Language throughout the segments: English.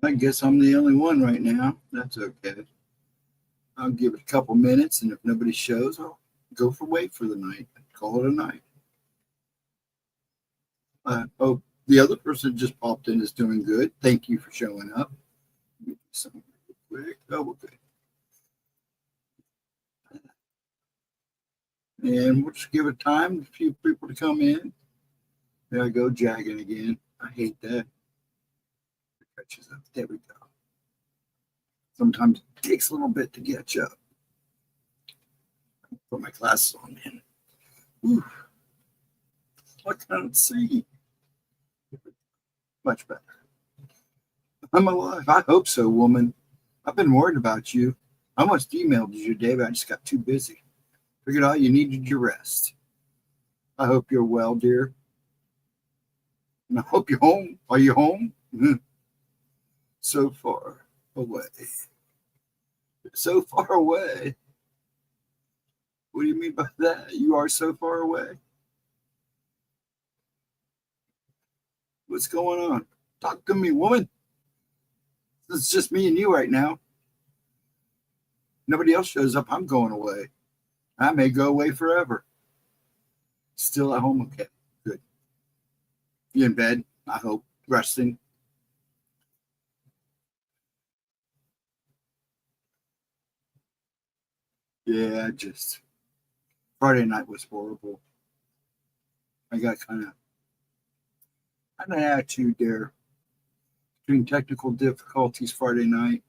I guess I'm the only one right now. That's okay. I'll give it a couple minutes, and if nobody shows, I'll wait for the night. Call it a night. Oh, the other person just popped in is doing good. Thank you for showing up. Let me do something real quick. Oh, okay. And we'll just give it time for a few people to come in. There I go, jagging again. I hate that. It catches up. There we go. Sometimes it takes a little bit to catch up. Put my glasses on, man. Ooh. I can't see. Much better. I'm alive. I hope so, woman. I've been worried about you. I almost emailed you today, but I just got too busy. Figured out you needed your rest. I hope you're well, dear. And I hope you're home. Are you home? So far away. So far away. What do you mean by that? You are so far away. What's going on? Talk to me, woman. It's just me and you right now. Nobody else shows up. I'm going away. I may go away forever. Still at home? Okay, good. You in bed, I hope, resting. Yeah, just Friday night was horrible. I got kind of an attitude there. Between technical difficulties Friday night,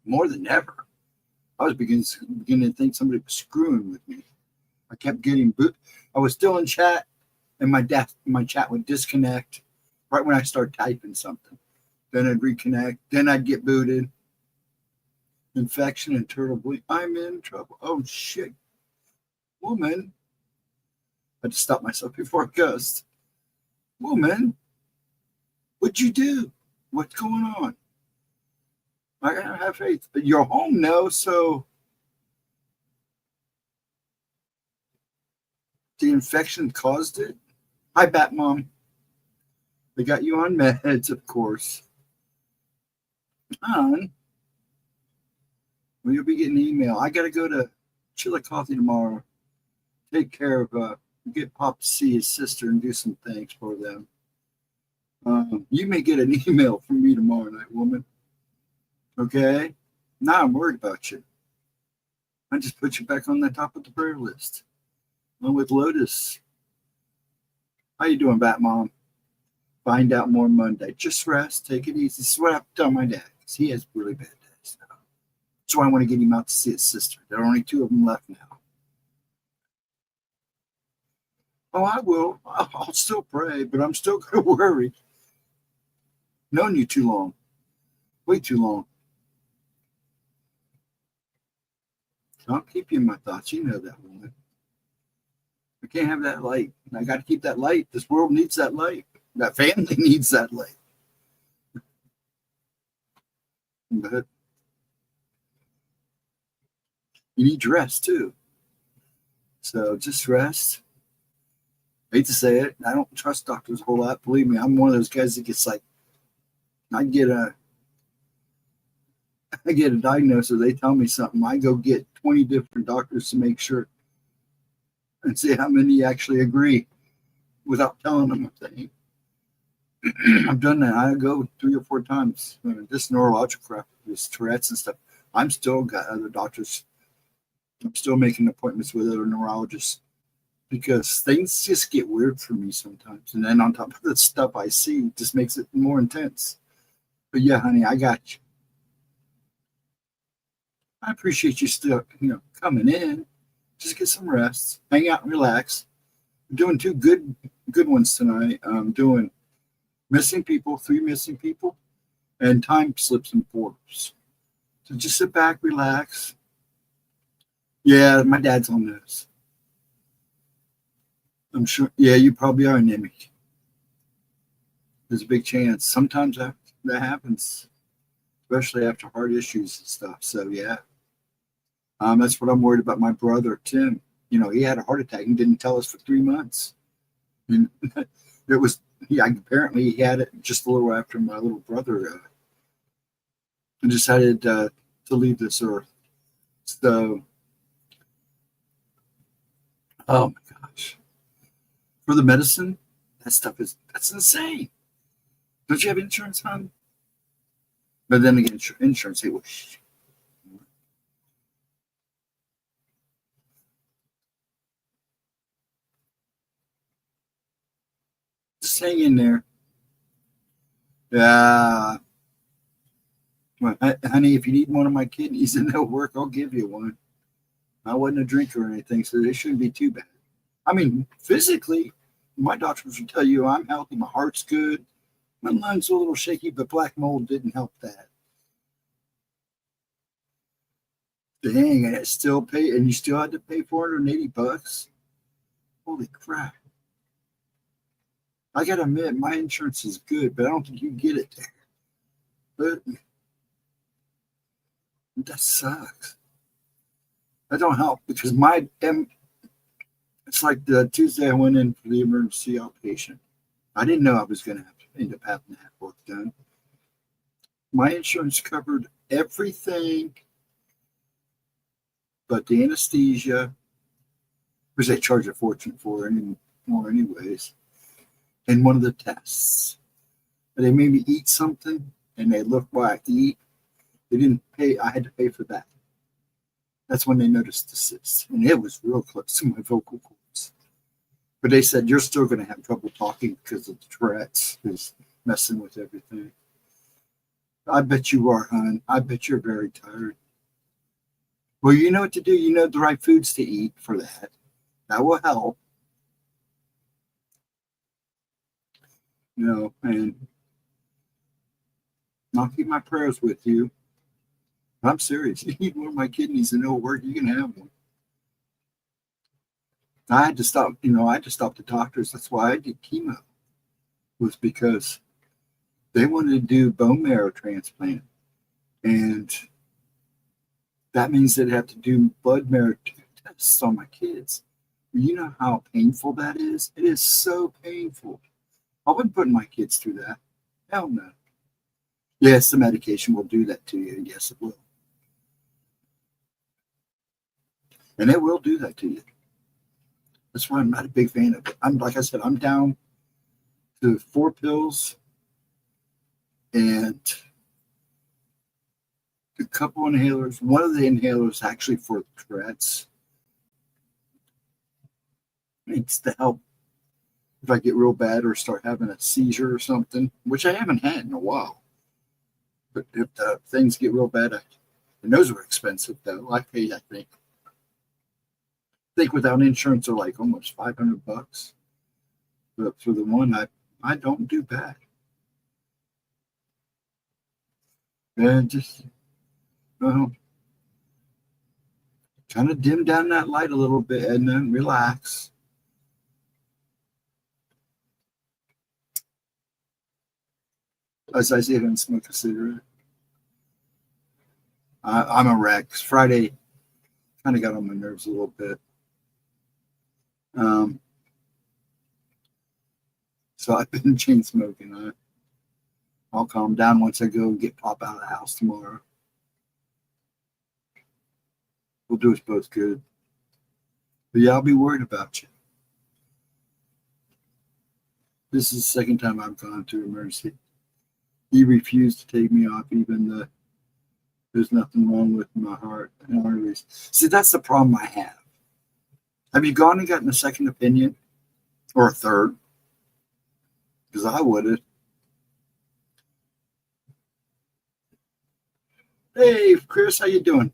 more than ever. I was beginning to think somebody was screwing with me. I kept getting boot. I was still in chat, and my chat would disconnect right when I start typing something. Then I'd reconnect. Then I'd get booted. Infection and turtle bleed. I'm in trouble. Oh shit, woman! I had to stop myself before it goes. Woman, what'd you do? What's going on? I have faith. But you're home now, so the infection caused it. Hi, Bat Mom. They got you on meds, of course. Well, you'll be getting an email. I got to go to Chillicothe tomorrow. Take care of, get Pop to see his sister and do some things for them. You may get an email from me tomorrow night, woman. Okay? Now I'm worried about you. I just put you back on the top of the prayer list. Along with Lotus. How you doing, Bat Mom? Find out more Monday. Just rest. Take it easy. This is what I have to tell my dad, because he has really bad days now. That's why I want to get him out to see his sister. There are only 2 of them left now. Oh, I will. I'll still pray, but I'm still going to worry. Known you too long. Way too long. I'll keep you in my thoughts. You know that, woman. I can't have that light. I got to keep that light. This world needs that light. That family needs that light. But you need to rest, too. So just rest. I hate to say it. I don't trust doctors a whole lot. Believe me, I'm one of those guys that gets like, I get a diagnosis. They tell me something. I go get 20 different doctors to make sure and see how many actually agree without telling them a thing. I've done that. I go 3 or 4 times. This neurological crap, this Tourette's and stuff. I'm still got other doctors. I'm still making appointments with other neurologists because things just get weird for me sometimes. And then on top of the stuff I see, it just makes it more intense. But yeah, honey, I got you. I appreciate you still, coming in. Just get some rest, hang out and relax. I'm doing 2 good ones tonight. I'm doing missing people, 3 missing people, and time slips and portals. So just sit back, relax. Yeah, my dad's on those. I'm sure. Yeah, you probably are anemic. There's a big chance. Sometimes that happens, especially after heart issues and stuff. So yeah, that's what I'm worried about. My brother Tim. He had a heart attack and didn't tell us for 3 months. And it was apparently he had it just a little after my little brother and decided to leave this earth. So, oh my gosh. For the medicine, that's insane. Don't you have insurance, hon? But then again, insurance, it was. Just hang in there. Yeah. Well, honey, if you need one of my kidneys and they'll work, I'll give you one. I wasn't a drinker or anything, so it shouldn't be too bad. I mean, physically, my doctors would tell you I'm healthy, my heart's good, my lungs are a little shaky, but black mold didn't help that. Dang, and it still pay, and you still had to pay $480. Holy crap! I gotta admit, my insurance is good, but I don't think you get it there. But that sucks. That don't help because it's like the Tuesday I went in for the emergency outpatient. I didn't know I was going to have to end up having that work done. My insurance covered everything but the anesthesia, which they charge a fortune for anymore anyways, and one of the tests. They made me eat something, and they looked while I eat. They didn't pay. I had to pay for that. That's when they noticed the cyst, and it was real close to my vocal cords. But they said, you're still going to have trouble talking because of the Tourette's is messing with everything. I bet you are, hon. I bet you're very tired. Well, you know what to do. You know the right foods to eat for that. That will help. You know, and I'll keep my prayers with you. I'm serious. You need one of my kidneys and it'll work. You can have one. I had to stop, I had to stop the doctors. That's why I did chemo, was because they wanted to do bone marrow transplant. And that means they'd have to do blood marrow tests on my kids. You know how painful that is? It is so painful. I wouldn't put my kids through that. Hell no. Yes, the medication will do that to you. Yes, it will. And it will do that to you. That's why I'm not a big fan of it. Like I said, I'm down to 4 pills and a couple inhalers. One of the inhalers actually for Tourette's. It's to help if I get real bad or start having a seizure or something, which I haven't had in a while. But if things get real bad, and those are expensive though. I pay, I think without insurance are like almost $500. But for the one, I don't do bad. And just kind of dim down that light a little bit and then relax. As I say, I don't smoke a cigarette. I'm a wreck. Friday kind of got on my nerves a little bit. So I've been chain smoking. I'll calm down once I go and get Pop out of the house tomorrow. We'll do us both good. But yeah, I'll be worried about you. This is the second time I've gone to emergency. He refused to take me off, even though there's nothing wrong with my heart and arteries. See, that's the problem I have. Have you gone and gotten a second opinion or a third? Because I would have. Hey, Chris, how you doing?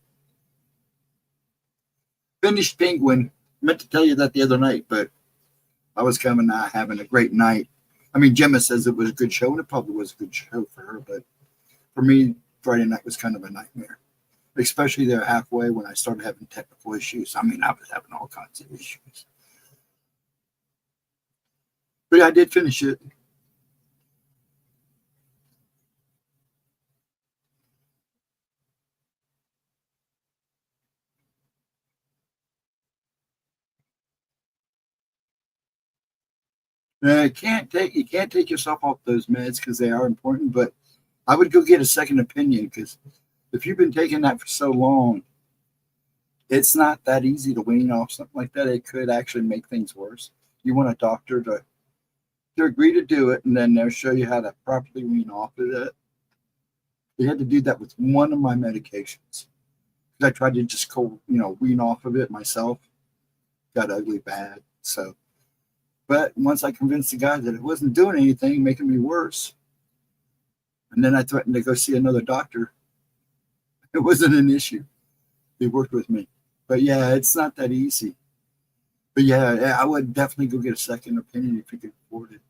Finished Penguin. Meant to tell you that the other night, but I was coming out having a great night. I mean, Gemma says it was a good show, and it probably was a good show for her, but for me, Friday night was kind of a nightmare, especially there halfway when I started having technical issues. I mean, I was having all kinds of issues. But I did finish it. You can't take yourself off those meds because they are important, but I would go get a second opinion, because if you've been taking that for so long, it's not that easy to wean off something like that. It could actually make things worse. You want a doctor to agree to do it, and then they'll show you how to properly wean off of it. They had to do that with one of my medications. I tried to just wean off of it myself. Got ugly bad. So, but once I convinced the guy that it wasn't doing anything, making me worse, and then I threatened to go see another doctor, it wasn't an issue. He worked with me. But yeah, it's not that easy. But yeah, I would definitely go get a second opinion if you could afford it.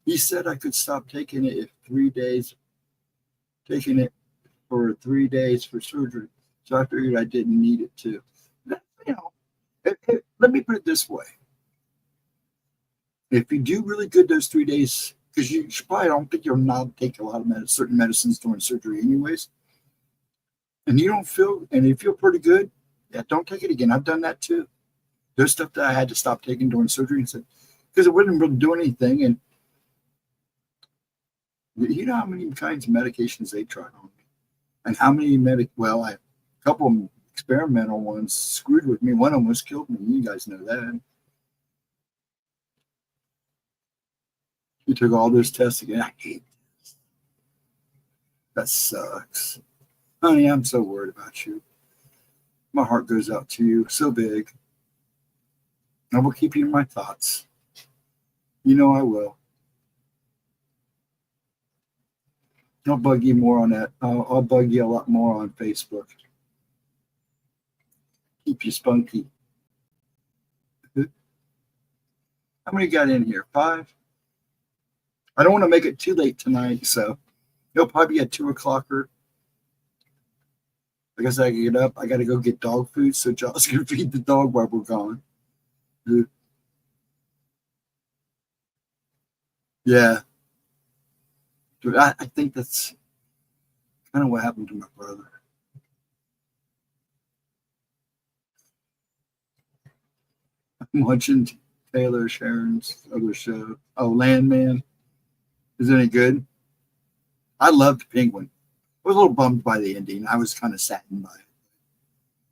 He said I could stop taking it if 3 days, taking it for 3 days for surgery. So I figured I didn't need it too. Let me put it this way. If you do really good those 3 days, because you probably don't think you'll not take a lot of certain medicines during surgery anyways, and you don't feel, and you feel pretty good, yeah, don't take it again. I've done that too. There's stuff that I had to stop taking during surgery because it wouldn't really do anything. And you know how many kinds of medications they tried on me, and how many a couple of experimental ones screwed with me. One of them was killed me. You guys know that. You took all those tests again. I hate this. That sucks. Honey, I'm so worried about you. My heart goes out to you so big. I will keep you in my thoughts. You know I will. I'll bug you more on that. I'll bug you a lot more on Facebook. Keep you spunky. How many got in here? 5? I don't want to make it too late tonight, so it'll probably be at 2 o'clock. I guess I can get up. I got to go get dog food so Josh can feed the dog while we're gone. Yeah. Dude, I think that's kind of what happened to my brother. I'm watching Taylor Sharon's other show. Oh, Landman. Is it any good? I loved Penguin. I was a little bummed by the ending. I was kind of saddened by it.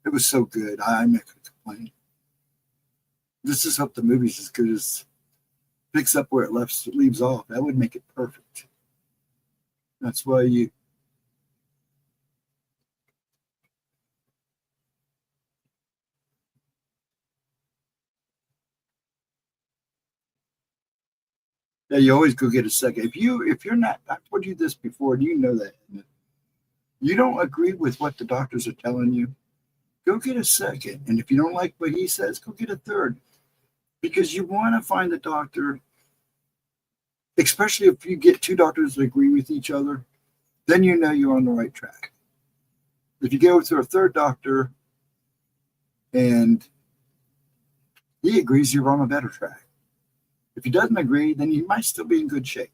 It was so good. I'm not going to complain. This is hope the movie's as good as picks up where it leaves off. That would make it perfect. That's why you. Yeah, you always go get a second. If you're not, I told you this before, and you know that. You don't agree with what the doctors are telling you, go get a second. And if you don't like what he says, go get a third. Because you want to find the doctor, especially if you get 2 doctors that agree with each other, then you know you're on the right track. If you go to a third doctor and he agrees, you're on a better track. If he doesn't agree, then you might still be in good shape.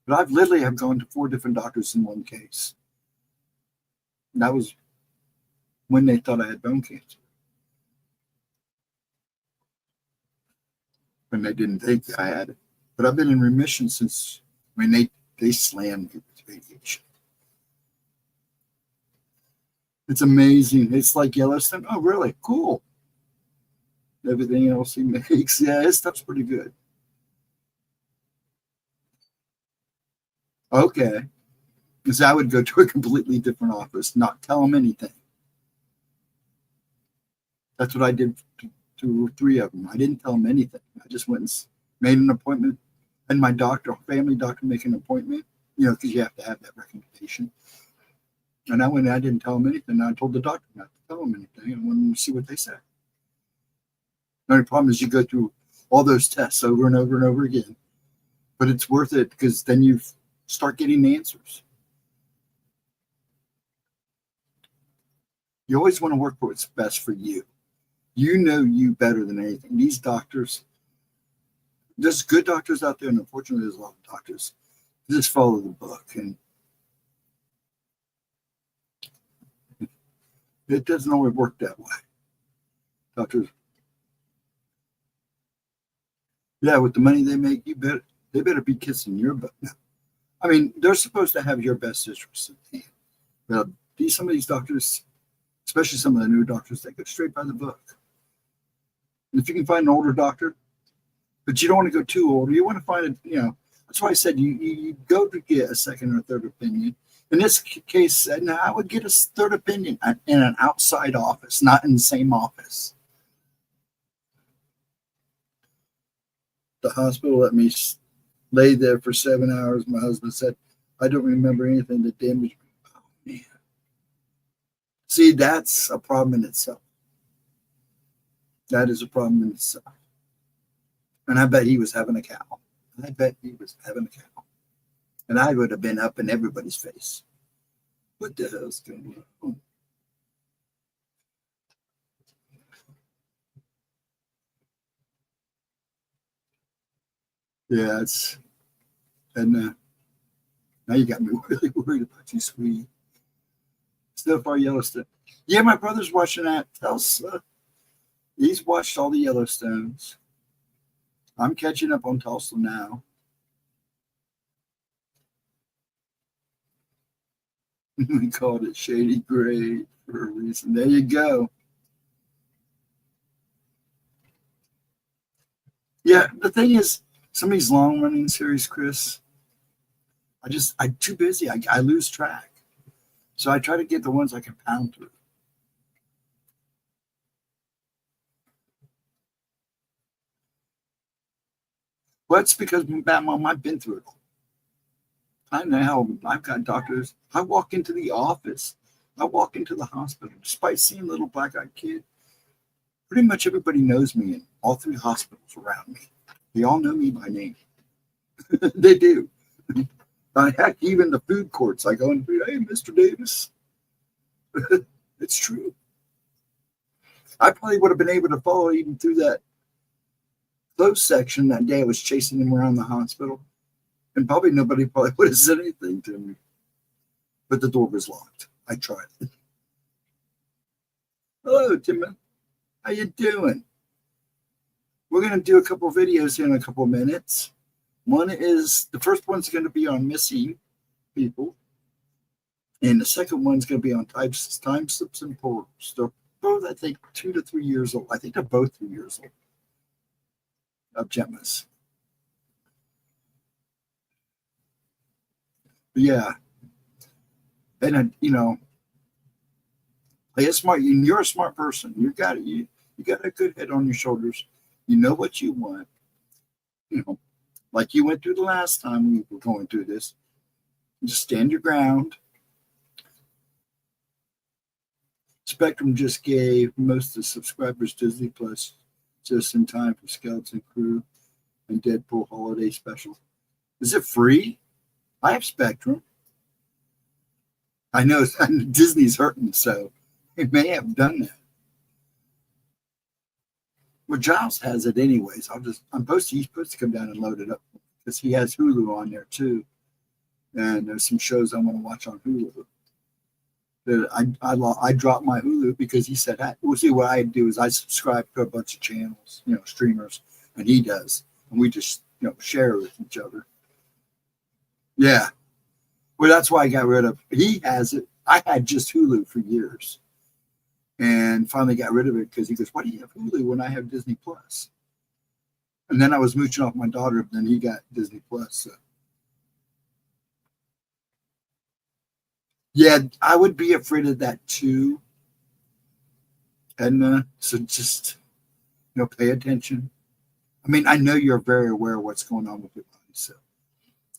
But I've literally have gone to 4 different doctors in one case. That was when they thought I had bone cancer. When they didn't think I had it. But I've been in remission since when they slammed me with radiation. It's amazing. It's like Yellowstone. Oh, really? Cool. Everything else he makes. Yeah, his stuff's pretty good. Okay. Because I would go to a completely different office, not tell them anything. That's what I did to 2 or 3 of them. I didn't tell them anything. I just went and made an appointment. And my family doctor, make an appointment, because you have to have that recommendation. And I went and I didn't tell them anything. I told the doctor not to tell them anything. I wanted to see what they said. The only problem is you go through all those tests over and over and over again. But it's worth it because then you start getting the answers. You always want to work for what's best for you. You know you better than anything. These doctors, there's good doctors out there, and unfortunately there's a lot of doctors who just follow the book. And it doesn't always work that way. Doctors, yeah, with the money they make, they better be kissing your butt now. I mean, they're supposed to have your best interest in hand. But some of these doctors, especially some of the new doctors, they go straight by the book. And if you can find an older doctor, but you don't want to go too old, you want to find a, that's why I said you go to get a second or third opinion. In this case, now I would get a third opinion in an outside office, not in the same office. The hospital let me lay there for 7 hours. My husband said, I don't remember anything that damaged me. Oh, man. See, that's a problem in itself. That is a problem in itself. And I bet he was having a cow. I bet he was having a cow. And I would have been up in everybody's face. What the hell's going on? Yeah, and now you got me really worried about you, sweetie. Still far Yellowstone. Yeah, my brother's watching that. Tulsa. He's watched all the Yellowstones. I'm catching up on Tulsa now. We called it Shady Grave for a reason. There you go. Yeah, the thing is, some of these long-running series, Chris, I'm too busy. I lose track. So I try to get the ones I can pound through. Well, it's because, Mom, I've been through it. I know. I've got doctors. I walk into the office. I walk into the hospital. Despite seeing a little black-eyed kid, pretty much everybody knows me in all 3 hospitals around me. They all know me by name. They do. Heck, even the food courts, I go and say, hey, Mr. Davis. It's true. I probably would have been able to follow even through that closed section that day I was chasing him around the hospital. And probably nobody would have said anything to me. But the door was locked. I tried it. Hello, Tim. How you doing? We're going to do a couple of videos in a couple of minutes. The first one's going to be on missing people. And the second one's going to be on time slips and portals. They're both, I think, 2 to 3 years old. I think they're both 3 years old of GEMMA'S. But yeah. And, play it smart. You're a smart person. You got a good head on your shoulders. You know what you want. Like you went through the last time we were going through this. Just stand your ground. Spectrum just gave most of the subscribers Disney Plus just in time for Skeleton Crew and Deadpool Holiday Special. Is it free? I have Spectrum. I know Disney's hurting, so it may have done that. Well, Giles has it anyways. He's supposed to come down and load it up because he has Hulu on there too. And there's some shows I want to watch on Hulu. I dropped my Hulu because he said, we'll see what I do is I subscribe to a bunch of channels, streamers, and he does. And we just, share with each other. Yeah. Well, that's why I got rid of, he has it. I had just Hulu for years. And finally got rid of it because he goes, why do you have Hulu when I have Disney Plus? And then I was mooching off my daughter, and then he got Disney Plus. So. Yeah, I would be afraid of that too. And so just, pay attention. I mean, I know you're very aware of what's going on with your body. So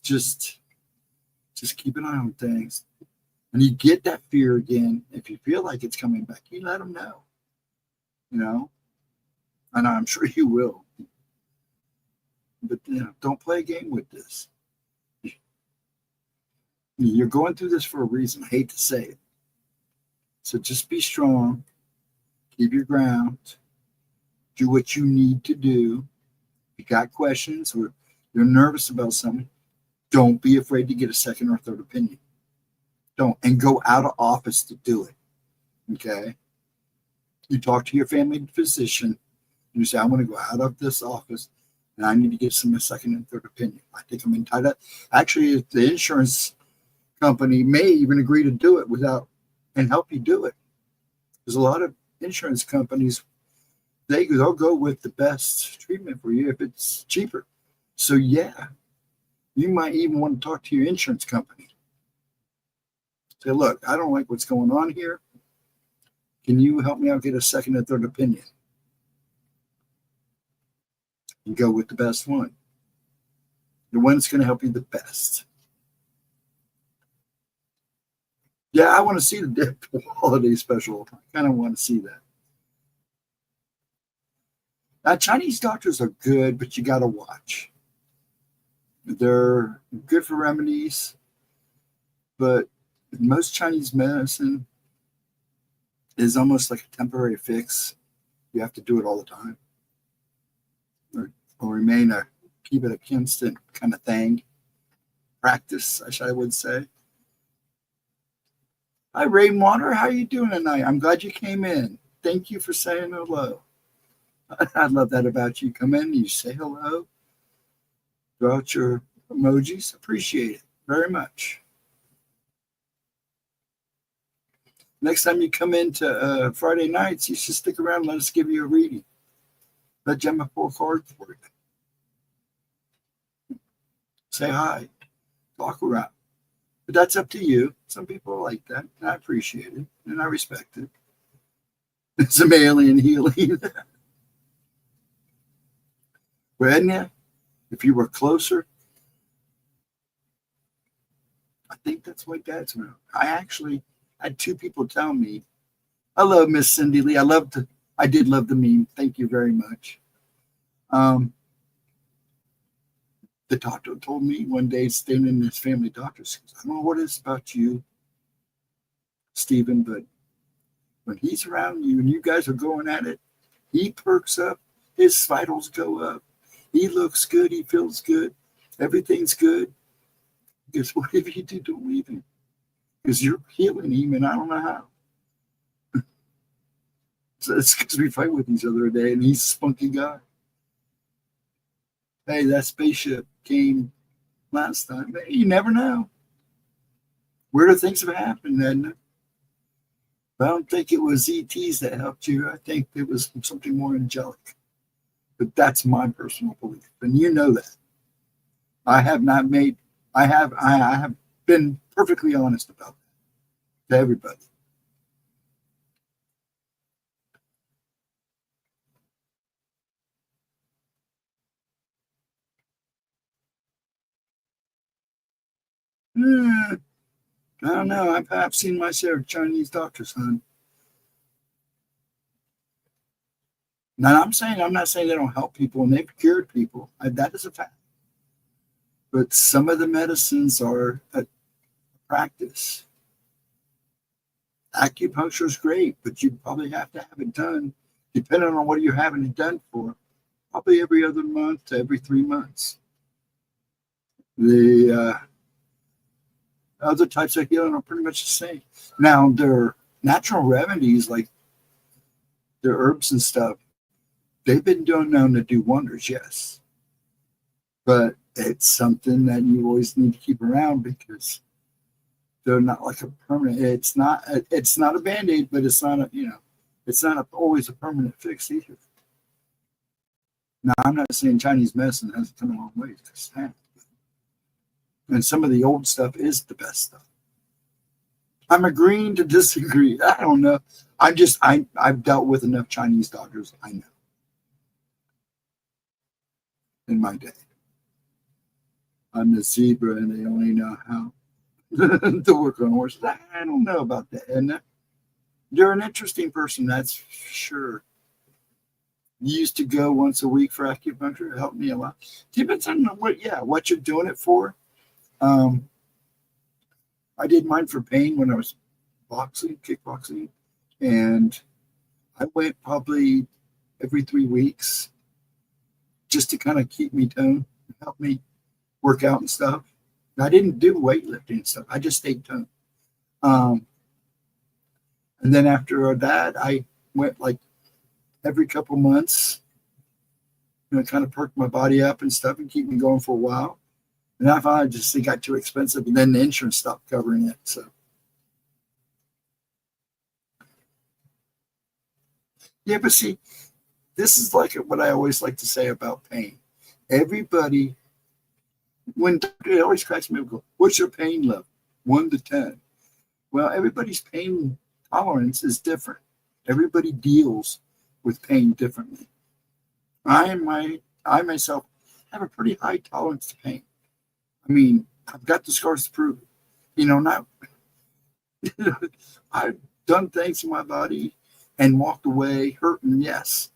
just keep an eye on things. And you get that fear again. If you feel like it's coming back, you let them know. And I'm sure you will. But don't play a game with this. You're going through this for a reason. I hate to say it. So just be strong. Keep your ground. Do what you need to do. If you got questions or you're nervous about something, don't be afraid to get a second or third opinion. Don't. And go out of office to do it. Okay? You talk to your family physician. And you say, I want to go out of this office and I need to get some second and third opinion. I think I'm entitled. Actually, the insurance company may even agree to do it without and help you do it. There's a lot of insurance companies, they'll go with the best treatment for you if it's cheaper. So yeah, you might even want to talk to your insurance company. Say, look, I don't like what's going on here. Can you help me out get a second and third opinion? And go with the best one. The one that's going to help you the best. Yeah, I want to see the Deadpool holiday special. I kind of want to see that. Now, Chinese doctors are good, but you got to watch. They're good for remedies, but most Chinese medicine is almost like a temporary fix. You have to do it all the time, or keep it a constant kind of thing. Practice, I would say. Hi, Rainwater. How are you doing tonight? I'm glad you came in. Thank you for saying hello. I love that about you. Come in, you say hello, throw out your emojis. Appreciate it very much. Next time you come into Friday nights, you should stick around and let us give you a reading. Let Gemma pull a card for you. Say hi. Talk around. But that's up to you. Some people like that. And I appreciate it. And I respect it. Some alien healing. Well, Edna, if you were closer, I think that's what Dad's around. I actually had two people tell me, I love Miss Cindy Lee. I did love the meme. Thank you very much. The doctor told me one day, staying in his family doctor's, I don't know what it is about you, Stephen, but when he's around you and you guys are going at it, he perks up, his vitals go up. He looks good. He feels good. Everything's good. Because whatever you do, don't leave him. Because you're healing him, and I don't know how. So it's because we fight with each other a day, and he's a spunky guy. Hey, that spaceship came last time. Hey, you never know. Weirder things have happened, Edna. But I don't think it was ETs that helped you. I think it was something more angelic. But that's my personal belief, and you know that. I have been perfectly honest about that to everybody. I don't know. I've seen my share of Chinese doctors, hon. Now I'm not saying they don't help people, and they've cured people. That is a fact. But some of the medicines are a practice. Acupuncture is great, but you probably have to have it done, depending on what you're having it done for, probably every other month to every 3 months. The other types of healing are pretty much the same. Now, their natural remedies, like their herbs and stuff, they've been known to do wonders, yes. But it's something that you always need to keep around because they're not like a permanent. It's not a Band-Aid, but it's not always a permanent fix either. Now, I'm not saying Chinese medicine hasn't come a long way. And some of the old stuff is the best stuff. I'm agreeing to disagree. I don't know. I've dealt with enough Chinese doctors. I know. In my day. I'm the zebra and they only know how to work on horses. I don't know about that. And you're an interesting person, that's sure. You used to go once a week for acupuncture. It helped me a lot. Depends on what you're doing it for. I did mine for pain when I was kickboxing, and I went probably every 3 weeks just to kind of keep me toned, help me work out and stuff. I didn't do weightlifting and stuff. I just stayed toned. And then after that, I went like every couple months kind of perk my body up and stuff and keep me going for a while. And I found it got too expensive, and then the insurance stopped covering it. So, yeah, but see, this is like what I always like to say about pain. Everybody, when it always cracks me up, go, what's your pain level? 1 to 10. Well, everybody's pain tolerance is different. Everybody deals with pain differently. I myself have a pretty high tolerance to pain. I mean, I've got the scars to prove it. Not I've done things to my body and walked away hurting. Yes,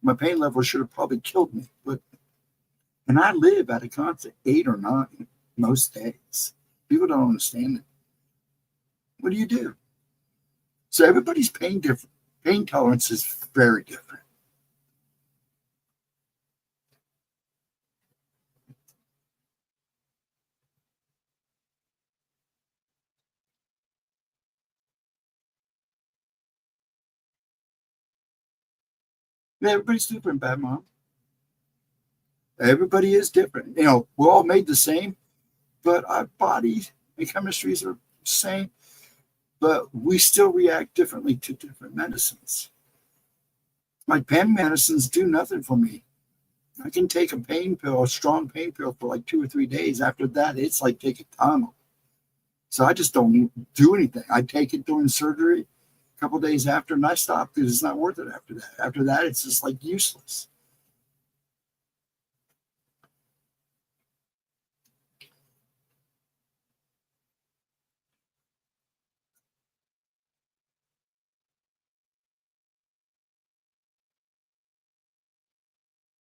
my pain level should have probably killed me, and I live at a constant 8 or 9 most days. People don't understand it. What do you do? So everybody's pain different. Pain tolerance is very different. Everybody's different, Bad Mom. Everybody is different. We're all made the same, but our bodies and chemistries are the same, but we still react differently to different medicines. Like pain medicines do nothing for me. I can take a pain pill, a strong pain pill for like 2 or 3 days. After that, it's like taking Tylenol. So I just don't do anything. I take it during surgery a couple days after, and I stop because it's not worth it after that. After that, it's just like useless.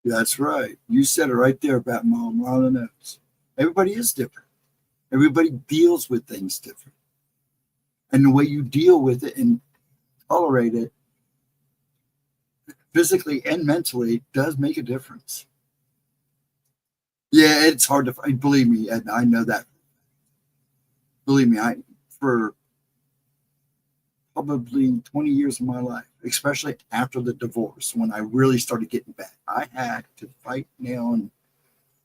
That's right. You said it right there, Bat Mom, right on the nose. Everybody is different. Everybody deals with things different. And the way you deal with it and tolerate it physically and mentally does make a difference. Yeah, it's hard to find. Believe me, Ed, I know that. Believe me, for probably 20 years of my life, especially after the divorce, when I really started getting bad, I had to fight, nail, and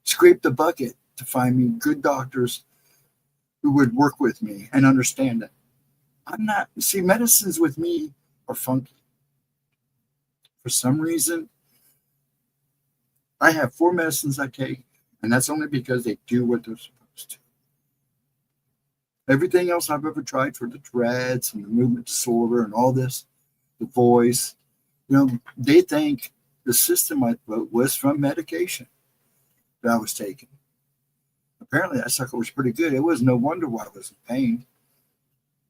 scrape the bucket to find me good doctors who would work with me and understand it. Medicines with me are funky. For some reason, I have 4 medicines I take, and that's only because they do what they're supposed to. Everything else I've ever tried for the dreads and the movement disorder and all this, the voice, they think the system I wrote was from medication that I was taking. Apparently, that sucker was pretty good. It was no wonder why I was in pain.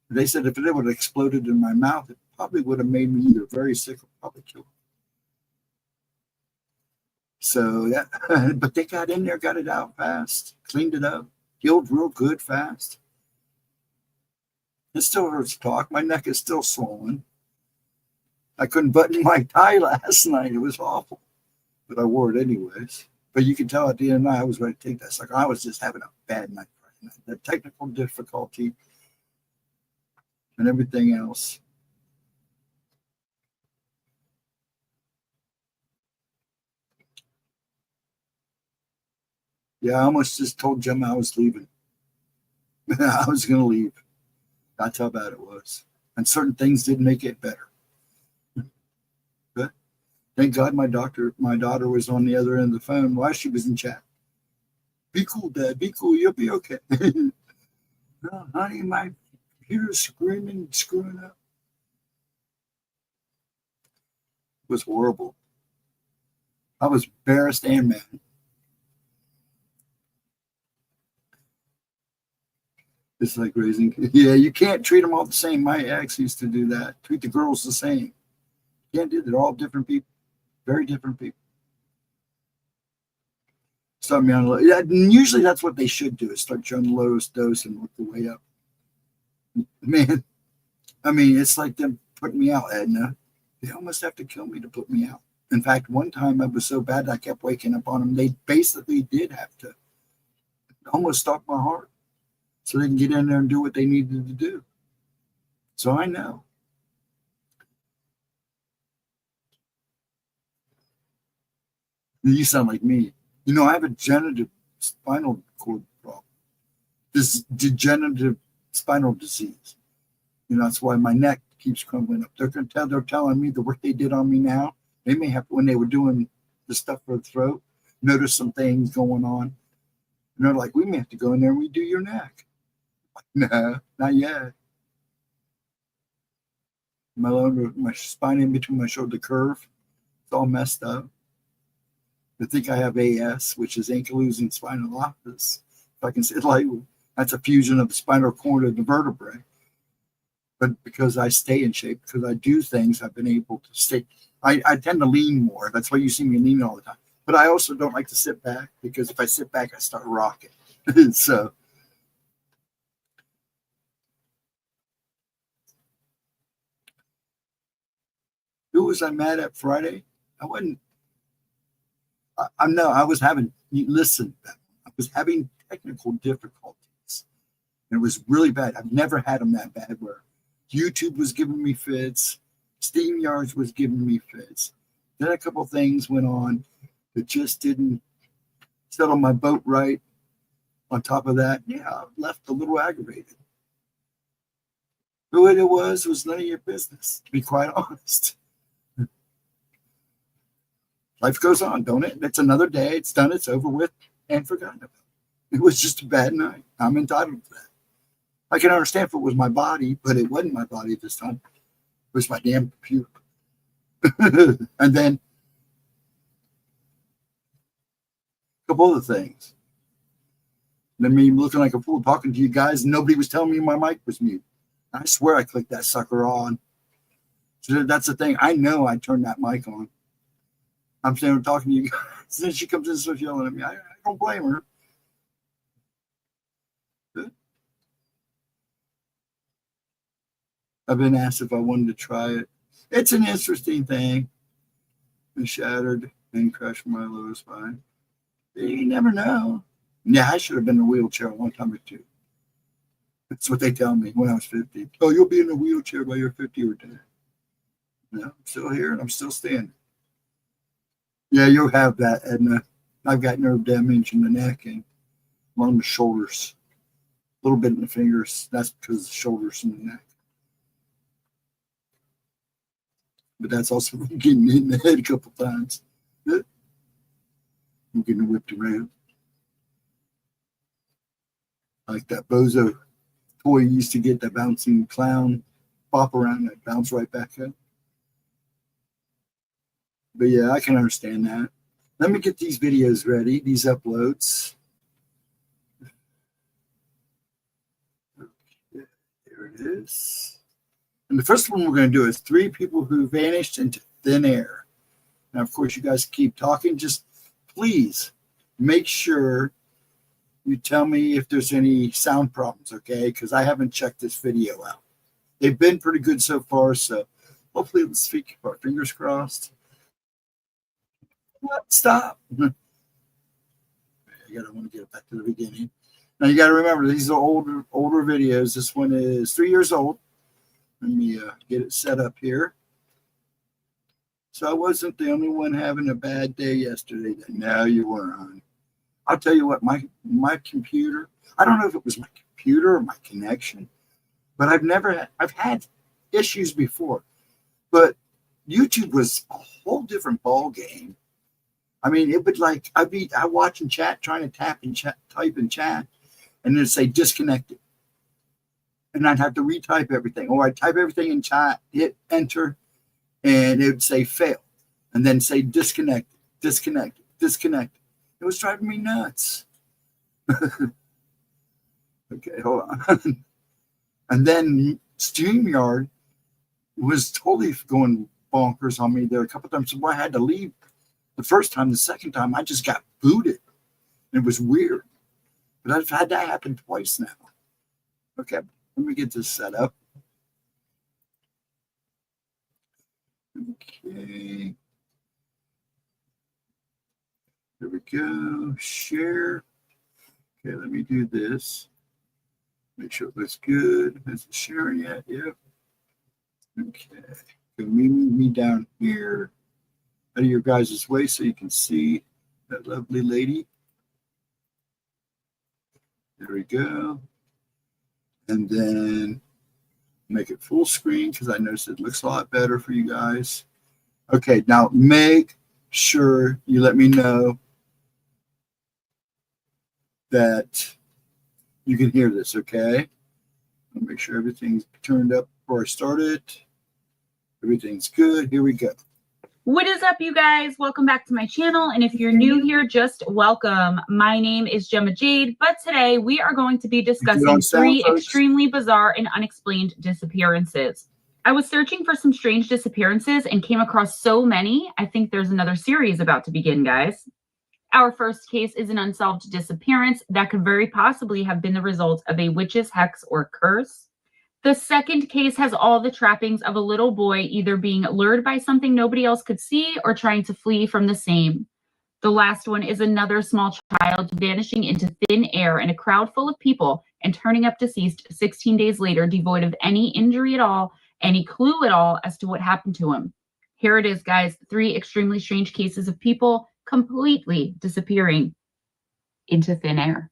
They said if it would have exploded in my mouth, it probably would have made me either very sick or probably killed me. So, yeah, but they got in there, got it out fast, cleaned it up, healed real good fast. It still hurts to talk. My neck is still swollen. I couldn't button my tie last night. It was awful, but I wore it anyways. But you can tell at the end of the night, I was ready to take that sucker. I was just having a bad night Friday night. The technical difficulty and everything else. Yeah, I almost just told Gemma I was leaving. I was going to leave. That's how bad it was. And certain things did make it better. But thank God my daughter was on the other end of the phone while she was in chat. Be cool, Dad. Be cool. You'll be okay. No, honey, my computer's screwing up. It was horrible. I was embarrassed and mad. It's like raising. Yeah, you can't treat them all the same. My ex used to do that. Treat the girls the same. You can't do that. They're all different people. Very different people. Start me on low. Yeah, usually that's what they should do is start you on the lowest dose and work the way up. Man, I mean, it's like them putting me out, Edna. They almost have to kill me to put me out. In fact, one time I was so bad I kept waking up on them. They basically did have to almost stop my heart so they can get in there and do what they needed to do. So I know. You sound like me. You know, I have a degenerative spinal cord problem. This degenerative spinal disease. You know, that's why my neck keeps crumbling up. They're telling me the work they did on me now, they may have, when they were doing the stuff for the throat, notice some things going on. And they're like, we may have to go in there and redo your neck. No, not yet. My spine in between my shoulder curve, it's all messed up. I think I have AS, which is ankylosing spondylosis. If I can say it lightly, that's a fusion of the spinal cord and the vertebrae. But because I stay in shape, because I do things, I've been able to stay. I tend to lean more. That's why you see me leaning all the time. But I also don't like to sit back, because if I sit back, I start rocking. So. Who was I mad at Friday? I wasn't. I was having, listen, I was having technical difficulties. And it was really bad. I've never had them that bad where YouTube was giving me fits, StreamYard was giving me fits. Then a couple things went on that just didn't settle my boat right. On top of that, yeah, I left a little aggravated. Who it was none of your business, to be quite honest. Life goes on, don't it? It's another day. It's done. It's over with and forgotten about. It was just a bad night. I'm entitled to that. I can understand if it was my body, but it wasn't my body this time. It was my damn computer. And then a couple other things. Then me looking like a fool talking to you guys, and nobody was telling me my mic was mute. I swear I clicked that sucker on. So that's the thing. I know I turned that mic on. I'm standing there talking to you guys. Then she comes in and starts yelling at me. I don't blame her. I've been asked if I wanted to try it. It's an interesting thing. It shattered and crushed my lower spine. You never know. Yeah, I should have been in a wheelchair one time or two. That's what they tell me when I was 50. Oh, you'll be in a wheelchair by you're 50 or 10. No, I'm still here and I'm still standing. Yeah, you'll have that, Edna. I've got nerve damage in the neck and along the shoulders. A little bit in the fingers. That's because of the shoulders and the neck. But that's also from getting hit in the head a couple times. I'm getting whipped around. Like that bozo toy you used to get, that bouncing clown, bop around and bounce right back up. But yeah, I can understand that. Let me get these videos ready, these uploads. Okay, there it is. And the first one we're going to do is 3 people who vanished into thin air. Now, of course, you guys keep talking. Just please make sure you tell me if there's any sound problems, okay? Because I haven't checked this video out. They've been pretty good so far, so hopefully let's keep our fingers crossed. Stop. I want to get back to the beginning. Now you got to remember, these are older videos. This one is 3 years old. Let me get it set up here. So I wasn't the only one having a bad day yesterday. No, you weren't, honey. I'll tell you what, my computer, I don't know if it was my computer or my connection, but I've had issues before. But YouTube was a whole different ball game. I mean, it would I watch and chat, trying to type in chat, and it'd say disconnected. And I'd have to retype everything. Or I'd type everything in chat, hit enter, and it would say fail. And then say disconnected, disconnected, disconnected. It was driving me nuts. Okay, hold on. And then StreamYard was totally going bonkers on me there a couple times. So I had to leave the first time. The second time, I just got booted. It was weird. But I've had that happen twice now. Okay, let me get this set up. Okay. There we go. Share. Okay, let me do this. Make sure it looks good. Is it sharing yet? Yep. Okay. Can we move me down here out of your guys' way so you can see? that lovely lady. There we go. And then make it full screen because I noticed it looks a lot better for you guys. Okay, now make sure you let me know that you can hear this, okay? I'll make sure everything's turned up before I start it. Everything's good. Here we go. What is up, you guys? Welcome back to my channel. And if you're new here, just welcome. My name is Gemma Jade, but today we are going to be discussing three extremely bizarre and unexplained disappearances. I was searching for some strange disappearances and came across so many. I think there's another series about to begin, guys. Our first case is an unsolved disappearance that could very possibly have been the result of a witch's hex or curse. The second case has all the trappings of a little boy either being lured by something nobody else could see or trying to flee from the same. The last one is another small child vanishing into thin air in a crowd full of people and turning up deceased 16 days later, devoid of any injury at all, any clue at all as to what happened to him. Here it is, guys. Three extremely strange cases of people completely disappearing into thin air.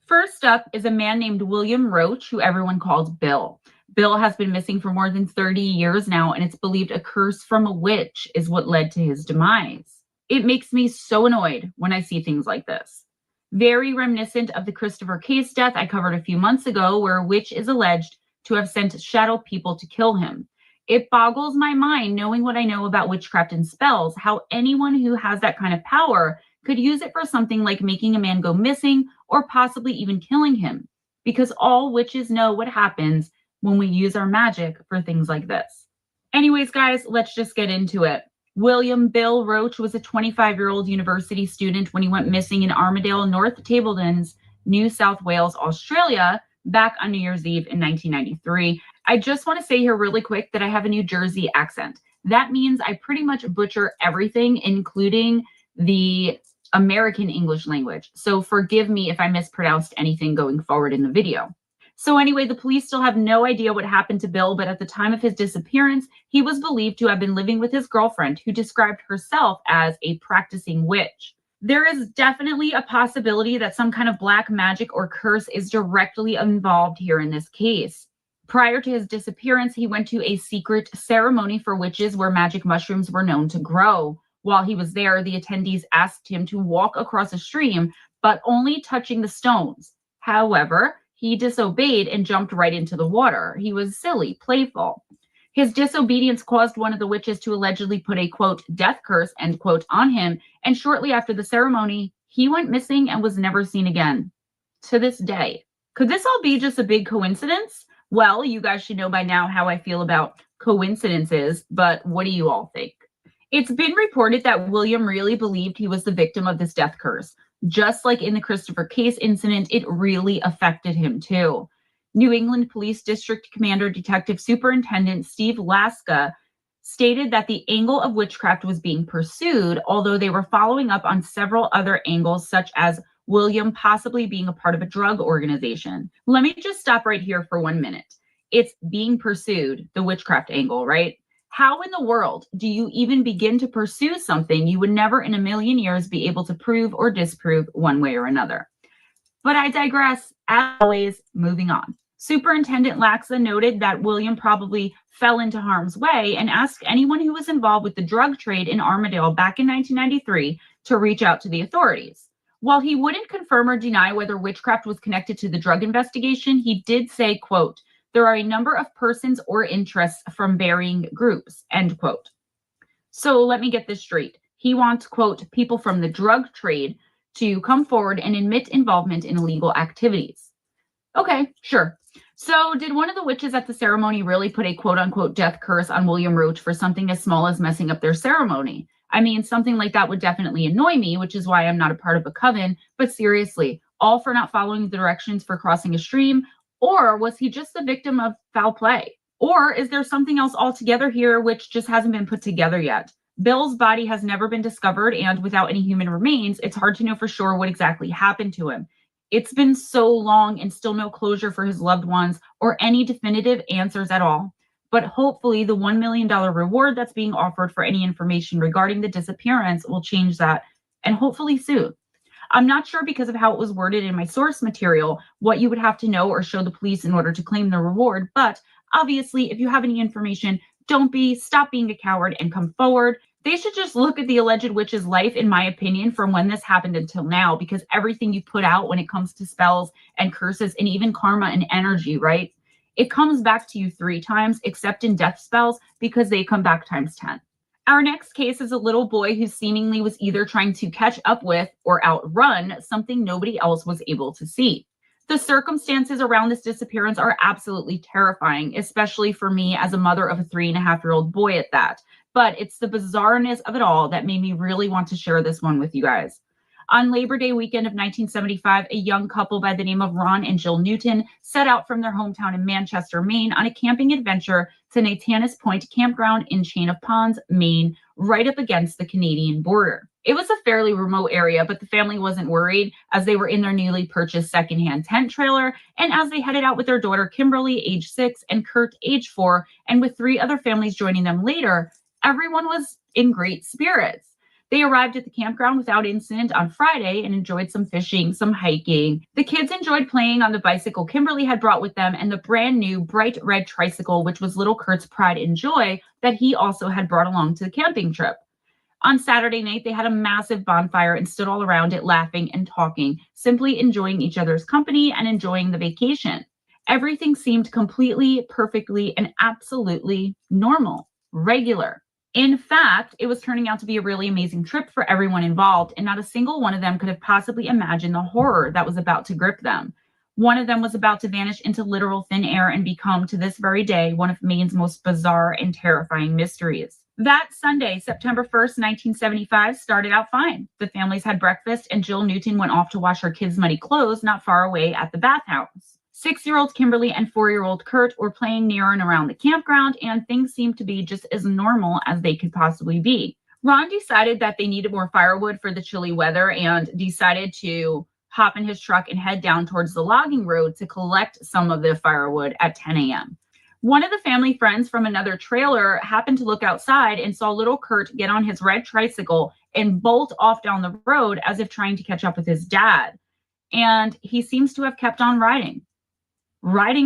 First up is a man named William Roach, who everyone calls Bill. Bill has been missing for more than 30 years now, and it's believed a curse from a witch is what led to his demise. It makes me so annoyed when I see things like this. Very reminiscent of the Christopher Case death I covered a few months ago, where a witch is alleged to have sent shadow people to kill him. It boggles my mind, knowing what I know about witchcraft and spells, how anyone who has that kind of power could use it for something like making a man go missing or possibly even killing him, because all witches know what happens when we use our magic for things like this. Anyways, guys, let's just get into it. William Bill Roach was a 25-year-old university student when he went missing in Armadale, North Tabledons, New South Wales, Australia, back on New Year's Eve in 1993. I just want to say here really quick that I have a New Jersey accent. That means I pretty much butcher everything, including the American English language. So forgive me if I mispronounced anything going forward in the video. So anyway, the police still have no idea what happened to Bill, but at the time of his disappearance, he was believed to have been living with his girlfriend, who described herself as a practicing witch. There is definitely a possibility that some kind of black magic or curse is directly involved here in this case. Prior to his disappearance, he went to a secret ceremony for witches where magic mushrooms were known to grow. While he was there, the attendees asked him to walk across a stream, but only touching the stones. However, he disobeyed and jumped right into the water. He was silly, playful. His disobedience caused one of the witches to allegedly put a, quote, death curse, end quote, on him, and shortly after the ceremony, he went missing and was never seen again. To this day. Could this all be just a big coincidence? Well, you guys should know by now how I feel about coincidences, but what do you all think? It's been reported that William really believed he was the victim of this death curse. Just like in the Christopher Case incident, it really affected him too. New England Police District Commander Detective Superintendent Steve Laska stated that the angle of witchcraft was being pursued, although they were following up on several other angles, such as William possibly being a part of a drug organization. Let me just stop right here for 1 minute. It's being pursued, the witchcraft angle, right? How in the world do you even begin to pursue something you would never in a million years be able to prove or disprove one way or another? But I digress. As always, moving on. Superintendent Laxa noted that William probably fell into harm's way and asked anyone who was involved with the drug trade in Armadale back in 1993 to reach out to the authorities. While he wouldn't confirm or deny whether witchcraft was connected to the drug investigation, he did say, quote, there are a number of persons or interests from varying groups, end quote. So let me get this straight. He wants, quote, people from the drug trade to come forward and admit involvement in illegal activities. Okay, sure. So did one of the witches at the ceremony really put a quote unquote death curse on William Roach for something as small as messing up their ceremony? I mean, something like that would definitely annoy me, which is why I'm not a part of a coven, but seriously, all for not following the directions for crossing a stream? Or was he just the victim of foul play? Or is there something else altogether here which just hasn't been put together yet? Bill's body has never been discovered, and without any human remains, it's hard to know for sure what exactly happened to him. It's been so long and still no closure for his loved ones or any definitive answers at all. But hopefully the $1 million reward that's being offered for any information regarding the disappearance will change that and hopefully soon. I'm not sure because of how it was worded in my source material what you would have to know or show the police in order to claim the reward, but obviously if you have any information, stop being a coward and come forward. They should just look at the alleged witch's life, in my opinion, from when this happened until now, because everything you put out when it comes to spells and curses and even karma and energy, right? It comes back to you 3 times, except in death spells, because they come back times 10. Our next case is a little boy who seemingly was either trying to catch up with or outrun something nobody else was able to see. The circumstances around this disappearance are absolutely terrifying, especially for me as a mother of a 3.5-year-old boy at that. But it's the bizarreness of it all that made me really want to share this one with you guys. On Labor Day weekend of 1975, a young couple by the name of Ron and Jill Newton set out from their hometown in Manchester, Maine on a camping adventure to Natanis Point Campground in Chain of Ponds, Maine, right up against the Canadian border. It was a fairly remote area, but the family wasn't worried as they were in their newly purchased secondhand tent trailer, and as they headed out with their daughter Kimberly, age 6, and Kurt, age 4, and with 3 other families joining them later, everyone was in great spirits. They arrived at the campground without incident on Friday and enjoyed some fishing, some hiking. The kids enjoyed playing on the bicycle Kimberly had brought with them and the brand new bright red tricycle, which was little Kurt's pride and joy that he also had brought along to the camping trip. On Saturday night, they had a massive bonfire and stood all around it laughing and talking, simply enjoying each other's company and enjoying the vacation. Everything seemed completely, perfectly, and absolutely normal, regular. In fact, it was turning out to be a really amazing trip for everyone involved, and not a single one of them could have possibly imagined the horror that was about to grip them. One of them was about to vanish into literal thin air and become, to this very day, one of Maine's most bizarre and terrifying mysteries. That Sunday, September 1st, 1975, started out fine. The families had breakfast, and Jill Newton went off to wash her kids' muddy clothes not far away at the bathhouse. 6-year-old Kimberly and 4-year-old Kurt were playing near and around the campground, and things seemed to be just as normal as they could possibly be. Ron decided that they needed more firewood for the chilly weather and decided to hop in his truck and head down towards the logging road to collect some of the firewood at 10 a.m. One of the family friends from another trailer happened to look outside and saw little Kurt get on his red tricycle and bolt off down the road as if trying to catch up with his dad. And he seems to have kept on riding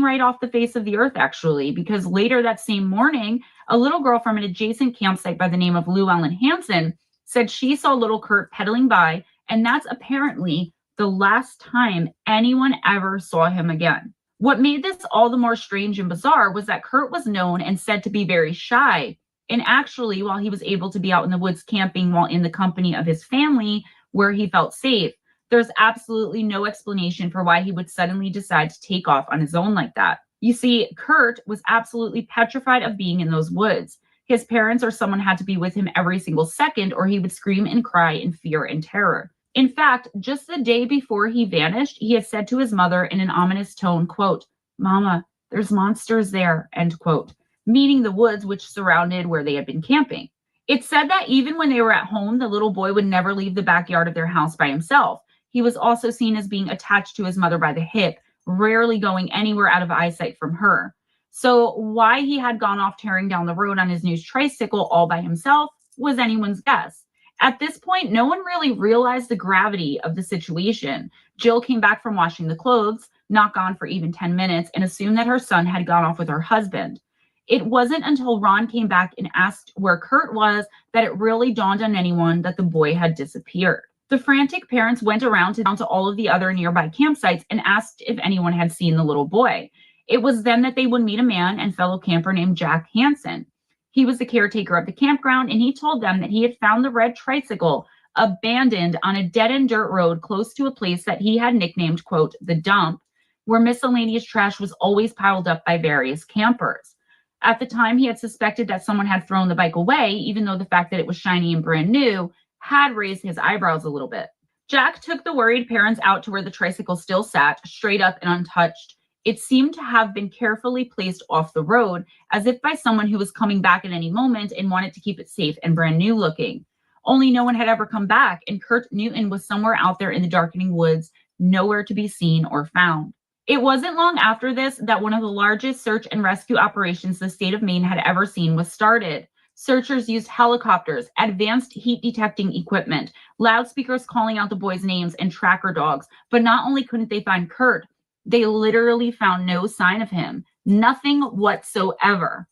right off the face of the earth, actually, because later that same morning, a little girl from an adjacent campsite by the name of Lou Ellen Hansen said she saw little Kurt pedaling by, and that's apparently the last time anyone ever saw him again. What made this all the more strange and bizarre was that Kurt was known and said to be very shy. And actually, while he was able to be out in the woods camping while in the company of his family where he felt safe, there's absolutely no explanation for why he would suddenly decide to take off on his own like that. You see, Kurt was absolutely petrified of being in those woods. His parents or someone had to be with him every single second, or he would scream and cry in fear and terror. In fact, just the day before he vanished, he had said to his mother in an ominous tone, quote, "Mama, there's monsters there," end quote, meaning the woods which surrounded where they had been camping. It said that even when they were at home, the little boy would never leave the backyard of their house by himself. He was also seen as being attached to his mother by the hip, rarely going anywhere out of eyesight from her. So why he had gone off tearing down the road on his new tricycle all by himself was anyone's guess. At this point, no one really realized the gravity of the situation. Jill came back from washing the clothes, not gone for even 10 minutes, and assumed that her son had gone off with her husband. It wasn't until Ron came back and asked where Kurt was that it really dawned on anyone that the boy had disappeared. The frantic parents went around to all of the other nearby campsites and asked if anyone had seen the little boy. It was then that they would meet a man and fellow camper named Jack Hansen. He was the caretaker of the campground, and he told them that he had found the red tricycle abandoned on a dead-end dirt road close to a place that he had nicknamed, quote, the dump, where miscellaneous trash was always piled up by various campers. At the time, he had suspected that someone had thrown the bike away, even though the fact that it was shiny and brand new had raised his eyebrows a little bit. Jack took the worried parents out to where the tricycle still sat, straight up and untouched. It seemed to have been carefully placed off the road, as if by someone who was coming back at any moment and wanted to keep it safe and brand new looking. Only no one had ever come back, and Kurt Newton was somewhere out there in the darkening woods, nowhere to be seen or found. It wasn't long after this that one of the largest search and rescue operations the state of Maine had ever seen was started. Searchers used helicopters, advanced heat detecting equipment, loudspeakers calling out the boys' names, and tracker dogs. But not only couldn't they find Kurt, they literally found no sign of him. Nothing whatsoever.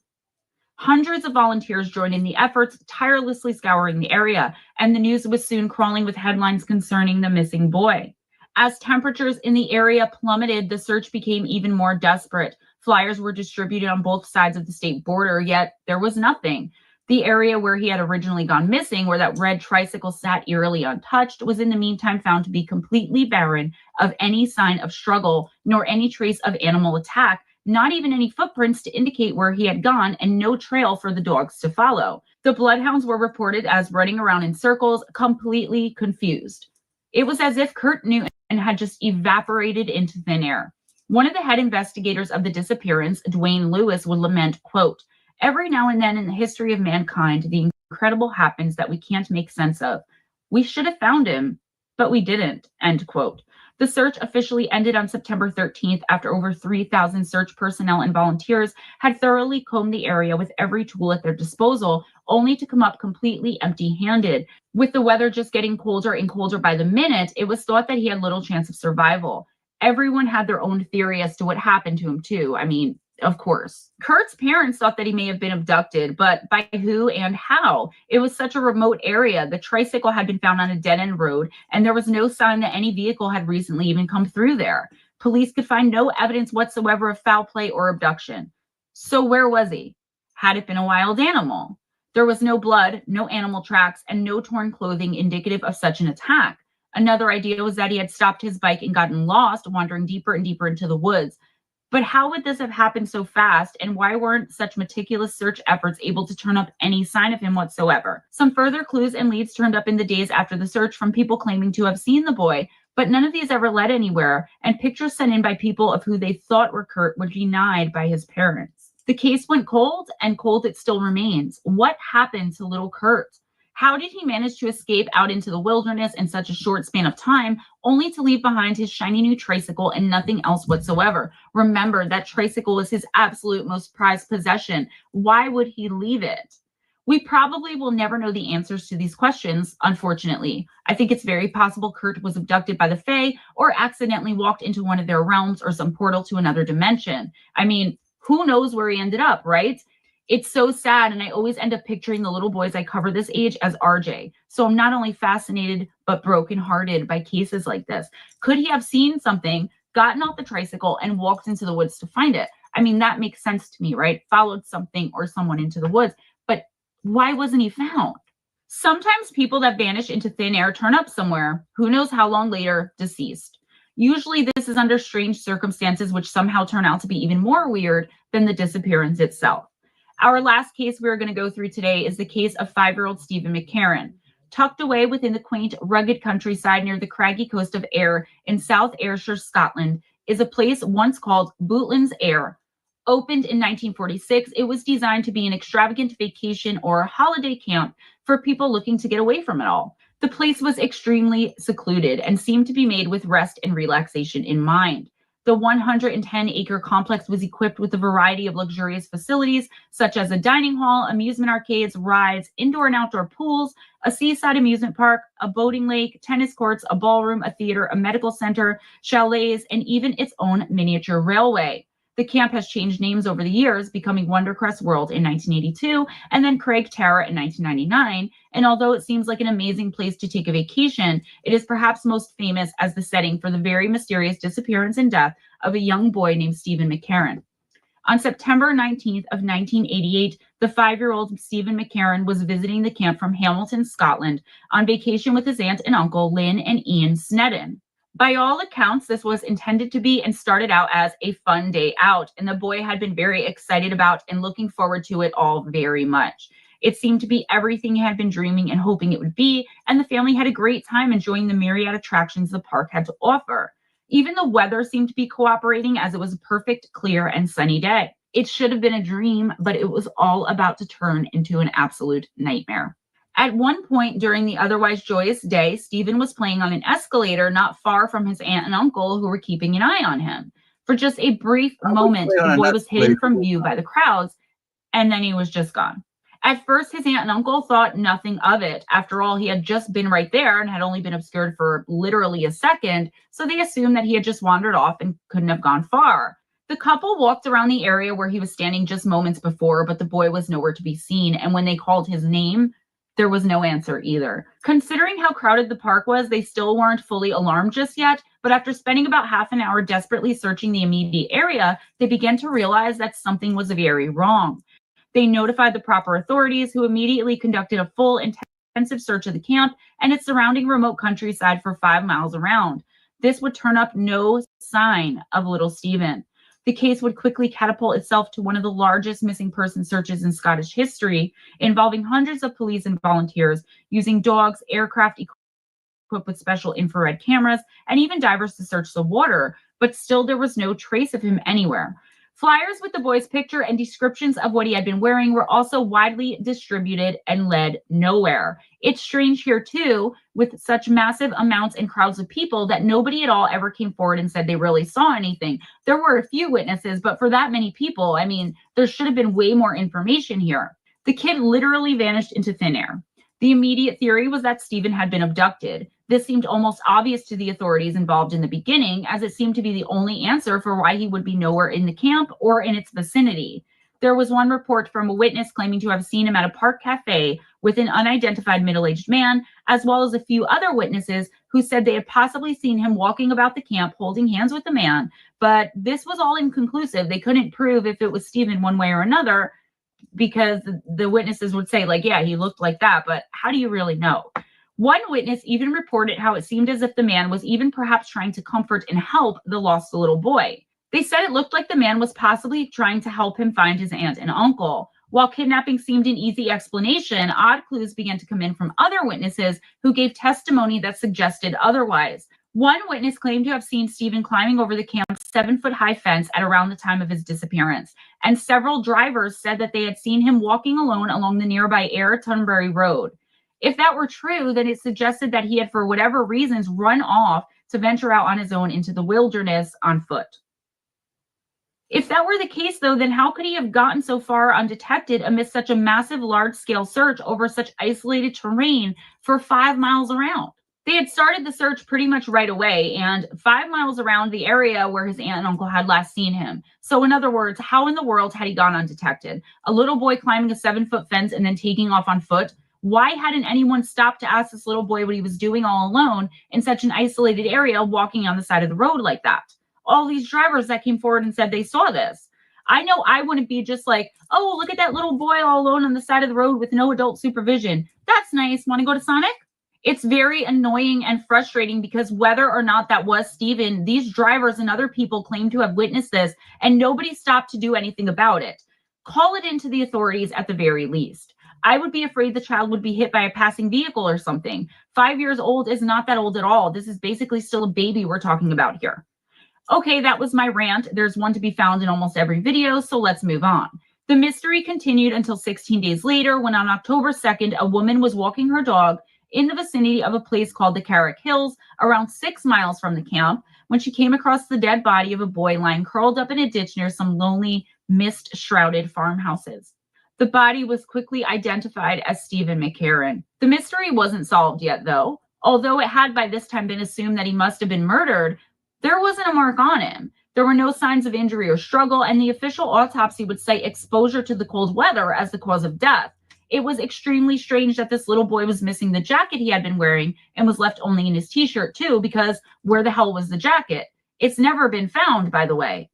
Hundreds of volunteers joined in the efforts, tirelessly scouring the area, and the news was soon crawling with headlines concerning the missing boy. As temperatures in the area plummeted, the search became even more desperate. Flyers were distributed on both sides of the state border, yet there was nothing. The area where he had originally gone missing, where that red tricycle sat eerily untouched, was in the meantime found to be completely barren of any sign of struggle, nor any trace of animal attack, not even any footprints to indicate where he had gone, and no trail for the dogs to follow. The bloodhounds were reported as running around in circles, completely confused. It was as if Kurt knew and had just evaporated into thin air. One of the head investigators of the disappearance, Dwayne Lewis, would lament, quote, "Every now and then in the history of mankind, the incredible happens that we can't make sense of. We should have found him, but we didn't," end quote. The search officially ended on September 13th after over 3,000 search personnel and volunteers had thoroughly combed the area with every tool at their disposal, only to come up completely empty-handed. With the weather just getting colder and colder by the minute, it was thought that he had little chance of survival. Everyone had their own theory as to what happened to him, too. I mean, of course. Kurt's parents thought that he may have been abducted, but by who and how? It was such a remote area. The tricycle had been found on a dead-end road, and there was no sign that any vehicle had recently even come through there. Police could find no evidence whatsoever of foul play or abduction. So where was he? Had it been a wild animal? There was no blood, no animal tracks, and no torn clothing indicative of such an attack. Another idea was that he had stopped his bike and gotten lost, wandering deeper and deeper into the woods. But how would this have happened so fast, and why weren't such meticulous search efforts able to turn up any sign of him whatsoever? Some further clues and leads turned up in the days after the search from people claiming to have seen the boy, but none of these ever led anywhere, and pictures sent in by people of who they thought were Kurt were denied by his parents. The case went cold, and cold it still remains. What happened to little Kurt? How did he manage to escape out into the wilderness in such a short span of time, only to leave behind his shiny new tricycle and nothing else whatsoever? Remember, that tricycle was his absolute most prized possession. Why would he leave it? We probably will never know the answers to these questions, unfortunately. I think it's very possible Kurt was abducted by the Fae or accidentally walked into one of their realms or some portal to another dimension. I mean, who knows where he ended up, right? It's so sad, and I always end up picturing the little boys I cover this age as RJ. So I'm not only fascinated, but brokenhearted by cases like this. Could he have seen something, gotten off the tricycle, and walked into the woods to find it? I mean, that makes sense to me, right? Followed something or someone into the woods. But why wasn't he found? Sometimes people that vanish into thin air turn up somewhere, who knows how long later, deceased. Usually this is under strange circumstances, which somehow turn out to be even more weird than the disappearance itself. Our last case we're going to go through today is the case of 5-year-old Stephen McCarran. Tucked away within the quaint, rugged countryside near the craggy coast of Ayr in South Ayrshire, Scotland, is a place once called Bootlands Ayr. Opened in 1946, it was designed to be an extravagant vacation or holiday camp for people looking to get away from it all. The place was extremely secluded and seemed to be made with rest and relaxation in mind. The 110-acre complex was equipped with a variety of luxurious facilities, such as a dining hall, amusement arcades, rides, indoor and outdoor pools, a seaside amusement park, a boating lake, tennis courts, a ballroom, a theater, a medical center, chalets, and even its own miniature railway. The camp has changed names over the years, becoming Wondercrest World in 1982 and then Craig Tara in 1999. And although it seems like an amazing place to take a vacation, it is perhaps most famous as the setting for the very mysterious disappearance and death of a young boy named Stephen McCarran. On September 19th of 1988, the 5-year-old Stephen McCarran was visiting the camp from Hamilton, Scotland, on vacation with his aunt and uncle, Lynn and Ian Snedden. By all accounts, this was intended to be and started out as a fun day out, and the boy had been very excited about and looking forward to it all very much. It seemed to be everything he had been dreaming and hoping it would be, and the family had a great time enjoying the myriad attractions the park had to offer. Even the weather seemed to be cooperating, as it was a perfect, clear, and sunny day. It should have been a dream, but it was all about to turn into an absolute nightmare. At one point during the otherwise joyous day, Stephen was playing on an escalator not far from his aunt and uncle, who were keeping an eye on him. For just a brief moment, the boy was hidden from view by the crowds, and then he was just gone. At first, his aunt and uncle thought nothing of it. After all, he had just been right there and had only been obscured for literally a second, so they assumed that he had just wandered off and couldn't have gone far. The couple walked around the area where he was standing just moments before, but the boy was nowhere to be seen, and when they called his name, there was no answer either. Considering how crowded the park was, they still weren't fully alarmed just yet, but after spending about half an hour desperately searching the immediate area, they began to realize that something was very wrong. They notified the proper authorities, who immediately conducted a full, intensive search of the camp and its surrounding remote countryside for 5 miles around. This would turn up no sign of little Stephen. The case would quickly catapult itself to one of the largest missing person searches in Scottish history, involving hundreds of police and volunteers using dogs, aircraft equipped with special infrared cameras, and even divers to search the water, but still there was no trace of him anywhere. Flyers with the boy's picture and descriptions of what he had been wearing were also widely distributed and led nowhere. It's strange here, too, with such massive amounts and crowds of people, that nobody at all ever came forward and said they really saw anything. There were a few witnesses, but for that many people, I mean, there should have been way more information here. The kid literally vanished into thin air. The immediate theory was that Stephen had been abducted. This seemed almost obvious to the authorities involved in the beginning, as it seemed to be the only answer for why he would be nowhere in the camp or in its vicinity. There was one report from a witness claiming to have seen him at a park cafe with an unidentified middle-aged man, as well as a few other witnesses who said they had possibly seen him walking about the camp holding hands with the man, but this was all inconclusive. They couldn't prove if it was Stephen one way or another, because the witnesses would say, like, yeah, he looked like that, but how do you really know? One witness even reported how it seemed as if the man was even perhaps trying to comfort and help the lost little boy. They said it looked like the man was possibly trying to help him find his aunt and uncle. While kidnapping seemed an easy explanation, odd clues began to come in from other witnesses who gave testimony that suggested otherwise. One witness claimed to have seen Stephen climbing over the camp's 7-foot-high fence at around the time of his disappearance, and several drivers said that they had seen him walking alone along the nearby Ayr Tunbury Road. If that were true, then it suggested that he had, for whatever reasons, run off to venture out on his own into the wilderness on foot. If that were the case, though, then how could he have gotten so far undetected amidst such a massive, large-scale search over such isolated terrain for 5 miles around? They had started the search pretty much right away, and 5 miles around the area where his aunt and uncle had last seen him. So in other words, how in the world had he gone undetected? A little boy climbing a 7-foot fence and then taking off on foot? Why hadn't anyone stopped to ask this little boy what he was doing all alone in such an isolated area, walking on the side of the road like that? All these drivers that came forward and said they saw this. I know I wouldn't be just like, oh, look at that little boy all alone on the side of the road with no adult supervision. That's nice. Want to go to Sonic? It's very annoying and frustrating, because whether or not that was Stephen, these drivers and other people claim to have witnessed this, and nobody stopped to do anything about it. Call it into the authorities at the very least. I would be afraid the child would be hit by a passing vehicle or something. 5 years old is not that old at all. This is basically still a baby we're talking about here. Okay, that was my rant. There's one to be found in almost every video, so let's move on. The mystery continued until 16 days later, when on October 2nd, a woman was walking her dog in the vicinity of a place called the Carrick Hills, around 6 miles from the camp, when she came across the dead body of a boy lying curled up in a ditch near some lonely, mist-shrouded farmhouses. The body was quickly identified as Stephen McCarran. The mystery wasn't solved yet, though. Although it had by this time been assumed that he must have been murdered, there wasn't a mark on him. There were no signs of injury or struggle, and the official autopsy would cite exposure to the cold weather as the cause of death. It was extremely strange that this little boy was missing the jacket he had been wearing and was left only in his t-shirt, too, because where the hell was the jacket? It's never been found, by the way.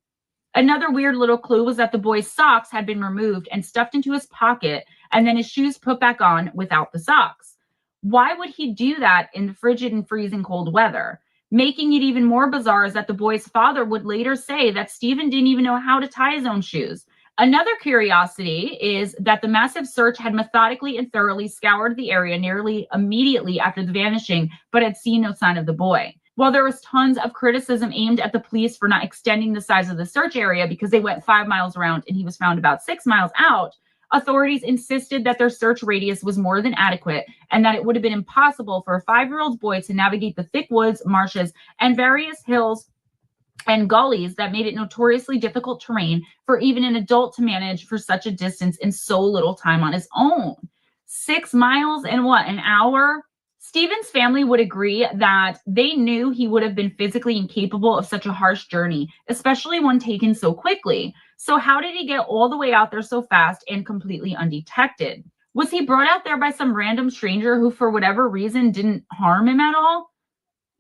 Another weird little clue was that the boy's socks had been removed and stuffed into his pocket, and then his shoes put back on without the socks. Why would he do that in the frigid and freezing cold weather? Making it even more bizarre is that the boy's father would later say that Stephen didn't even know how to tie his own shoes. Another curiosity is that the massive search had methodically and thoroughly scoured the area nearly immediately after the vanishing, but had seen no sign of the boy. While there was tons of criticism aimed at the police for not extending the size of the search area because they went 5 miles around and he was found about 6 miles out, authorities insisted that their search radius was more than adequate and that it would have been impossible for a 5-year-old boy to navigate the thick woods, marshes, and various hills and gullies that made it notoriously difficult terrain for even an adult to manage for such a distance in so little time on his own. 6 miles in what, an hour? Stephen's family would agree that they knew he would have been physically incapable of such a harsh journey, especially when taken so quickly. So how did he get all the way out there so fast and completely undetected? Was he brought out there by some random stranger who, for whatever reason, didn't harm him at all?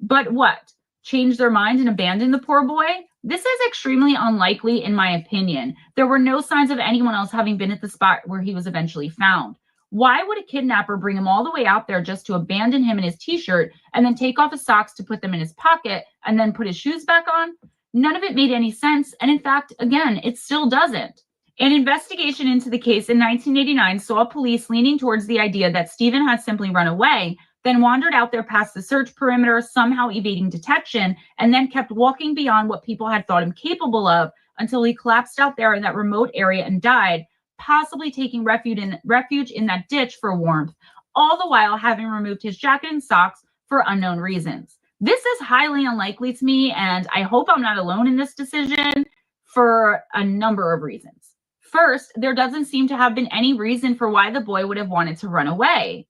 But what? Change their mind and abandon the poor boy? This is extremely unlikely, in my opinion. There were no signs of anyone else having been at the spot where he was eventually found. Why would a kidnapper bring him all the way out there just to abandon him in his t-shirt and then take off his socks to put them in his pocket and then put his shoes back on? None of it made any sense. And in fact, again, it still doesn't. An investigation into the case in 1989 saw police leaning towards the idea that Stephen had simply run away, then wandered out there past the search perimeter, somehow evading detection, and then kept walking beyond what people had thought him capable of until he collapsed out there in that remote area and died, possibly taking refuge in that ditch for warmth, all the while having removed his jacket and socks for unknown reasons. This is highly unlikely to me, and I hope I'm not alone in this decision for a number of reasons. First, there doesn't seem to have been any reason for why the boy would have wanted to run away.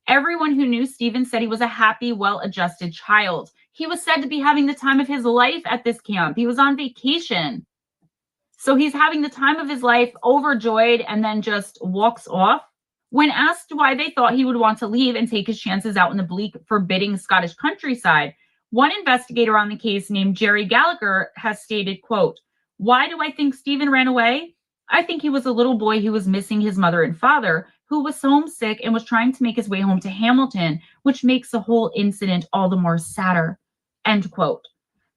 Everyone who knew Stephen said he was a happy, well-adjusted child. He was said to be having the time of his life at this camp. He was on vacation. So he's having the time of his life, overjoyed, and then just walks off. When asked why they thought he would want to leave and take his chances out in the bleak, forbidding Scottish countryside, one investigator on the case named Jerry Gallagher has stated, quote, "Why do I think Stephen ran away? I think he was a little boy who was missing his mother and father, who was homesick and was trying to make his way home to Hamilton, which makes the whole incident all the more sadder." End quote.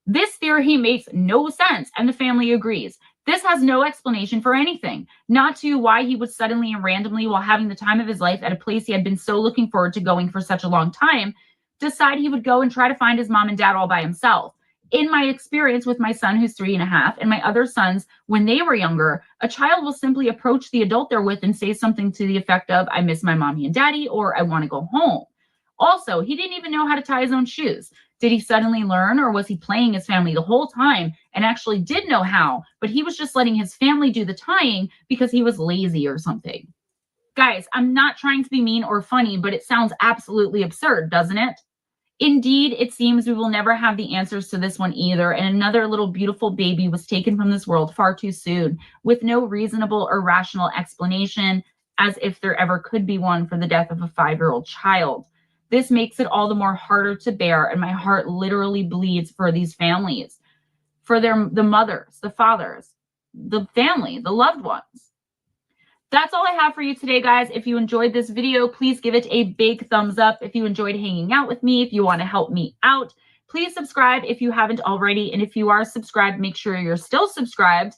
This theory makes no sense, and the family agrees. This has no explanation for anything, not to why he would suddenly and randomly, while having the time of his life at a place he had been so looking forward to going for such a long time, decide he would go and try to find his mom and dad all by himself. In my experience with my son, who's 3.5, and my other sons, when they were younger, a child will simply approach the adult they're with and say something to the effect of, "I miss my mommy and daddy," or "I want to go home." Also, he didn't even know how to tie his own shoes. Did he suddenly learn, or was he playing his family the whole time and actually did know how, but he was just letting his family do the tying because he was lazy or something? Guys, I'm not trying to be mean or funny, but it sounds absolutely absurd, doesn't it? Indeed, it seems we will never have the answers to this one either, and another little beautiful baby was taken from this world far too soon, with no reasonable or rational explanation, as if there ever could be one, for the death of a 5-year-old child. This makes it all the more harder to bear, and my heart literally bleeds for these families, for the mothers, the fathers, the family, the loved ones. That's all I have for you today, guys. If you enjoyed this video, please give it a big thumbs up. If you enjoyed hanging out with me, if you want to help me out, please subscribe if you haven't already. And if you are subscribed, make sure you're still subscribed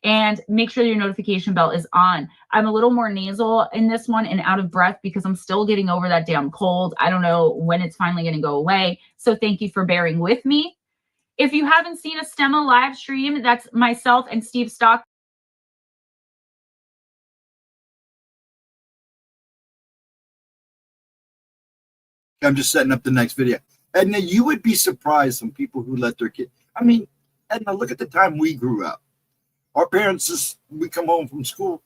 and make sure your notification bell is on. I'm a little more nasal in this one and out of breath because I'm still getting over that damn cold. I don't know when it's finally going to go away. So thank you for bearing with me. If you haven't seen a S.D.N.Y live stream, that's myself and Steve Stock. I'm just setting up the next video. Edna, you would be surprised on people who let their kid. I mean, Edna, look at the time we grew up. Our parents just, we come home from school,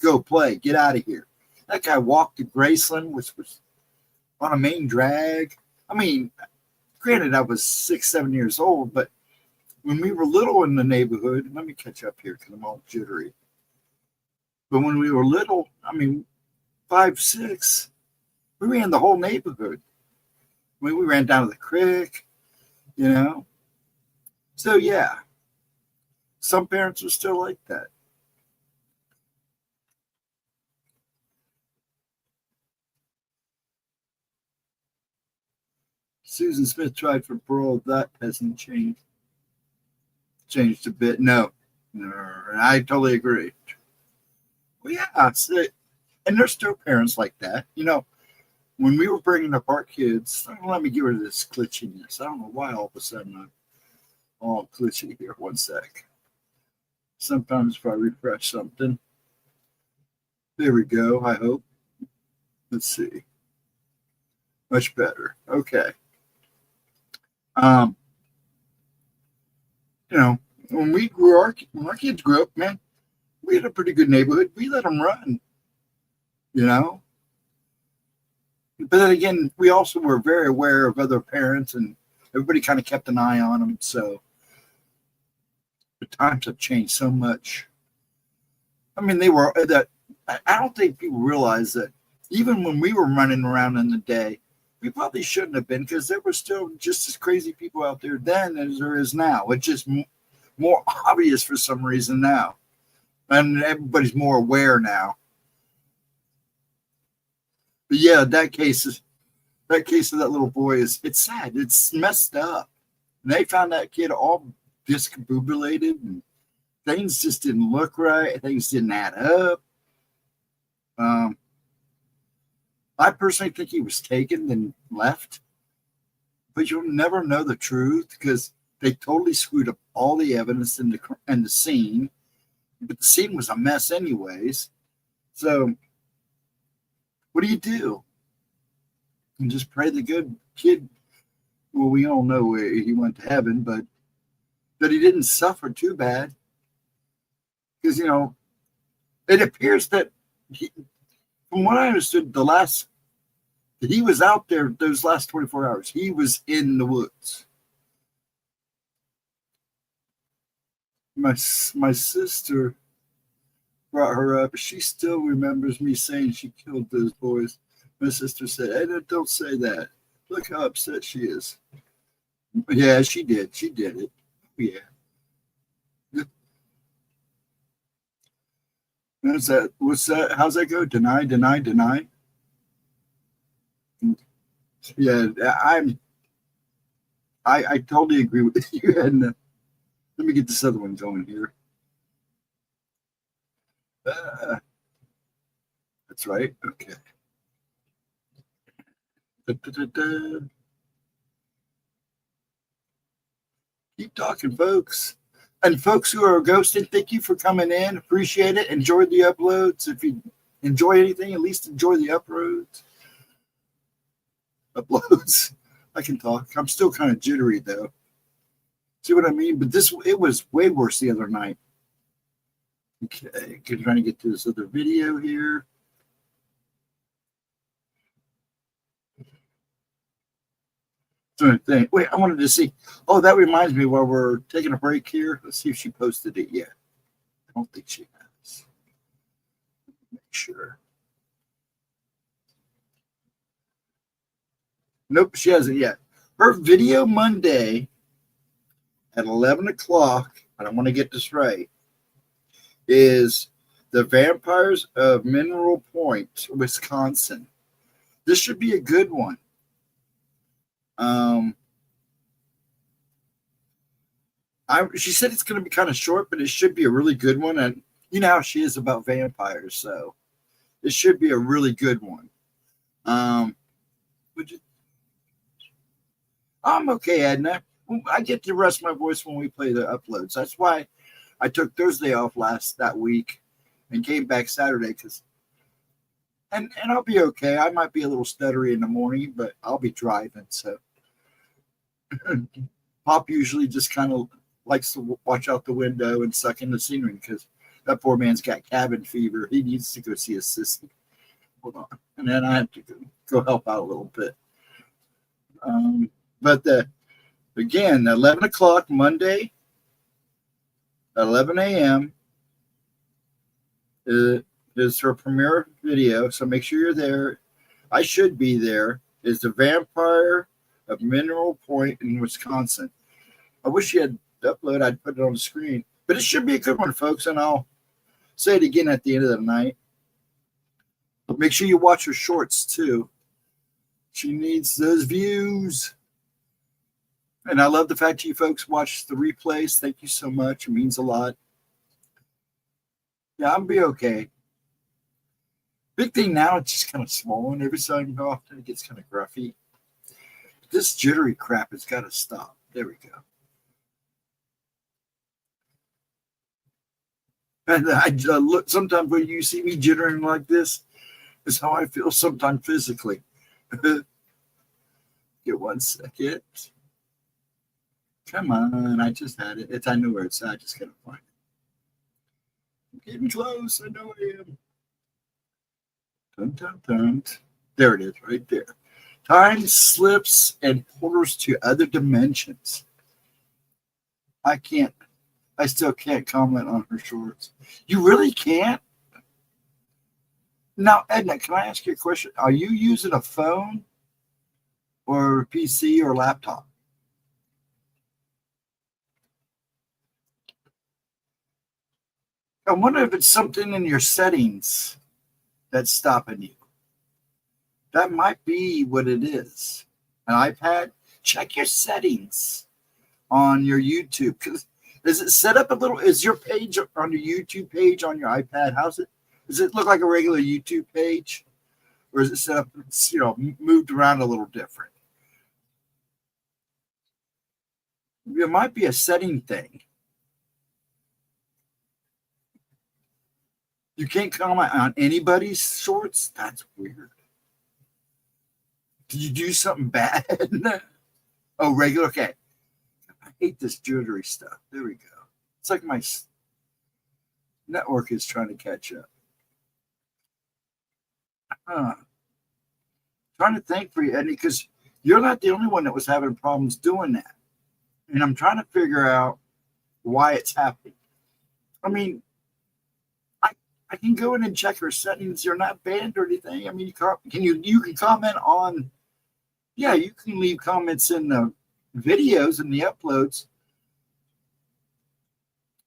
go play, get out of here. That guy walked to Graceland, which was on a main drag. I mean, granted, I was 6, 7 years old, but when we were little in the neighborhood, let me catch up here because I'm all jittery. But when we were little, I mean, 5, 6, we ran the whole neighborhood. I mean, we ran down to the creek, you know. So, yeah, some parents are still like that. Susan Smith tried for parole. That hasn't changed. Changed a bit. No, I totally agree. Well, yeah, and there's still parents like that. You know, when we were bringing up our kids, let me get rid of this glitchiness. I don't know why all of a sudden I'm all glitchy here. One sec. Sometimes if I refresh something. There we go, I hope. Let's see. Much better. Okay. you know, when our kids grew up, man, we had a pretty good neighborhood. We let them run, you know. But then again, we also were very aware of other parents, and everybody kind of kept an eye on them. So the times have changed so much. I mean, they were that. I don't think people realize that even when we were running around in the day, we probably shouldn't have been, because there were still just as crazy people out there then as there is now. It's just more obvious for some reason now, and everybody's more aware now. But yeah, that case of that little boy it's sad. It's messed up. And they found that kid all discombobulated, and things just didn't look right. Things didn't add up. I personally think he was taken and left, but you'll never know the truth because they totally screwed up all the evidence in the scene. But the scene was a mess anyways. So what do you do? And just pray the good kid, well, we all know where he went to heaven, but that he didn't suffer too bad. Because, you know, it appears that from what I understood, that he was out there those last 24 hours. He was in the woods. My sister brought her up. She still remembers me saying she killed those boys. My sister said, "Hey, don't say that. Look how upset she is." Yeah, she did. She did it. Yeah. What's that? How's that go? Deny, deny, deny. Yeah, I totally agree with you. And let me get this other one going here. That's right. Okay. Keep talking, folks. And folks who are ghosting, thank you for coming in. Appreciate it. Enjoy the uploads. If you enjoy anything, at least enjoy the uploads. I can talk. I'm still kind of jittery though. See what I mean? But it was way worse the other night. Okay, trying to get to this other video here. Thing. Wait, I wanted to see. Oh, that reminds me, while we're taking a break here, let's see if she posted it yet. I don't think she has. Make sure. Nope, she hasn't yet. Her video Monday at 11 o'clock, and I want to get this right, is The Vampires of Mineral Point, Wisconsin. This should be a good one. She said it's going to be kind of short, but it should be a really good one. And you know how she is about vampires, so it should be a really good one. I'm okay, Edna. I get to rest my voice when we play the uploads. That's why I took Thursday off that week and came back Saturday and I'll be okay. I might be a little stuttery in the morning, but I'll be driving. So Pop usually just kind of likes to watch out the window and suck in the scenery because that poor man's got cabin fever. He needs to go see his sister. Hold on. And then I have to go help out a little bit. But again, 11 o'clock Monday, 11 a.m. is her premiere video. So make sure you're there. I should be there. Is The Vampire of Mineral Point in Wisconsin. I wish you had upload. I'd put it on the screen. But it should be a good one, folks. And I'll say it again at the end of the night. But make sure you watch her shorts, too. She needs those views. And I love the fact you folks watch the replays. Thank you so much. It means a lot. Yeah, I'll be okay. Big thing now, it's just kind of swollen. Every time often it gets kind of gruffy. This jittery crap has got to stop. There we go. And I look, sometimes when you see me jittering like this, is how I feel sometimes physically. Get 1 second. Come on, I just had it. I know where it's at. I just gotta find it. I'm getting close. I know I am. Dun, dun, dun. There it is, right there. Time slips and portals to other dimensions. I still can't comment on her shorts. You really can't? Now, Edna, can I ask you a question? Are you using a phone or a PC or laptop? I wonder if it's something in your settings that's stopping you. That might be what it is. An iPad? Check your settings on your YouTube. Is it set up a little? Is your page on your YouTube page on your iPad? Does it look like a regular YouTube page? Or is it set up, moved around a little different? It might be a setting thing. You can't comment on anybody's shorts? That's weird. Did you do something bad? Oh, regular? Okay. I hate this jewelry stuff. There we go. It's like my network is trying to catch up. Trying to think for you, Eddie, because you're not the only one that was having problems doing that. And I'm trying to figure out why it's happening. I mean, I can go in and check her settings. You're not banned or anything. I mean, you can comment on, you can leave comments in the videos and the uploads.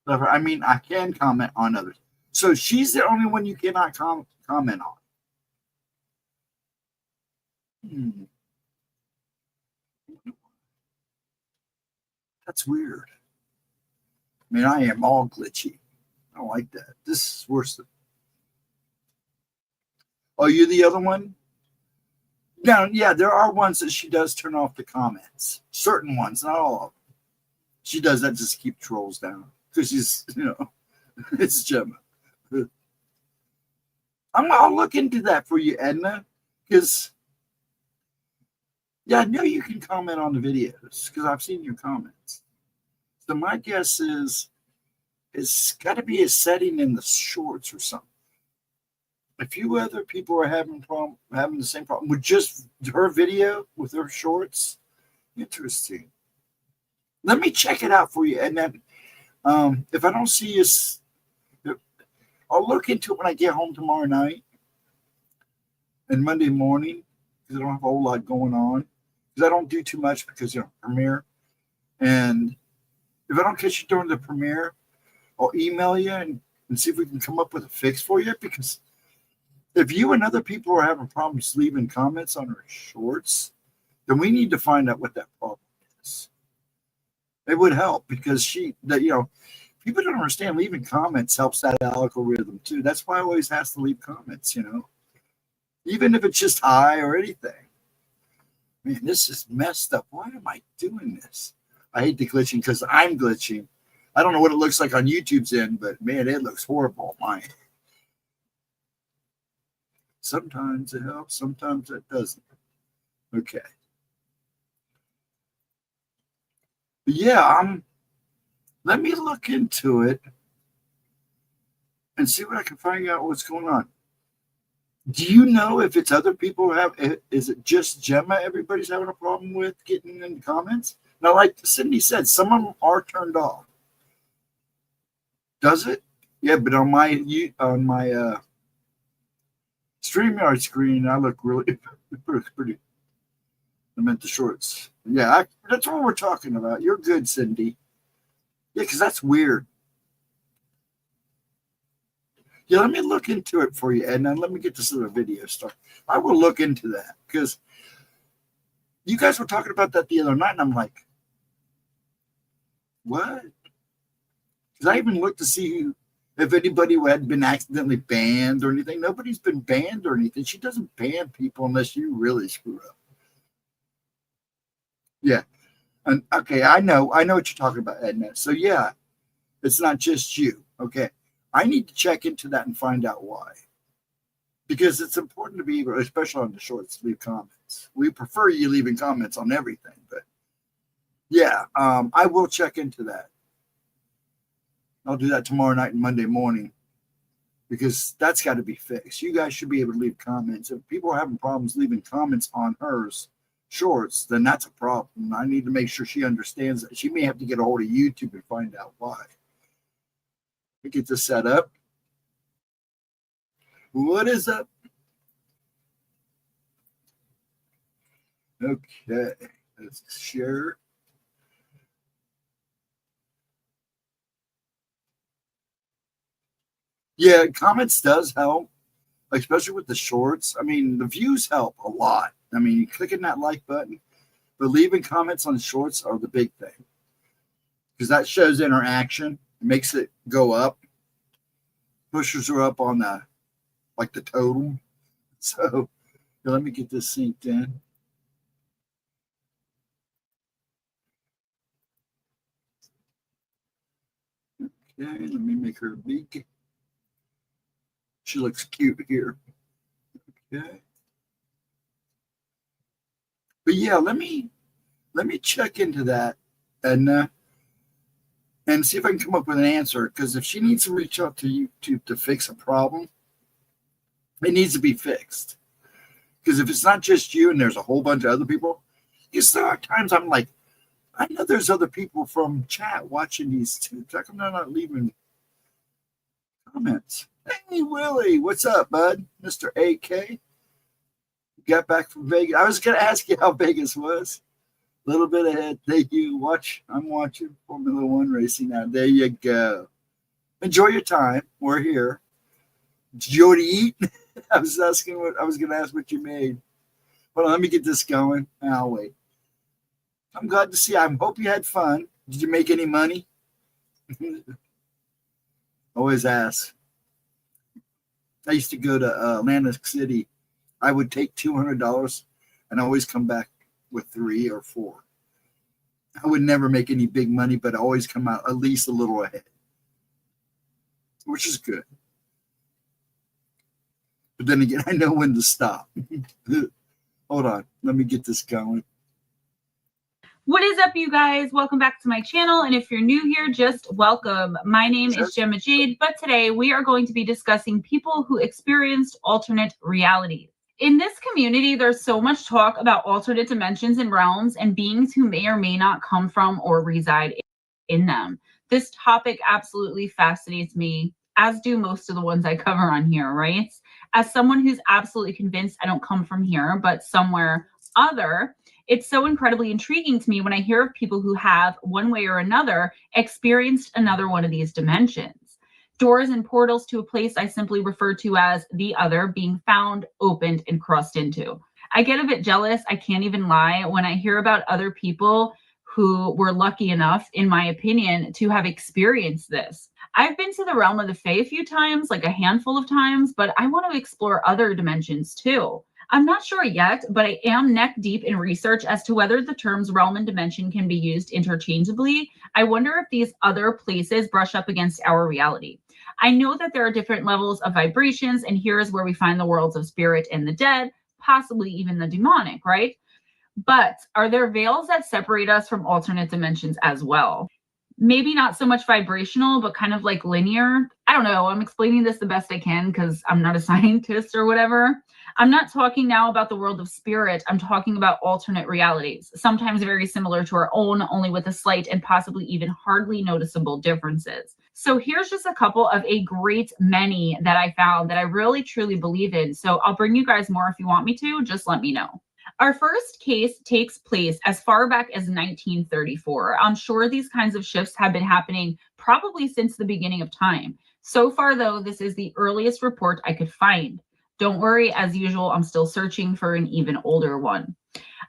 I mean, I can comment on others. So she's the only one you cannot comment on. That's weird. I mean, I am all glitchy. I don't like that. This is worse than. Oh, you're the other one? No, yeah, there are ones that she does turn off the comments. Certain ones, not all of them. She does that just to keep trolls down. Because she's, it's Gemma. I'll look into that for you, Edna. Because, I know you can comment on the videos. Because I've seen your comments. So my guess is it's got to be a setting in the shorts or something. A few other people are having the same problem with just her video with her shorts. Interesting. Let me check it out for you, and then if I don't see you, I'll look into it when I get home tomorrow night and Monday morning because I don't have a whole lot going on. Because I don't do too much because premiere, and if I don't catch you during the premiere, I'll email you and see if we can come up with a fix for you. Because if you and other people are having problems leaving comments on her shorts, then we need to find out what that problem is. It would help because people don't understand leaving comments helps that algorithm too. That's why I always has to leave comments, even if it's just hi or anything. Man, this is messed up. Why am I doing this? I hate the glitching because I'm glitching. I don't know what it looks like on YouTube's end, but man, it looks horrible on mine. Sometimes it helps, sometimes it doesn't. Okay. But let me look into it and see what I can find out what's going on. Do you know if it's other people is it just Gemma everybody's having a problem with getting in the comments? Now, like Cindy said, some of them are turned off. Does it? Yeah, but on my StreamYard screen, I look really pretty. I meant the shorts. Yeah, that's what we're talking about. You're good, Cindy. Yeah, because that's weird. Yeah, let me look into it for you, and then let me get this little video started. I will look into that because you guys were talking about that the other night, and I'm like, what? Because I even looked to see if anybody had been accidentally banned or anything. Nobody's been banned or anything. She doesn't ban people unless you really screw up. Yeah. And okay, I know what you're talking about, Edna. So yeah, it's not just you. Okay. I need to check into that and find out why. Because it's important to be, especially on the shorts, leave comments. We prefer you leaving comments on everything, but Yeah, I will check into that. I'll do that tomorrow night and Monday morning because that's got to be fixed. You guys should be able to leave comments. If people are having problems leaving comments on hers shorts, then that's a problem. I need to make sure she understands that. She may have to get a hold of YouTube and find out why. We get this set up. What is up? Okay, let's share. Yeah, comments does help, especially with the shorts. I mean, the views help a lot. I mean, clicking that like button, but leaving comments on shorts are the big thing because that shows interaction. It makes it go up. Pushes her up on the totem. So let me get this synced in. Okay, let me make her big. She looks cute here. Okay. But yeah, let me check into that and see if I can come up with an answer. Because if she needs to reach out to YouTube to fix a problem, it needs to be fixed. Because if it's not just you and there's a whole bunch of other people, you start times I'm like, I know there's other people from chat watching these too. How come they're not leaving comments? Hey, Willie, what's up, bud? Mr. AK. Got back from Vegas. I was going to ask you how Vegas was. A little bit ahead. Thank you. I'm watching Formula One racing now. There you go. Enjoy your time. We're here. Did you already eat? I was going to ask what you made. Hold on, let me get this going. I'll wait. I'm glad to see you. I hope you had fun. Did you make any money? Always ask. I used to go to Atlantic City. I would take $200 and always come back with 3 or 4. I would never make any big money, but I always come out at least a little ahead, which is good. But then again, I know when to stop. Hold on. Let me get this going. What is up, you guys? Welcome back to my channel. And if you're new here, just welcome. My name is Gemma Jade, but today we are going to be discussing people who experienced alternate realities. In this community, there's so much talk about alternate dimensions and realms and beings who may or may not come from or reside in them. This topic absolutely fascinates me, as do most of the ones I cover on here, right? As someone who's absolutely convinced I don't come from here, but somewhere other, it's so incredibly intriguing to me when I hear of people who have, one way or another, experienced another one of these dimensions. Doors and portals to a place I simply refer to as the other being found, opened, and crossed into. I get a bit jealous, I can't even lie, when I hear about other people who were lucky enough, in my opinion, to have experienced this. I've been to the realm of the Fae a few times, like a handful of times, but I want to explore other dimensions too. I'm not sure yet, but I am neck deep in research as to whether the terms realm and dimension can be used interchangeably. I wonder if these other places brush up against our reality. I know that there are different levels of vibrations, and here is where we find the worlds of spirit and the dead, possibly even the demonic, right? But are there veils that separate us from alternate dimensions as well? Maybe not so much vibrational, but kind of like linear. I don't know. I'm explaining this the best I can because I'm not a scientist or whatever. I'm not talking now about the world of spirit. I'm talking about alternate realities, sometimes very similar to our own, only with a slight and possibly even hardly noticeable differences. So here's just a couple of a great many that I found that I really truly believe in. So I'll bring you guys more if you want me to, just let me know. Our first case takes place as far back as 1934. I'm sure these kinds of shifts have been happening probably since the beginning of time. So far, though, this is the earliest report I could find. Don't worry, as usual, I'm still searching for an even older one.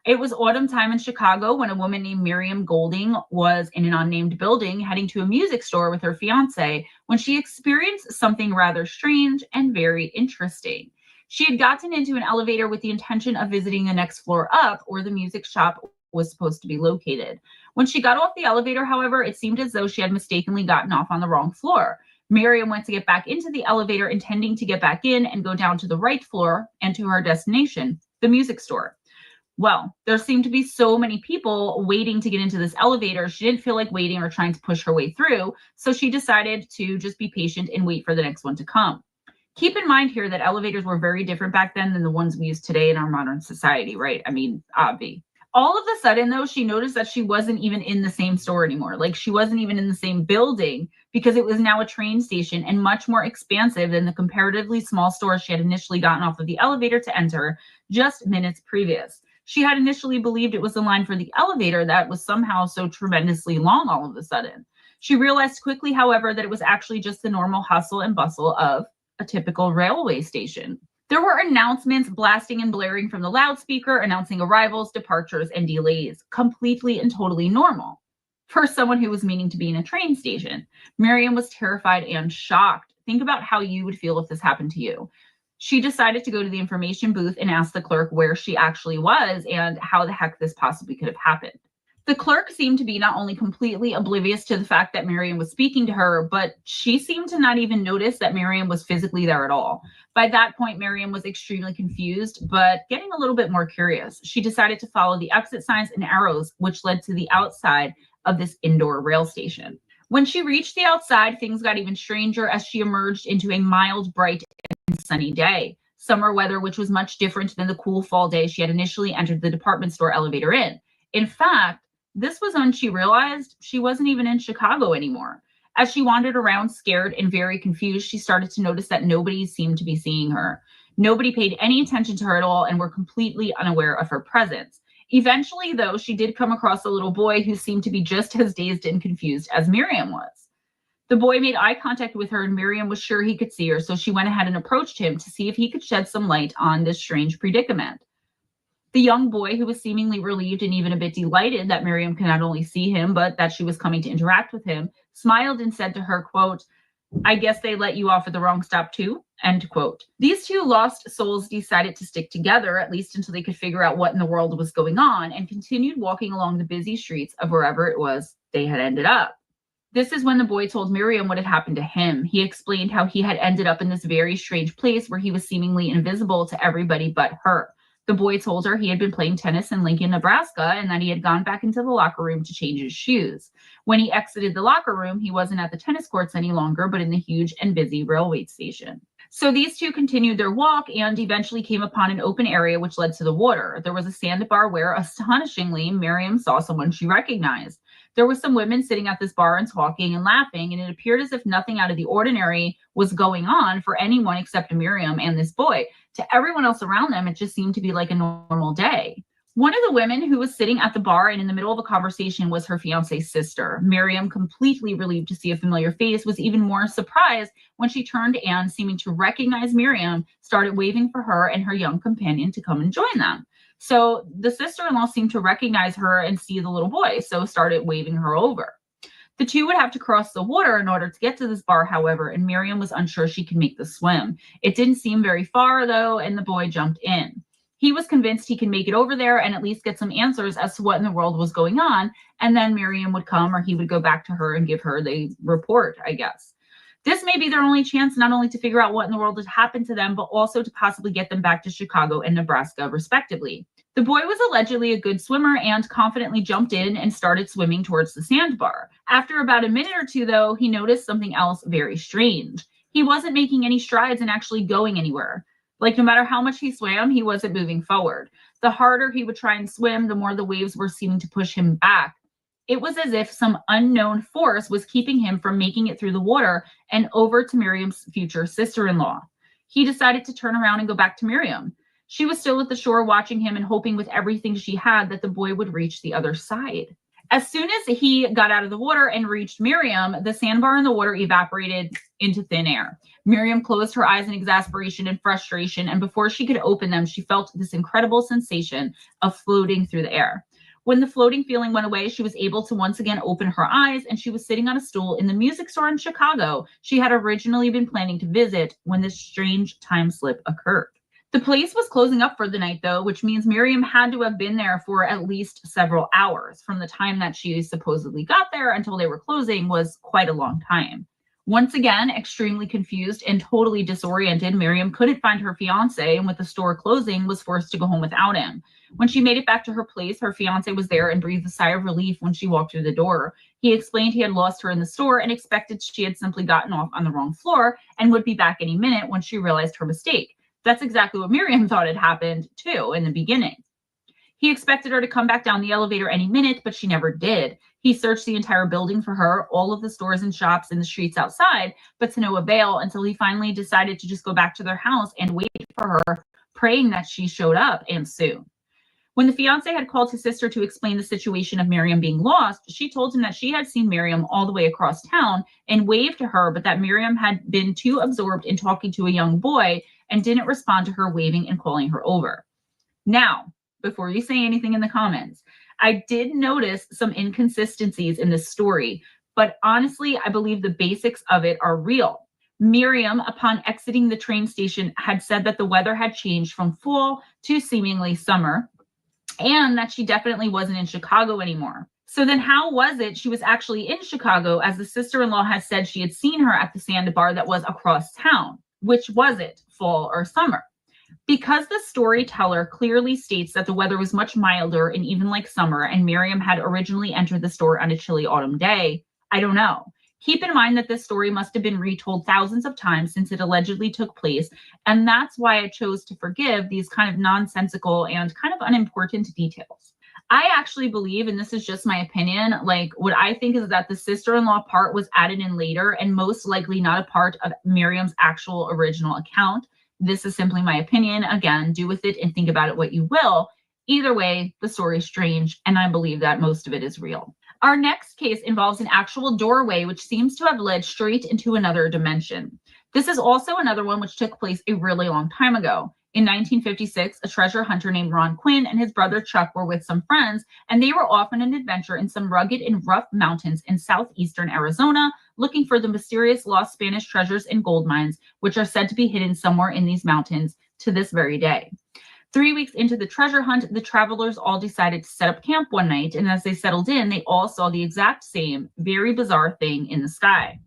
It was autumn time in Chicago when a woman named Miriam Golding was in an unnamed building heading to a music store with her fiance when she experienced something rather strange and very interesting. She had gotten into an elevator with the intention of visiting the next floor up where the music shop was supposed to be located. When she got off the elevator, however, it seemed as though she had mistakenly gotten off on the wrong floor. Miriam went to get back into the elevator, intending to get back in and go down to the right floor and to her destination, the music store. Well, there seemed to be so many people waiting to get into this elevator. She didn't feel like waiting or trying to push her way through, so she decided to just be patient and wait for the next one to come. Keep in mind here that elevators were very different back then than the ones we use today in our modern society, right? I mean, obvi. All of a sudden, though, she noticed that she wasn't even in the same store anymore. Like, she wasn't even in the same building because it was now a train station and much more expansive than the comparatively small store she had initially gotten off of the elevator to enter just minutes previous. She had initially believed it was the line for the elevator that was somehow so tremendously long all of a sudden. She realized quickly, however, that it was actually just the normal hustle and bustle of a typical railway station. There were announcements blasting and blaring from the loudspeaker, announcing arrivals, departures, and delays. Completely and totally normal for someone who was meaning to be in a train station. Miriam was terrified and shocked. Think about how you would feel if this happened to you. She decided to go to the information booth and ask the clerk where she actually was and how the heck this possibly could have happened. The clerk seemed to be not only completely oblivious to the fact that Miriam was speaking to her, but she seemed to not even notice that Miriam was physically there at all. By that point, Miriam was extremely confused, but getting a little bit more curious. She decided to follow the exit signs and arrows, which led to the outside of this indoor rail station. When she reached the outside, things got even stranger as she emerged into a mild, bright, and sunny day. Summer weather, which was much different than the cool fall day she had initially entered the department store elevator in. In fact, this was when she realized she wasn't even in Chicago anymore. As she wandered around scared and very confused, she started to notice that nobody seemed to be seeing her. Nobody paid any attention to her at all and were completely unaware of her presence. Eventually, though, she did come across a little boy who seemed to be just as dazed and confused as Miriam was. The boy made eye contact with her and Miriam was sure he could see her, so she went ahead and approached him to see if he could shed some light on this strange predicament. The young boy, who was seemingly relieved and even a bit delighted that Miriam could not only see him, but that she was coming to interact with him, smiled and said to her, quote, "I guess they let you off at the wrong stop too," end quote. These two lost souls decided to stick together, at least until they could figure out what in the world was going on, and continued walking along the busy streets of wherever it was they had ended up. This is when the boy told Miriam what had happened to him. He explained how he had ended up in this very strange place where he was seemingly invisible to everybody but her. The boy told her he had been playing tennis in Lincoln, Nebraska, and that he had gone back into the locker room to change his shoes. When he exited the locker room, he wasn't at the tennis courts any longer, but in the huge and busy railway station. So these two continued their walk and eventually came upon an open area which led to the water. There was a sandbar where, astonishingly, Miriam saw someone she recognized. There were some women sitting at this bar and talking and laughing, and it appeared as if nothing out of the ordinary was going on for anyone except Miriam and this boy. To everyone else around them, it just seemed to be like a normal day. One of the women who was sitting at the bar and in the middle of a conversation was her fiance's sister. Miriam, completely relieved to see a familiar face, was even more surprised when she turned and, seeming to recognize Miriam, started waving for her and her young companion to come and join them. So the sister-in-law seemed to recognize her and see the little boy, so started waving her over. The two would have to cross the water in order to get to this bar, however, and Miriam was unsure she could make the swim. It didn't seem very far, though, and the boy jumped in. He was convinced he could make it over there and at least get some answers as to what in the world was going on, and then Miriam would come or he would go back to her and give her the report, I guess. This may be their only chance not only to figure out what in the world had happened to them, but also to possibly get them back to Chicago and Nebraska, respectively. The boy was allegedly a good swimmer and confidently jumped in and started swimming towards the sandbar. After about a minute or two, though, he noticed something else very strange. He wasn't making any strides and actually going anywhere. Like, no matter how much he swam, he wasn't moving forward. The harder he would try and swim, the more the waves were seeming to push him back. It was as if some unknown force was keeping him from making it through the water and over to Miriam's future sister-in-law. He decided to turn around and go back to Miriam. She was still at the shore watching him and hoping with everything she had that the boy would reach the other side. As soon as he got out of the water and reached Miriam, the sandbar and the water evaporated into thin air. Miriam closed her eyes in exasperation and frustration, and before she could open them, she felt this incredible sensation of floating through the air. When the floating feeling went away, she was able to once again open her eyes, and she was sitting on a stool in the music store in Chicago she had originally been planning to visit when this strange time slip occurred. The place was closing up for the night, though, which means Miriam had to have been there for at least several hours. From the time that she supposedly got there until they were closing was quite a long time. Once again, extremely confused and totally disoriented, Miriam couldn't find her fiance, and with the store closing, was forced to go home without him. When she made it back to her place, her fiance was there and breathed a sigh of relief when she walked through the door. He explained he had lost her in the store and expected she had simply gotten off on the wrong floor and would be back any minute when she realized her mistake. That's exactly what Miriam thought had happened, too, in the beginning. He expected her to come back down the elevator any minute, but she never did. He searched the entire building for her, all of the stores and shops and the streets outside, but to no avail until he finally decided to just go back to their house and wait for her, praying that she showed up and soon. When the fiance had called his sister to explain the situation of Miriam being lost, she told him that she had seen Miriam all the way across town and waved to her, but that Miriam had been too absorbed in talking to a young boy and didn't respond to her waving and calling her over. Now, before you say anything in the comments, I did notice some inconsistencies in this story, but honestly, I believe the basics of it are real. Miriam, upon exiting the train station, had said that the weather had changed from fall to seemingly summer, and that she definitely wasn't in Chicago anymore. So then how was it she was actually in Chicago, as the sister-in-law has said she had seen her at the sandbar that was across town? Which was it, fall or summer? Because the storyteller clearly states that the weather was much milder and even like summer, and Miriam had originally entered the store on a chilly autumn day, I don't know. Keep in mind that this story must have been retold thousands of times since it allegedly took place, and that's why I chose to forgive these kind of nonsensical and kind of unimportant details. I actually believe, and this is just my opinion, like what I think is that the sister-in-law part was added in later and most likely not a part of Miriam's actual original account. This is simply my opinion. Again, do with it and think about it what you will. Either way, the story is strange, and I believe that most of it is real. Our next case involves an actual doorway which seems to have led straight into another dimension. This is also another one which took place a really long time ago. In 1956, a treasure hunter named Ron Quinn and his brother Chuck were with some friends, and they were off on an adventure in some rugged and rough mountains in southeastern Arizona, looking for the mysterious lost Spanish treasures and gold mines, which are said to be hidden somewhere in these mountains to this very day. 3 weeks into the treasure hunt, the travelers all decided to set up camp one night, and as they settled in, they all saw the exact same, very bizarre thing in the sky.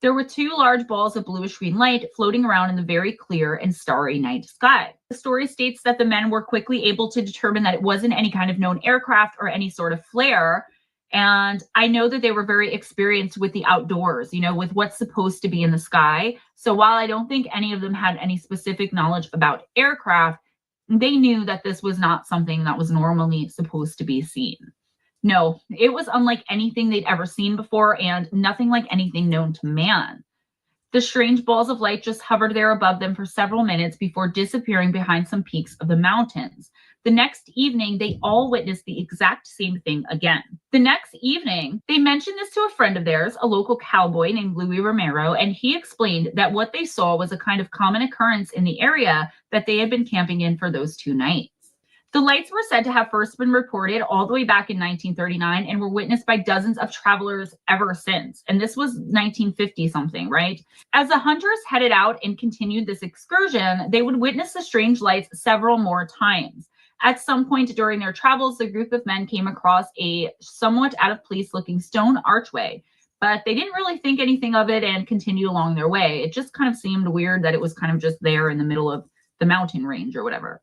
There were two large balls of bluish-green light floating around in the very clear and starry night sky. The story states that the men were quickly able to determine that it wasn't any kind of known aircraft or any sort of flare. And I know that they were very experienced with the outdoors, with what's supposed to be in the sky. So while I don't think any of them had any specific knowledge about aircraft, they knew that this was not something that was normally supposed to be seen. No, it was unlike anything they'd ever seen before and nothing like anything known to man. The strange balls of light just hovered there above them for several minutes before disappearing behind some peaks of the mountains. The next evening, they all witnessed the exact same thing again. The next evening, they mentioned this to a friend of theirs, a local cowboy named Louis Romero, and he explained that what they saw was a kind of common occurrence in the area that they had been camping in for those 2 nights. The lights were said to have first been reported all the way back in 1939 and were witnessed by dozens of travelers ever since. And this was 1950 something, right? As the hunters headed out and continued this excursion, they would witness the strange lights several more times. At some point during their travels, the group of men came across a somewhat out of place looking stone archway, but they didn't really think anything of it and continued along their way. It just kind of seemed weird that it was kind of just there in the middle of the mountain range or whatever.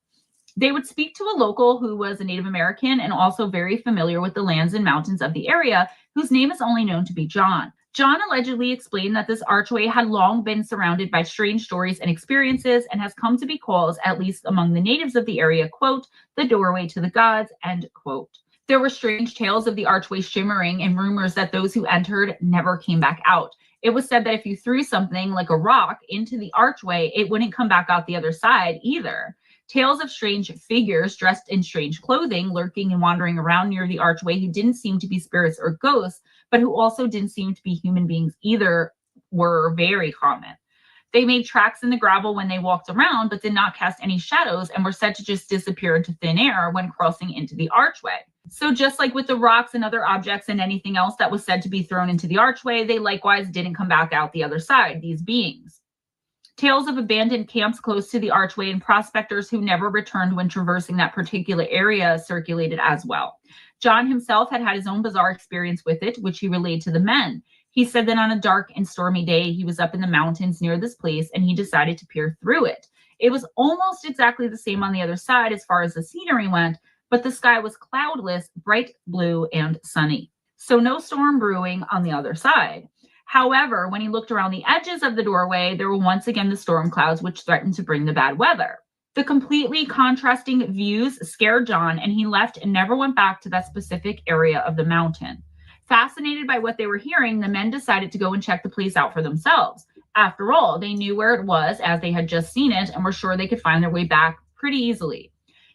They would speak to a local who was a Native American and also very familiar with the lands and mountains of the area, whose name is only known to be John. John allegedly explained that this archway had long been surrounded by strange stories and experiences and has come to be called, at least among the natives of the area, quote, the doorway to the gods, end quote. There were strange tales of the archway shimmering and rumors that those who entered never came back out. It was said that if you threw something like a rock into the archway, it wouldn't come back out the other side either. Tales of strange figures dressed in strange clothing lurking and wandering around near the archway who didn't seem to be spirits or ghosts, but who also didn't seem to be human beings either, were very common. They made tracks in the gravel when they walked around, but did not cast any shadows and were said to just disappear into thin air when crossing into the archway. So just like with the rocks and other objects and anything else that was said to be thrown into the archway, they likewise didn't come back out the other side, these beings. Tales of abandoned camps close to the archway and prospectors who never returned when traversing that particular area circulated as well. John himself had his own bizarre experience with it, which he relayed to the men. He said that on a dark and stormy day, he was up in the mountains near this place and he decided to peer through it. It was almost exactly the same on the other side as far as the scenery went, but the sky was cloudless, bright blue, and sunny. So no storm brewing on the other side. However, when he looked around the edges of the doorway, there were once again the storm clouds, which threatened to bring the bad weather. The completely contrasting views scared John, and he left and never went back to that specific area of the mountain. Fascinated by what they were hearing, the men decided to go and check the place out for themselves. After all, they knew where it was as they had just seen it and were sure they could find their way back pretty easily.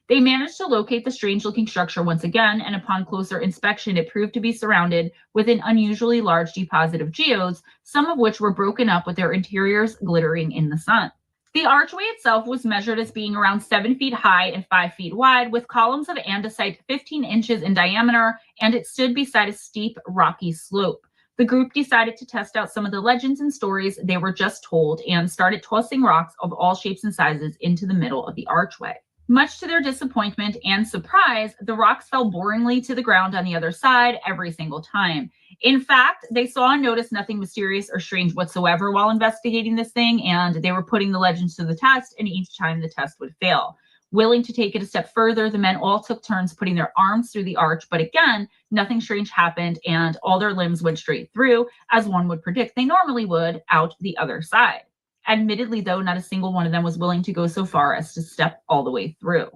They managed to locate the strange-looking structure once again, and upon closer inspection, it proved to be surrounded with an unusually large deposit of geodes, some of which were broken up with their interiors glittering in the sun. The archway itself was measured as being around 7 feet high and 5 feet wide, with columns of andesite 15 inches in diameter, and it stood beside a steep, rocky slope. The group decided to test out some of the legends and stories they were just told and started tossing rocks of all shapes and sizes into the middle of the archway. Much to their disappointment and surprise, the rocks fell boringly to the ground on the other side every single time. In fact, they saw and noticed nothing mysterious or strange whatsoever while investigating this thing, and they were putting the legends to the test, and each time the test would fail. Willing to take it a step further, the men all took turns putting their arms through the arch, but again, nothing strange happened, and all their limbs went straight through, as one would predict they normally would, out the other side. Admittedly, though, not a single one of them was willing to go so far as to step all the way through.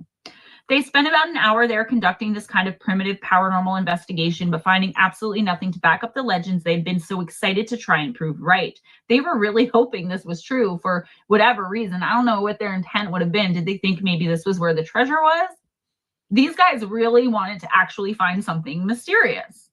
They spent about an hour there conducting this kind of primitive paranormal investigation, but finding absolutely nothing to back up the legends they'd been so excited to try and prove right. They were really hoping this was true for whatever reason. I don't know what their intent would have been. Did they think maybe this was where the treasure was? These guys really wanted to actually find something mysterious.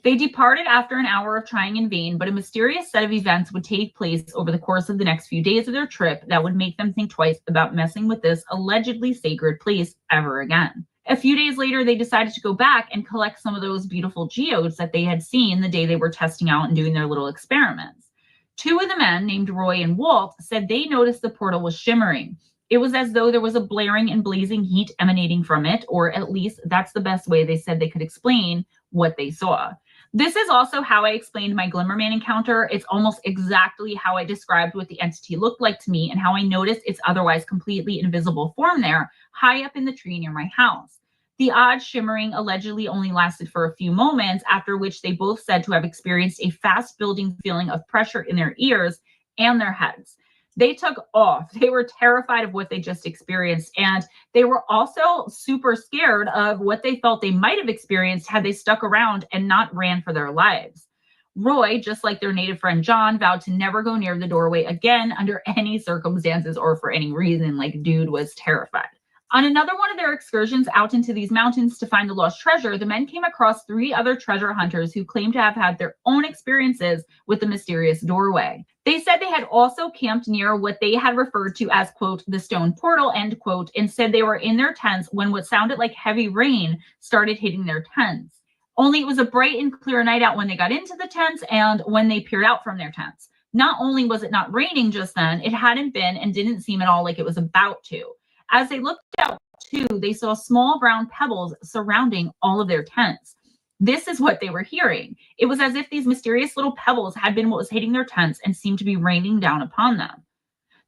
They departed after an hour of trying in vain, but a mysterious set of events would take place over the course of the next few days of their trip that would make them think twice about messing with this allegedly sacred place ever again. A few days later, they decided to go back and collect some of those beautiful geodes that they had seen the day they were testing out and doing their little experiments. Two of the men, named Roy and Walt, said they noticed the portal was shimmering. It was as though there was a blaring and blazing heat emanating from it, or at least that's the best way they said they could explain what they saw. This is also how I explained my Glimmerman encounter. It's almost exactly how I described what the entity looked like to me and how I noticed its otherwise completely invisible form there, high up in the tree near my house. The odd shimmering allegedly only lasted for a few moments, after which they both said to have experienced a fast-building feeling of pressure in their ears and their heads. They took off. They were terrified of what they just experienced, and they were also super scared of what they felt they might have experienced had they stuck around and not ran for their lives. Roy, just like their native friend John, vowed to never go near the doorway again under any circumstances or for any reason. Like, dude was terrified. On another one of their excursions out into these mountains to find the lost treasure, the men came across 3 other treasure hunters who claimed to have had their own experiences with the mysterious doorway. They said they had also camped near what they had referred to as, quote, the stone portal, end quote, and said they were in their tents when what sounded like heavy rain started hitting their tents. Only it was a bright and clear night out when they got into the tents and when they peered out from their tents. Not only was it not raining just then, it hadn't been and didn't seem at all like it was about to. As they looked out too, they saw small brown pebbles surrounding all of their tents. This is what they were hearing. It was as if these mysterious little pebbles had been what was hitting their tents and seemed to be raining down upon them.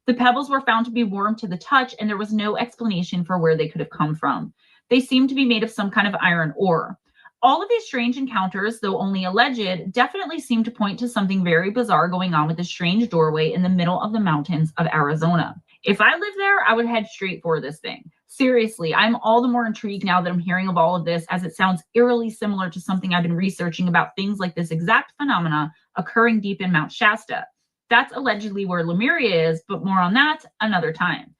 The pebbles were found to be warm to the touch, and there was no explanation for where they could have come from. They seemed to be made of some kind of iron ore. All of these strange encounters, though only alleged, definitely seem to point to something very bizarre going on with this strange doorway in the middle of the mountains of Arizona. If I lived there, I would head straight for this thing. Seriously, I'm all the more intrigued now that I'm hearing of all of this, as it sounds eerily similar to something I've been researching about things like this exact phenomena occurring deep in Mount Shasta. That's allegedly where Lemuria is, but more on that another time.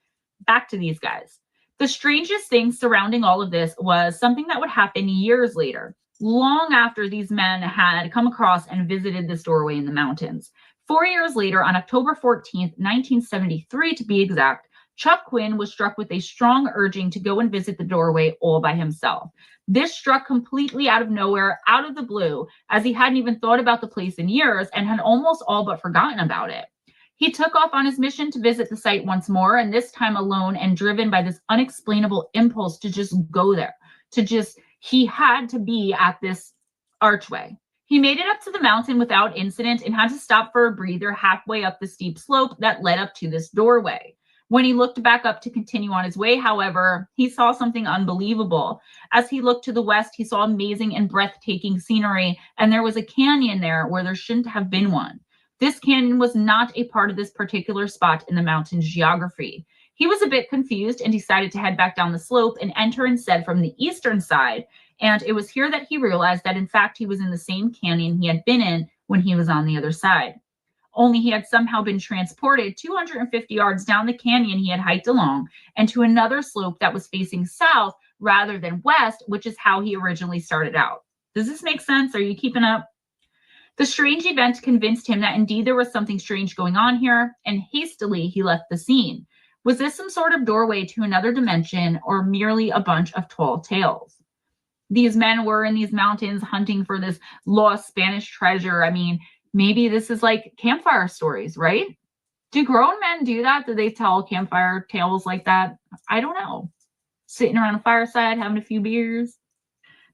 Back to these guys. The strangest thing surrounding all of this was something that would happen years later, long after these men had come across and visited this doorway in the mountains. 4 years later, on October 14th, 1973 to be exact, Chuck Quinn was struck with a strong urging to go and visit the doorway all by himself. This struck completely out of nowhere, out of the blue, as he hadn't even thought about the place in years and had almost all but forgotten about it. He took off on his mission to visit the site once more, and this time alone and driven by this unexplainable impulse to just go there, he had to be at this archway. He made it up to the mountain without incident and had to stop for a breather halfway up the steep slope that led up to this doorway. When he looked back up to continue on his way, however, he saw something unbelievable. As he looked to the west, he saw amazing and breathtaking scenery, and there was a canyon there where there shouldn't have been one. This canyon was not a part of this particular spot in the mountain's geography. He was a bit confused and decided to head back down the slope and enter instead from the eastern side. And it was here that he realized that, in fact, he was in the same canyon he had been in when he was on the other side. Only he had somehow been transported 250 yards down the canyon he had hiked along and to another slope that was facing south rather than west, which is how he originally started out. Does this make sense? Are you keeping up? The strange event convinced him that indeed there was something strange going on here, and hastily he left the scene. Was this some sort of doorway to another dimension or merely a bunch of tall tales? These men were in these mountains hunting for this lost Spanish treasure. I mean, maybe this is like campfire stories, right? Do grown men do that? Do they tell campfire tales like that? I don't know. Sitting around a fireside, having a few beers.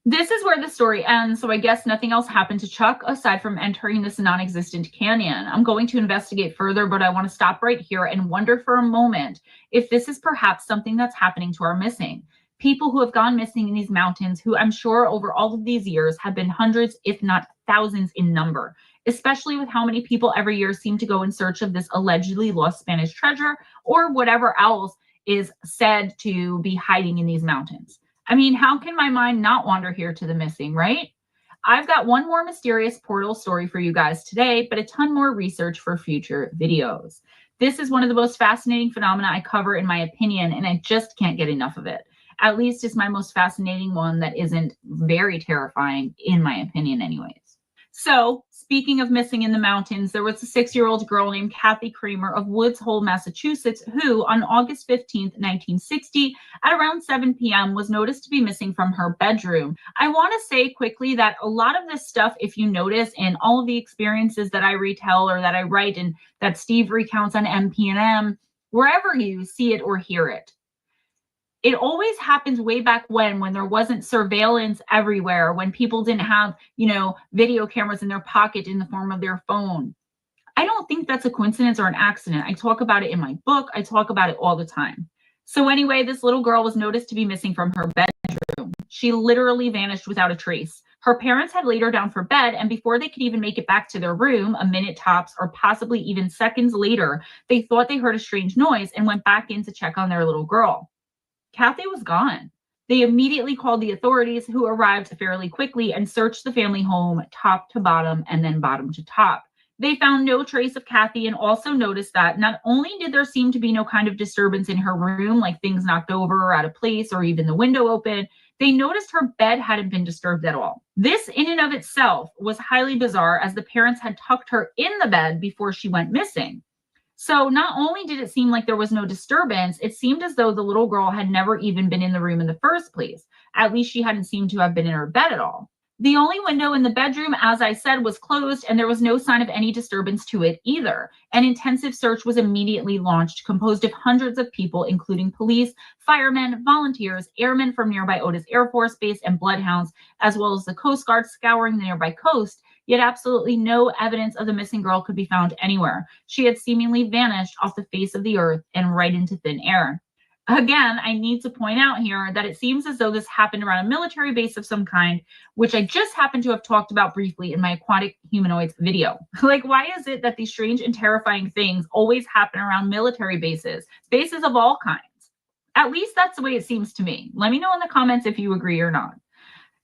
This is where the story ends, so I guess nothing else happened to Chuck aside from entering this non-existent canyon. I'm going to investigate further, but I want to stop right here and wonder for a moment if this is perhaps something that's happening to our missing. People who have gone missing in these mountains, who I'm sure over all of these years have been hundreds, if not thousands in number, especially with how many people every year seem to go in search of this allegedly lost Spanish treasure or whatever else is said to be hiding in these mountains. I mean, how can my mind not wander here to the missing, right? I've got one more mysterious portal story for you guys today, but a ton more research for future videos. This is one of the most fascinating phenomena I cover in my opinion, and I just can't get enough of it. At least it's my most fascinating one that isn't very terrifying, in my opinion anyways. So, speaking of missing in the mountains, there was a 6-year-old girl named Kathy Kramer of Woods Hole, Massachusetts, who on August 15th, 1960, at around 7 p.m., was noticed to be missing from her bedroom. I want to say quickly that a lot of this stuff, if you notice in all of the experiences that I retell or that I write and that Steve recounts on MP&M, wherever you see it or hear it, it always happens way back when there wasn't surveillance everywhere, when people didn't have, video cameras in their pocket in the form of their phone. I don't think that's a coincidence or an accident. I talk about it in my book. I talk about it all the time. So anyway, this little girl was noticed to be missing from her bedroom. She literally vanished without a trace. Her parents had laid her down for bed, and before they could even make it back to their room, a minute tops or possibly even seconds later, they thought they heard a strange noise and went back in to check on their little girl. Kathy was gone. They immediately called the authorities, who arrived fairly quickly and searched the family home top to bottom and then bottom to top. They found no trace of Kathy and also noticed that not only did there seem to be no kind of disturbance in her room, like things knocked over or out of place or even the window open, they noticed her bed hadn't been disturbed at all. This in and of itself was highly bizarre, as the parents had tucked her in the bed before she went missing. So not only did it seem like there was no disturbance, it seemed as though the little girl had never even been in the room in the first place. At least she hadn't seemed to have been in her bed at all. The only window in the bedroom, as I said, was closed, and there was no sign of any disturbance to it either. An intensive search was immediately launched, composed of hundreds of people, including police, firemen, volunteers, airmen from nearby Otis Air Force Base, and bloodhounds, as well as the Coast Guard scouring the nearby coast. Yet absolutely no evidence of the missing girl could be found anywhere. She had seemingly vanished off the face of the earth and right into thin air. Again, I need to point out here that it seems as though this happened around a military base of some kind, which I just happened to have talked about briefly in my aquatic humanoids video. Like, why is it that these strange and terrifying things always happen around military bases of all kinds? At least that's the way it seems to me. Let me know in the comments if you agree or not.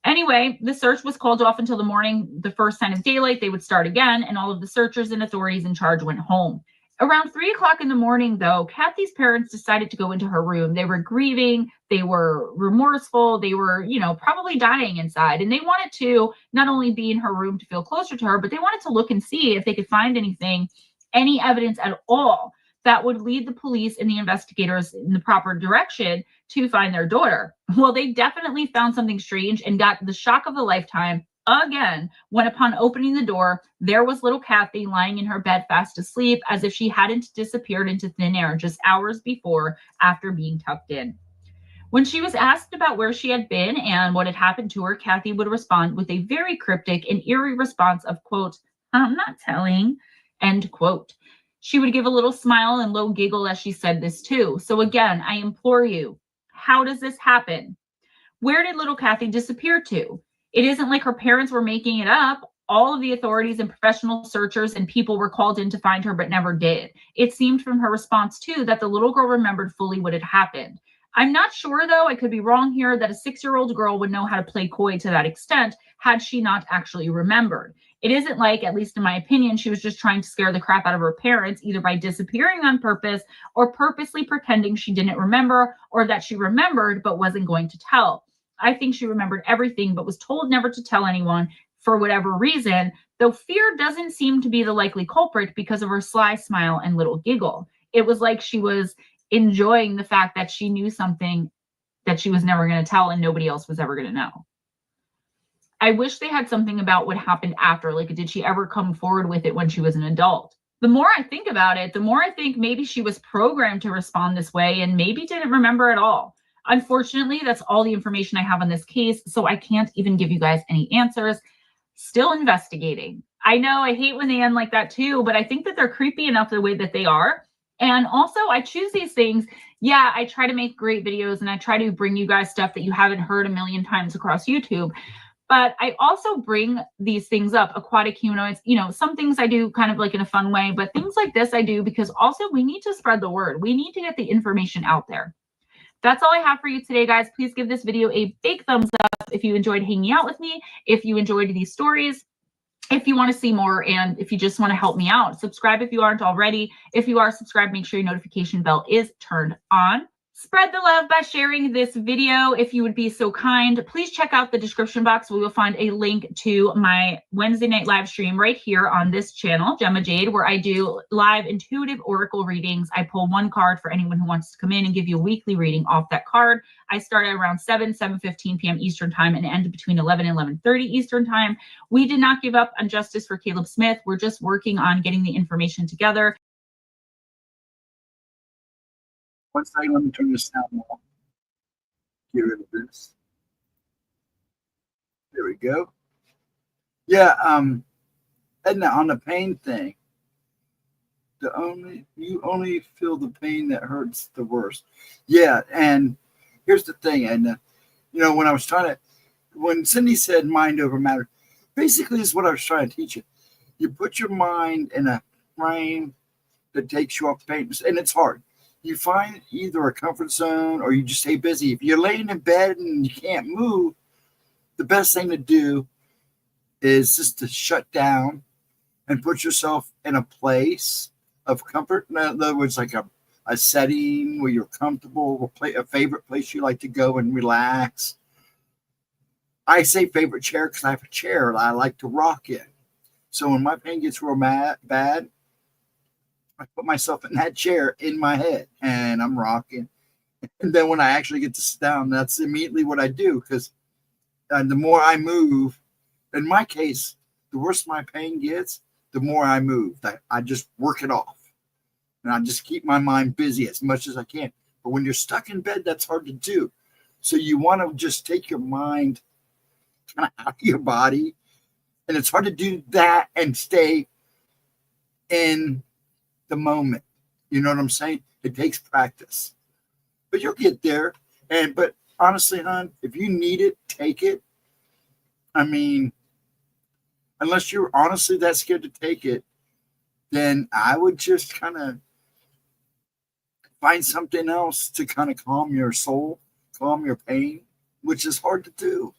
Anyway, the search was called off until the morning. The first sign of daylight, they would start again, and all of the searchers and authorities in charge went home. Around 3 o'clock in the morning, though, Kathy's parents decided to go into her room. They were grieving. They were remorseful. They were, probably dying inside. And they wanted to not only be in her room to feel closer to her, but they wanted to look and see if they could find anything, any evidence at all that would lead the police and the investigators in the proper direction to find their daughter. Well, they definitely found something strange and got the shock of a lifetime again, when upon opening the door, there was little Kathy lying in her bed fast asleep, as if she hadn't disappeared into thin air just hours before after being tucked in. When she was asked about where she had been and what had happened to her, Kathy would respond with a very cryptic and eerie response of, quote, "I'm not telling," end quote. She would give a little smile and low giggle as she said this too. So again, I implore you, how does this happen? Where did little Kathy disappear to? It isn't like her parents were making it up. All of the authorities and professional searchers and people were called in to find her, but never did. It seemed from her response, too, that the little girl remembered fully what had happened. I'm not sure, though, I could be wrong here, that a 6-year-old girl would know how to play coy to that extent had she not actually remembered. It isn't like, at least in my opinion, she was just trying to scare the crap out of her parents, either by disappearing on purpose or purposely pretending she didn't remember or that she remembered but wasn't going to tell. I think she remembered everything but was told never to tell anyone for whatever reason, though fear doesn't seem to be the likely culprit because of her sly smile and little giggle. It was like she was enjoying the fact that she knew something that she was never going to tell and nobody else was ever going to know. I wish they had something about what happened after. Like, did she ever come forward with it when she was an adult? The more I think about it, the more I think maybe she was programmed to respond this way and maybe didn't remember at all. Unfortunately, that's all the information I have on this case, so I can't even give you guys any answers. Still investigating. I know I hate when they end like that too, but I think that they're creepy enough the way that they are. And also, I choose these things. Yeah, I try to make great videos and I try to bring you guys stuff that you haven't heard a million times across YouTube. But I also bring these things up, aquatic humanoids, some things I do kind of like in a fun way, but things like this I do because also we need to spread the word. We need to get the information out there. That's all I have for you today, guys. Please give this video a big thumbs up if you enjoyed hanging out with me, if you enjoyed these stories, if you want to see more, and if you just want to help me out. Subscribe if you aren't already. If you are subscribed, make sure your notification bell is turned on. Spread the love by sharing this video if you would be so kind. Please check out the description box where you'll find a link to my Wednesday night live stream right here on this channel, Gemma Jade, where I do live intuitive oracle readings. I pull one card for anyone who wants to come in and give you a weekly reading off that card. I start at around 7:15 p.m. Eastern time and end between 11 and 11:30 Eastern time. We did not give up on justice for Caleb Smith. We're just working on getting the information together. One second, let me turn this down more. Get rid of this. There we go. Yeah, and on the pain thing, you only feel the pain that hurts the worst. Yeah, and here's the thing, and when Cindy said mind over matter, basically is what I was trying to teach you. You put your mind in a frame that takes you off the pain, and it's hard. You find either a comfort zone or you just stay busy. If you're laying in bed and you can't move, the best thing to do is just to shut down and put yourself in a place of comfort. In other words, like a setting where you're comfortable, a favorite place you like to go and relax. I say favorite chair because I have a chair that I like to rock in. So when my pain gets real bad, I put myself in that chair in my head and I'm rocking. And then when I actually get to sit down, that's immediately what I do, because the more I move, in my case, the worse my pain gets, the more I move. I just work it off. And I just keep my mind busy as much as I can. But when you're stuck in bed, that's hard to do. So you want to just take your mind kind of out of your body. And it's hard to do that and stay in the moment. You know what I'm saying? It takes practice. But you'll get there. But honestly, hon, if you need it, take it. I mean, unless you're honestly that scared to take it, then I would just kind of find something else to kind of calm your soul, calm your pain, which is hard to do.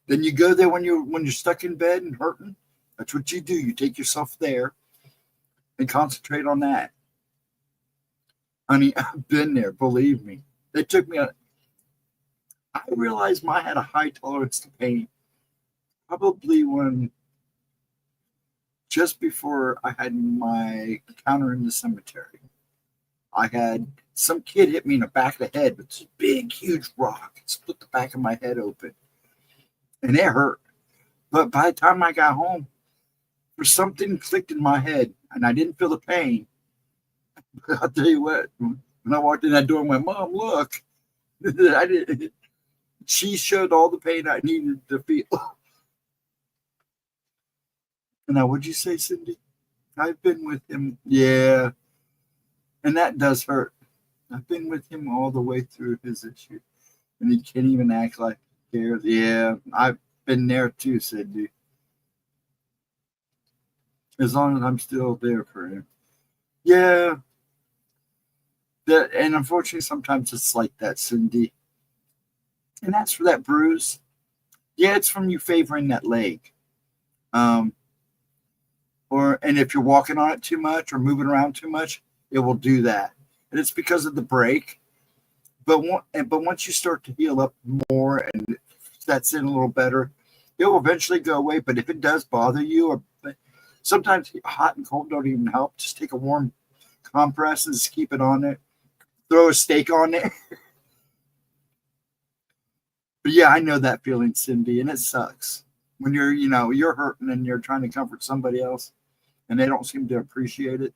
Then you go there when you're stuck in bed and hurting. That's what you do. You take yourself there and concentrate on that. Honey, I've been there, believe me. They took me out. I realized I had a high tolerance to pain probably just before I had my encounter in the cemetery. I had some kid hit me in the back of the head with this big, huge rock. It split the back of my head open. And it hurt. But by the time I got home, something clicked in my head and I didn't feel the pain. But I'll tell you what, when And I walked in that door and went, Mom, look. I did. She showed all the pain I needed to feel. And now, what'd you say, Cindy? I've been with him. Yeah. And that does hurt. I've been with him all the way through his issue. And he can't even act like he cares. Yeah, I've been there too, Cindy. As long as I'm still there for him. Yeah. And unfortunately, sometimes it's like that, Cindy. And that's for that bruise. Yeah, it's from you favoring that leg. And if you're walking on it too much or moving around too much, it will do that. And it's because of the break. But once you start to heal up more and that's in a little better, it will eventually go away. But if it does bother you, or sometimes hot and cold don't even help. Just take a warm compress and just keep it on it. Throw a steak on it. But yeah, I know that feeling, Cindy, and it sucks when you're hurting and you're trying to comfort somebody else and they don't seem to appreciate it.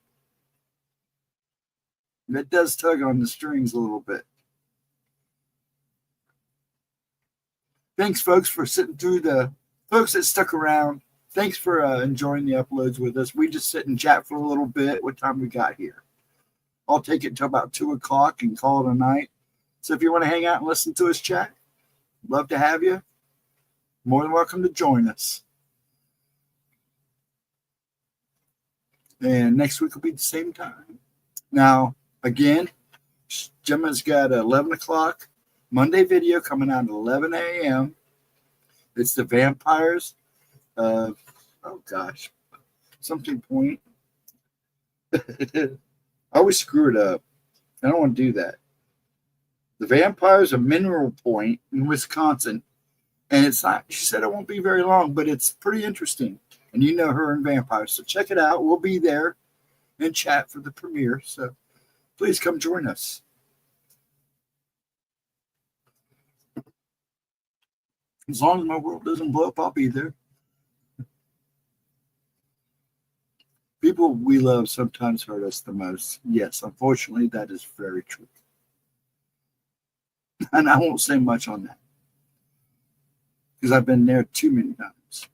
And it does tug on the strings a little bit. Thanks, folks, for sitting through the folks that stuck around. Thanks for enjoying the uploads with us. We just sit and chat for a little bit. What time we got here? I'll take it till about 2 o'clock and call it a night. So if you want to hang out and listen to us chat, love to have you. More than welcome to join us. And next week will be the same time. Now, again, Gemma's got 11 o'clock Monday video coming out at 11 a.m. It's the vampires of, something point. I always screw it up. I don't want to do that. The vampires of Mineral Point in Wisconsin. And it's not, she said it won't be very long, but it's pretty interesting. And you know her and vampires. So check it out. We'll be there and chat for the premiere. So please come join us. As long as my world doesn't blow up, I'll be there. People we love sometimes hurt us the most. Yes, unfortunately, that is very true. And I won't say much on that because I've been there too many times.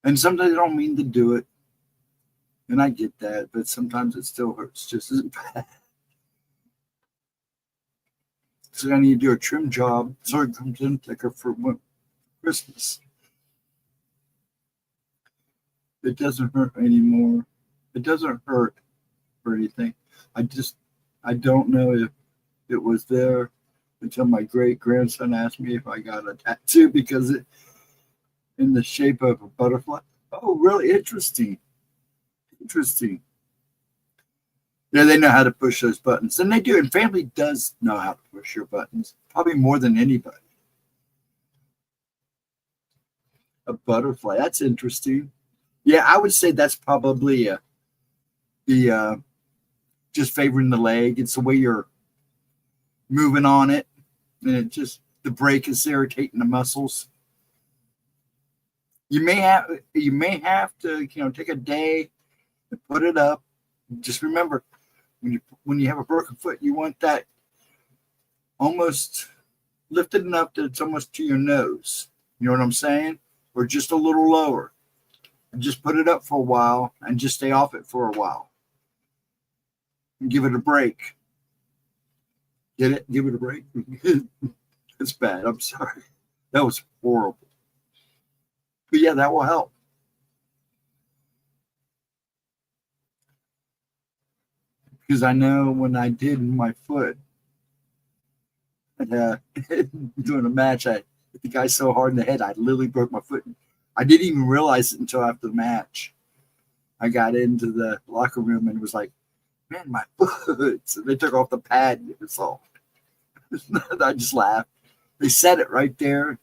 And sometimes I don't mean to do it. And I get that, but sometimes it still hurts just as bad. So I need to do a trim job so it comes in thicker for Christmas. It doesn't hurt anymore. It doesn't hurt or anything. I don't know if it was there until my great grandson asked me if I got a tattoo because it in the shape of a butterfly. Oh, really interesting. Interesting. Yeah, they know how to push those buttons. And they do. And family does know how to push your buttons. Probably more than anybody. A butterfly. That's interesting. Yeah, I would say that's probably the just favoring the leg. It's the way you're moving on it. And it just, the break is irritating the muscles. You may have to, take a day and put it up. Just remember, when you have a broken foot, you want that almost lifted enough that it's almost to your nose. You know what I'm saying? Or just a little lower. And just put it up for a while and just stay off it for a while. And give it a break. Get it? Give it a break. It's bad. I'm sorry. That was horrible. But yeah, that will help. Because I know when I did my foot, and, doing a match, I hit the guy so hard in the head, I literally broke my foot. I didn't even realize it until after the match. I got into the locker room and was like, man, my foot. So they took off the pad and it was all. I just laughed. They said it right there.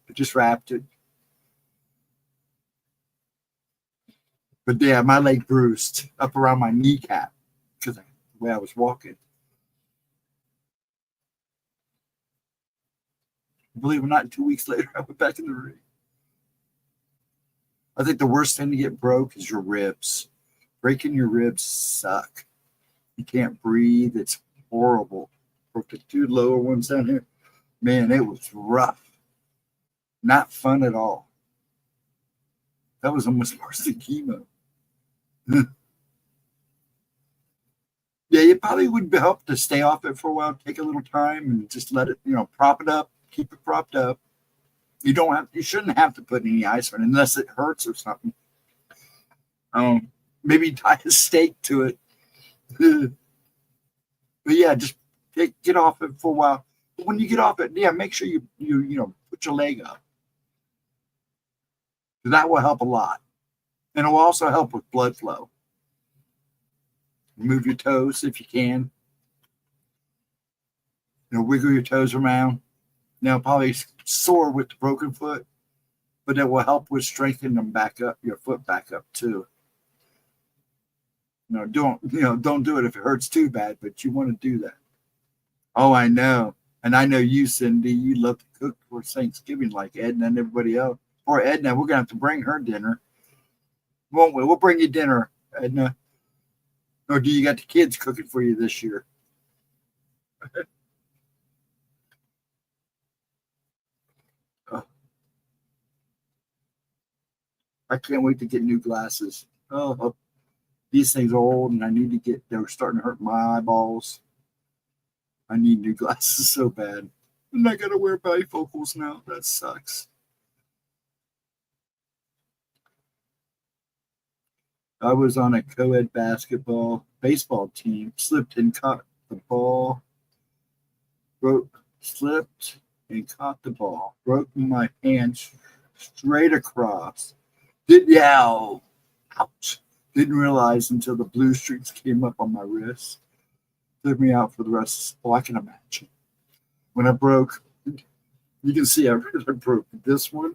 I just wrapped it. But yeah, my leg bruised up around my kneecap because of the way I was walking. Believe it or not, 2 weeks later, I went back in the ring. I think the worst thing to get broke is your ribs. Breaking your ribs suck. You can't breathe. It's horrible. Broke the 2 lower ones down here. Man, it was rough. Not fun at all. That was almost worse than chemo. Yeah, it probably would help to stay off it for a while, take a little time, and just let it, prop it up, keep it propped up. You shouldn't have to put any ice on it unless it hurts or something. Maybe tie a stake to it. But yeah, just get off it for a while. But when you get off it, yeah, make sure you put your leg up. That will help a lot. And it will also help with blood flow. Move your toes if you can. Wiggle your toes around. Now, probably sore with the broken foot, but it will help with strengthening them back up, your foot back up too. Don't do it if it hurts too bad, but you want to do that. Oh, I know. And I know you, Cindy, you love to cook for Thanksgiving like Edna and everybody else. Poor Edna, we're going to have to bring her dinner. Won't we? We'll bring you dinner, Edna. Or do you got the kids cooking for you this year? I can't wait to get new glasses. Oh, these things are old and they're starting to hurt my eyeballs. I need new glasses so bad. And I got to wear bifocals now. That sucks. I was on a co-ed baseball team, slipped and caught the ball, slipped and caught the ball, broke my hand straight across. Ouch. Didn't realize until the blue streaks came up on my wrist. Took me out for the rest. I can imagine. When I broke, you can see I broke this one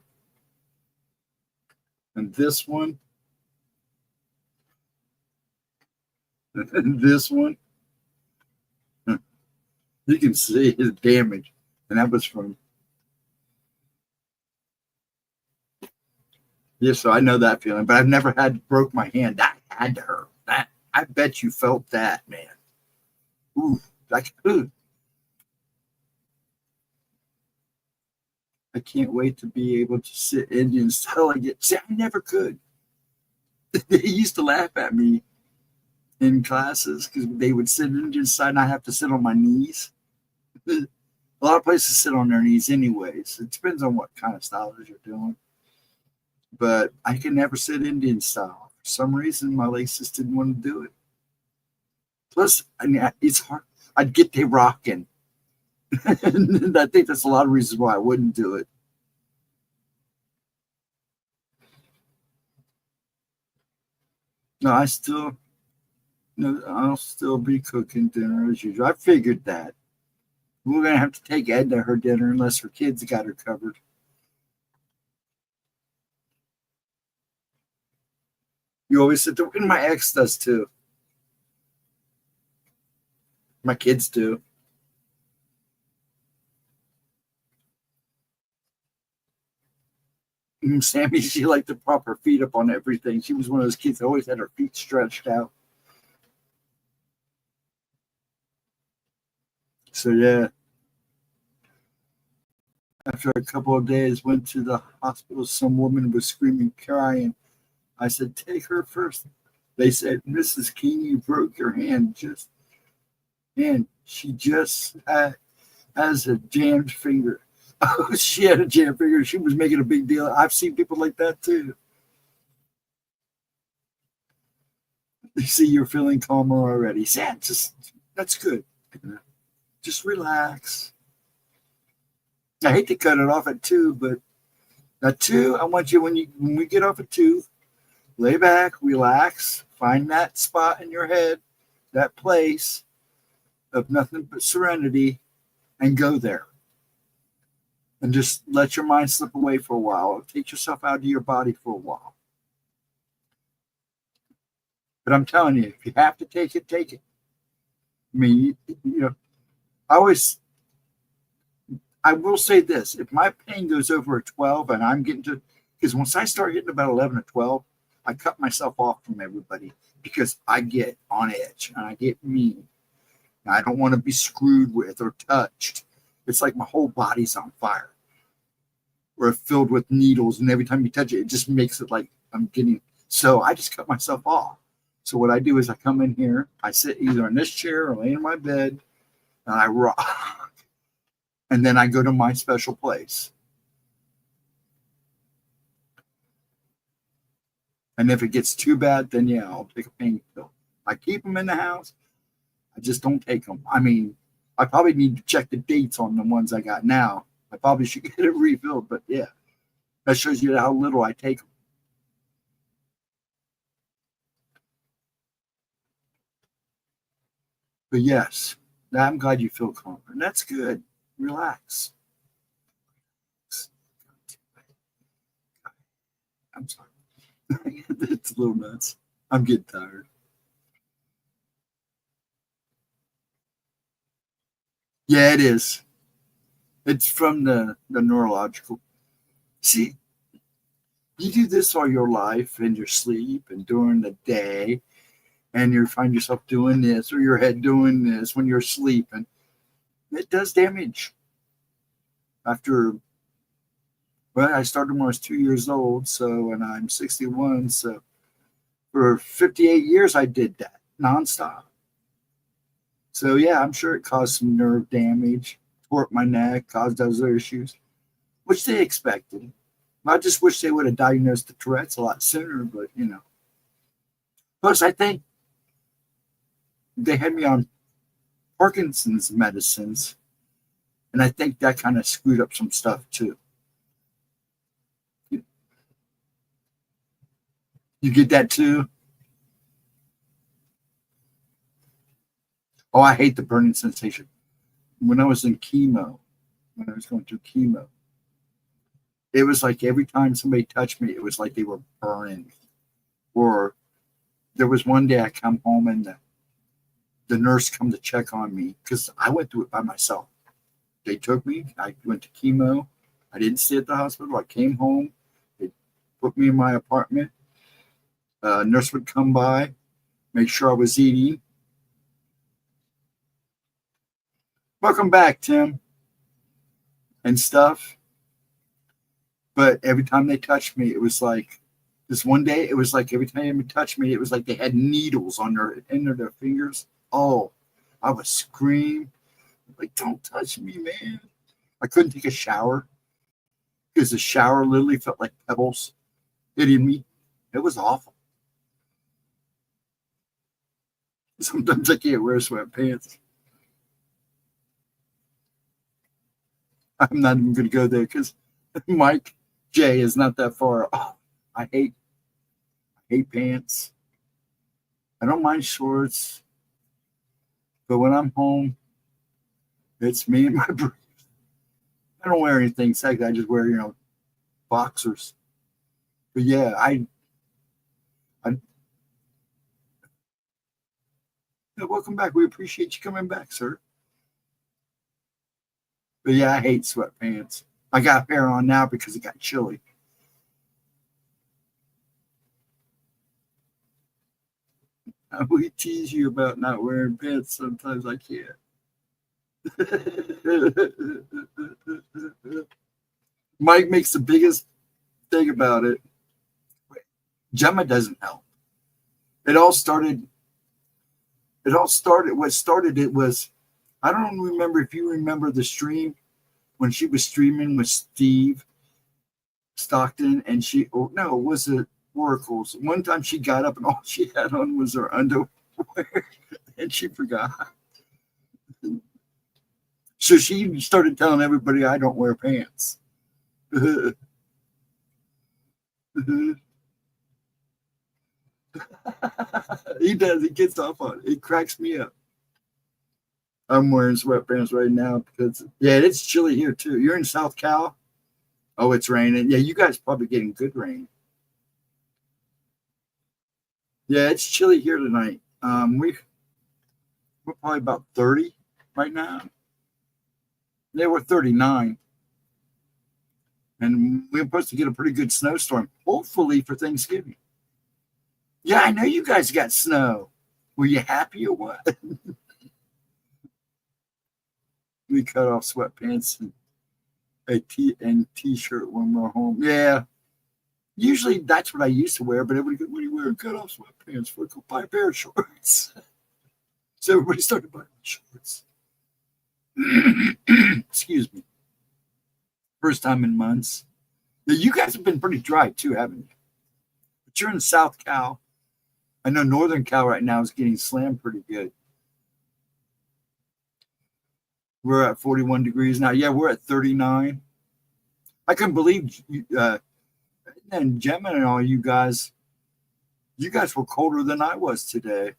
and this one. And this one, you can see his damage, and that was from. Yeah, so I know that feeling, but I've never broke my hand. That had to hurt. That I bet you felt that, man. Ooh, ooh. I can't wait to be able to sit Indian style again. See, I never could. They used to laugh at me in classes because they would sit Indian side and I have to sit on my knees. A lot of places sit on their knees anyways. It depends on what kind of style you're doing. But I can never sit Indian style. For some reason, my legs just didn't want to do it. Plus, it's hard. I'd get they rocking. And I think that's a lot of reasons why I wouldn't do it. No, I'll still be cooking dinner as usual. I figured that. We're going to have to take Edna her dinner unless her kids got her covered. You always sit there, and my ex does too. My kids do. Sammy, she liked to prop her feet up on everything. She was one of those kids that always had her feet stretched out. So, yeah. After a couple of days, went to the hospital. Some woman was screaming, crying. I said, take her first. They said, Mrs. King, you broke your hand. She just has a jammed finger. Oh, she had a jammed finger. She was making a big deal. I've seen people like that too. You see, you're feeling calmer already. Sam, that's good. Just relax. I hate to cut it off at 2, but at 2, I want you when we get off at 2, lay back, relax, find that spot in your head, that place of nothing but serenity, and go there. And just let your mind slip away for a while. Take yourself out of your body for a while. But I'm telling you, if you have to take it, take it. I mean, I will say this. If my pain goes over a 12 and because once I start hitting about 11 or 12, I cut myself off from everybody. because I get on edge and I get mean. And I don't want to be screwed with or touched. It's like my whole body's on fire. Or filled with needles, and every time you touch it, it just makes it like I'm getting. So I just cut myself off. So what I do is I come in here, I sit either in this chair or lay in my bed, and I rock. And then I go to my special place. And if it gets too bad, then yeah, I'll take a pain pill. I keep them in the house. I just don't take them. I mean, I probably need to check the dates on the ones I got now. I probably should get it refilled, but yeah, that shows you how little I take them. But yes, I'm glad you feel calmer. And that's good. Relax. I'm sorry. It's a little nuts. I'm getting tired. Yeah, it is. It's from the neurological. See, you do this all your life in your sleep and during the day, and you find yourself doing this or your head doing this when you're sleeping. It does damage. After, well, I started when I was 2 years old, so, and I'm 61, so for 58 years I did that nonstop. So yeah, I'm sure it caused some nerve damage, tore up my neck, caused other issues, which they expected. I just wish they would have diagnosed the Tourette's a lot sooner, but you know. Plus, I think they had me on Parkinson's medicines, and I think that kind of screwed up some stuff too. You get that too? Oh, I hate the burning sensation. When I was in chemo, when I was going through chemo, it was like every time somebody touched me, it was like they were burning me. Or there was one day I come home and the nurse come to check on me because I went through it by myself. They took me. I went to chemo. I didn't stay at the hospital. I came home. They put me in my apartment. Nurse would come by, make sure I was eating. Welcome back, Tim. And stuff. But every time they touched me, it was like this one day, it was like every time they touched me, it was like they had needles on their end of their fingers. Oh, I would scream. Like, don't touch me, man. I couldn't take a shower because the shower literally felt like pebbles hitting me. It was awful. Sometimes I can't wear sweatpants. I'm not even going to go there because Mike J is not that far. Oh, I hate pants. I don't mind shorts. But when I'm home, it's me and my briefs. I don't wear anything sexy. I just wear, boxers. But yeah, welcome back. We appreciate you coming back, sir. But yeah, I hate sweatpants. I got a pair on now because it got chilly. We tease you about not wearing pants. Sometimes I can't. Mike makes the biggest thing about it. Gemma doesn't help. What started it was, I don't remember if you remember the stream when she was streaming with Steve Stockton and was it Oracles? One time she got up and all she had on was her underwear and she forgot. So she started telling everybody I don't wear pants. He does. He gets off on it. It cracks me up. I'm wearing sweatpants right now because, yeah, it's chilly here too. You're in South Cal? Oh, it's raining. Yeah, you guys probably getting good rain. Yeah, it's chilly here tonight. We're probably about 30 right now. They were 39. And we're supposed to get a pretty good snowstorm, hopefully for Thanksgiving. Yeah, I know you guys got snow. Were you happy or what? We cut off sweatpants and a t-shirt when we're home. Yeah. Usually that's what I used to wear, but everybody goes, what are you wearing cut off sweatpants for? Go buy a pair of shorts. So everybody started buying shorts. Excuse me. First time in months. Now, you guys have been pretty dry too, haven't you? But you're in South Cal. I know Northern Cal right now is getting slammed pretty good. We're at 41 degrees now. Yeah, we're at 39. I couldn't believe and Gemma and all you guys were colder than I was today,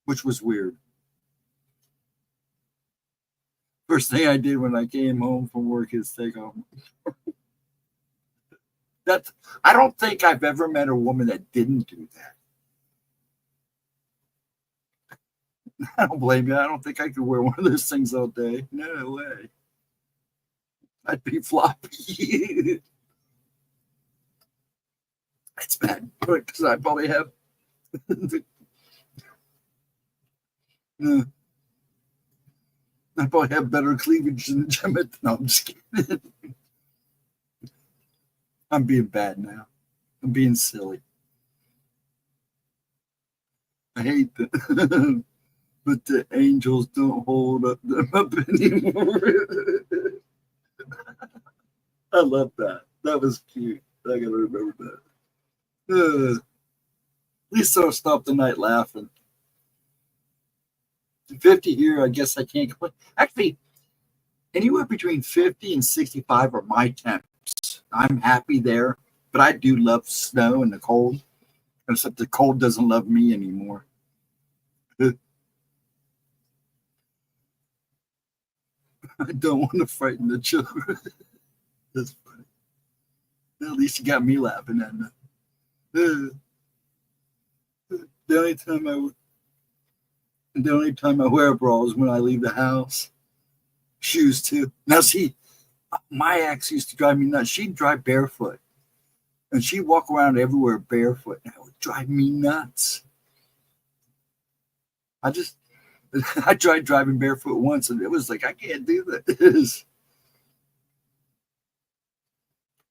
which was weird. First thing I did when I came home from work is take off. I don't think I've ever met a woman that didn't do that. I don't blame you. I don't think I could wear one of those things all day. No way. I'd be floppy. It's bad because I probably have I probably have better cleavage than Gemma. No, I'm just kidding. I'm being bad now. I'm being silly. I hate that. But the angels don't hold them up anymore. I love that. That was cute. I gotta remember that. At least I'll stop the night laughing. 50 here, I guess I can't complain. Actually, anywhere between 50 and 65 are my temps. I'm happy there, but I do love snow and the cold. Except the cold doesn't love me anymore. I don't want to frighten the children. That's funny. At least you got me laughing at it. The only time I wear a bra is when I leave the house. Shoes too. Now see, my ex used to drive me nuts. She'd drive barefoot. And she'd walk around everywhere barefoot. And it would drive me nuts. I tried driving barefoot once, and it was like, I can't do this.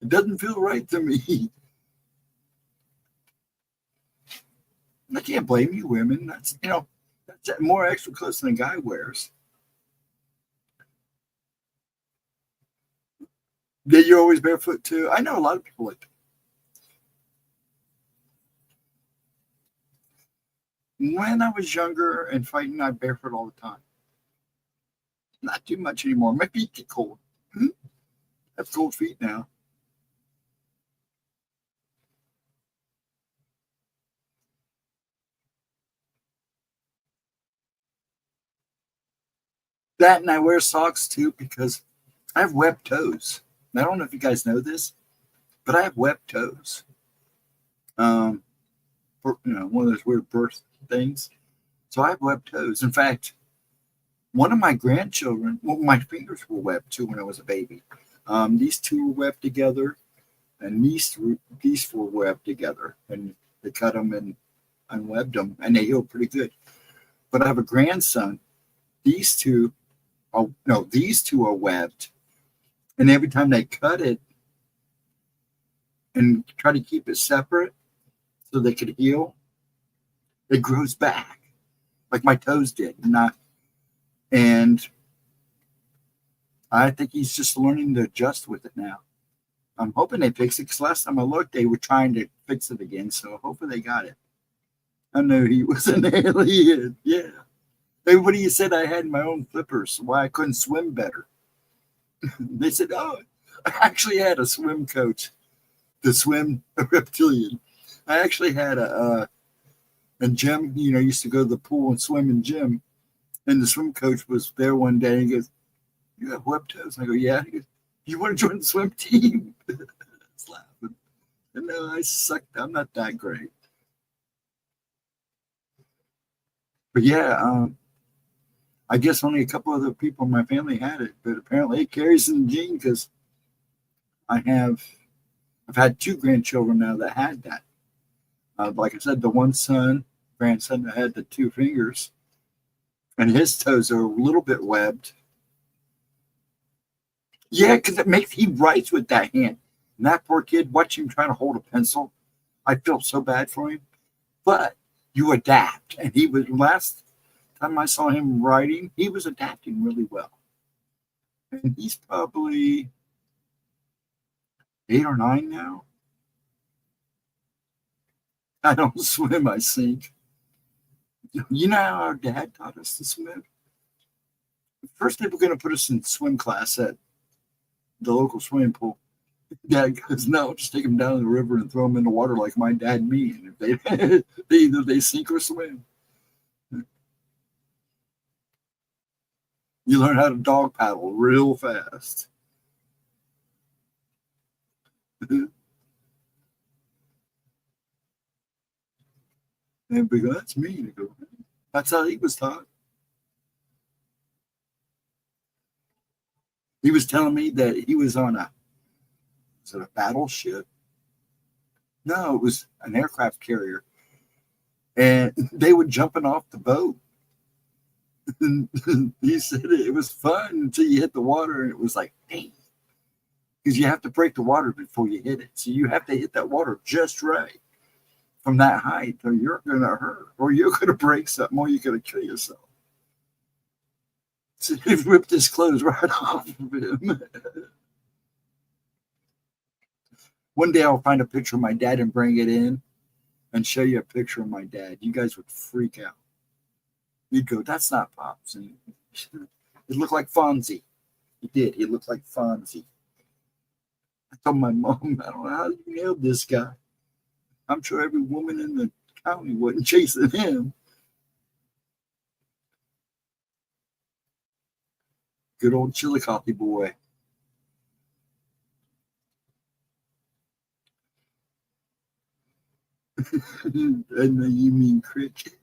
It doesn't feel right to me. I can't blame you, women. That's more extra clothes than a guy wears. That you're always barefoot too. I know a lot of people like that. When I was younger and fighting, I barefoot all the time. Not too much anymore. My feet get cold. I have cold feet now. That, and I wear socks too because I have webbed toes. I don't know if you guys know this, but I have webbed toes. One of those weird birth things. So I have webbed toes. In fact, one of my grandchildren, my fingers were webbed too when I was a baby. These two were webbed together, and these four were webbed together, and they cut them and unwebbed them, and they healed pretty good. But I have a grandson. These two are webbed, and every time they cut it and try to keep it separate so they could heal, it grows back like my toes did. And I think he's just learning to adjust with it now. I'm hoping they fix it because last time I looked, they were trying to fix it again. So hopefully they got it. I knew he was an alien. Yeah. Everybody said I had my own flippers, why I couldn't swim better. They said, oh, I actually had a swim coach to swim a reptilian. I actually had a gym, used to go to the pool and swim in gym. And the swim coach was there one day and he goes, you have webbed toes? And I go, yeah. He goes, you want to join the swim team? I was laughing. And no, I sucked. I'm not that great. But yeah, I guess only a couple other people in my family had it, but apparently it carries in the gene because I've had two grandchildren now that had that. Like I said, the one grandson that had the 2 fingers, and his toes are a little bit webbed. Yeah, because he writes with that hand. And that poor kid, watch him trying to hold a pencil. I felt so bad for him. But you adapt. And he was, last time I saw him writing, he was adapting really well. And he's probably 8 or 9 now. I don't swim, I sink. You know how our dad taught us to swim? First, they were going to put us in swim class at the local swimming pool. Dad goes, no, just take them down to the river and throw them in the water like my dad and me. And if they either they sink or swim. You learn how to dog paddle real fast. And we go, that's me. They go, that's how he was taught. He was telling me that he was on a battleship? No, it was an aircraft carrier. And they were jumping off the boat. He said it was fun until you hit the water, and it was like, dang. Because you have to break the water before you hit it. So you have to hit that water just right from that height, or you're going to hurt, or you're going to break something, or you're going to kill yourself. So he ripped his clothes right off of him. One day I'll find a picture of my dad and bring it in and show you a picture of my dad. You guys would freak out. You'd go, that's not Pops. And it looked like Fonzie. He did. He looked like Fonzie. I told my mom, I don't know how you nailed this guy. I'm sure every woman in the county wasn't chasing him. Good old Chillicothe boy. And then you mean creek.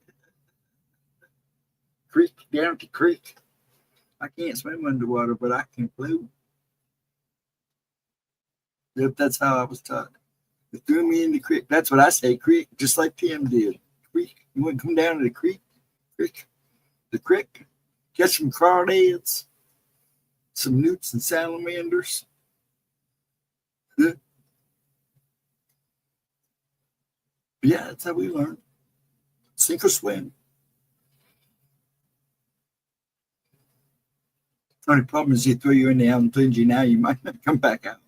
Creek, down to creek. I can't swim underwater, but I can float. Yep, that's how I was taught. They threw me in the creek. That's what I say, creek, just like Tim did. Creek. You want to come down to the creek? Creek. The creek. Get some crawdads, some newts and salamanders. Yeah, that's how we learn. Sink or swim. The only problem is they throw you in the Allen Tunji now, you might not come back out.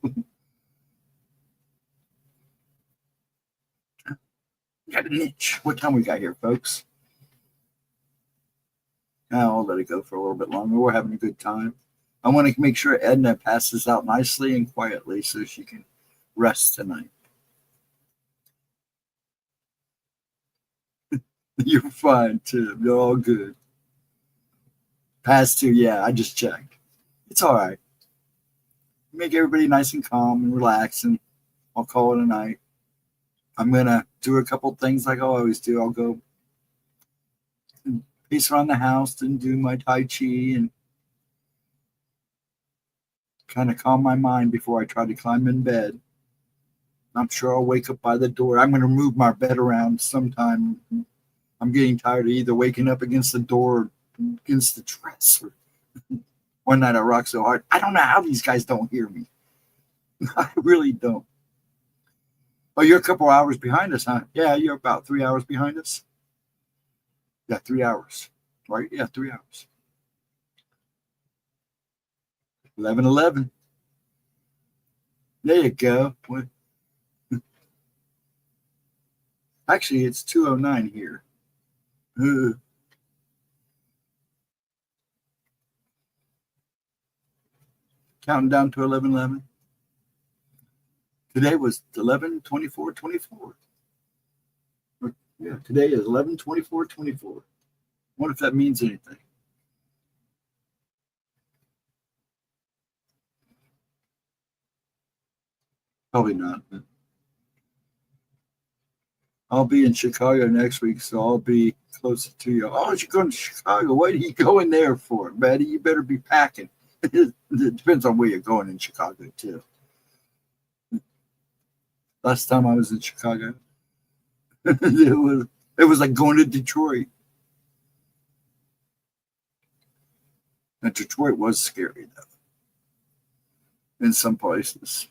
Got a niche. What time we got here, folks? I'll let it go for a little bit longer. We're having a good time. I want to make sure Edna passes out nicely and quietly so she can rest tonight. You're fine, too. You're all good. Past 2, yeah, I just checked. It's all right. Make everybody nice and calm and relax, and I'll call it a night. I'm going to do a couple things like I always do. I'll go and pace around the house and do my Tai Chi and kind of calm my mind before I try to climb in bed. I'm sure I'll wake up by the door. I'm going to move my bed around sometime. I'm getting tired of either waking up against the door or against the dresser. One night I rocked so hard. I don't know how these guys don't hear me. I really don't. Oh, you're a couple hours behind us, huh? Yeah, you're about 3 hours behind us. Yeah, 3 hours. Right? Yeah, 3 hours. 11:11. There you go. What? Actually, it's 2:09 here. Counting down to 11:11. Today was 11:24:24. Yeah, today is 11:24:24. What if that means anything? Probably not. But I'll be in Chicago next week, so I'll be closer to you. Oh, you're going to Chicago? What are you going there for, Betty? You better be packing. It depends on where you're going in Chicago, too. Last time I was in Chicago, it was like going to Detroit. And Detroit was scary, though, in some places.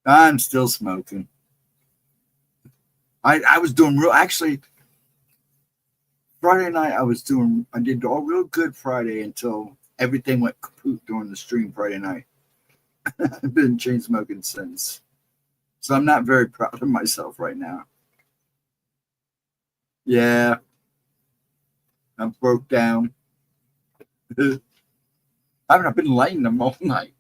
I'm still smoking. I was doing actually, Friday night I did all real good Friday until everything went kaput during the stream Friday night. I've been chain smoking since. So I'm not very proud of myself right now. Yeah. I broke down. I've been lighting them all night.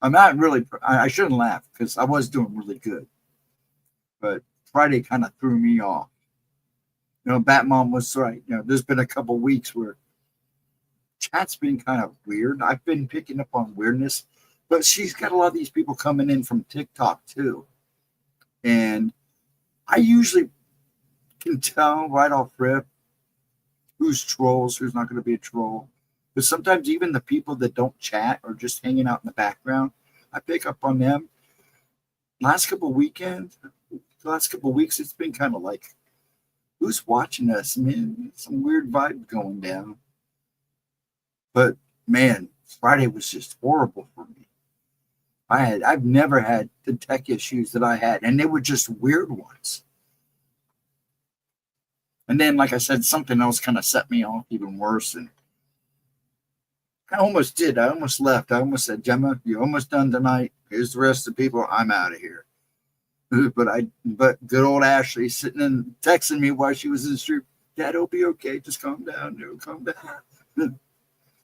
I'm not really, I shouldn't laugh because I was doing really good. But Friday kind of threw me off. Batmom was right. There's been a couple weeks where chat's been kind of weird. I've been picking up on weirdness, but she's got a lot of these people coming in from TikTok too. And I usually can tell right off rip who's trolls, who's not going to be a troll. But sometimes even the people that don't chat or just hanging out in the background, I pick up on them. Last couple weeks, it's been kind of like, who's watching us, man? Some weird vibe going down. But man, Friday was just horrible for me. I've never had the tech issues that I had, and they were just weird ones. And then, like I said, something else kind of set me off even worse. And I almost did. I almost left. I almost said, Gemma, you're almost done tonight. Here's the rest of the people. I'm out of here. But good old Ashley sitting and texting me while she was in the street. Dad, it'll be okay. Just calm down. Dude. Calm down.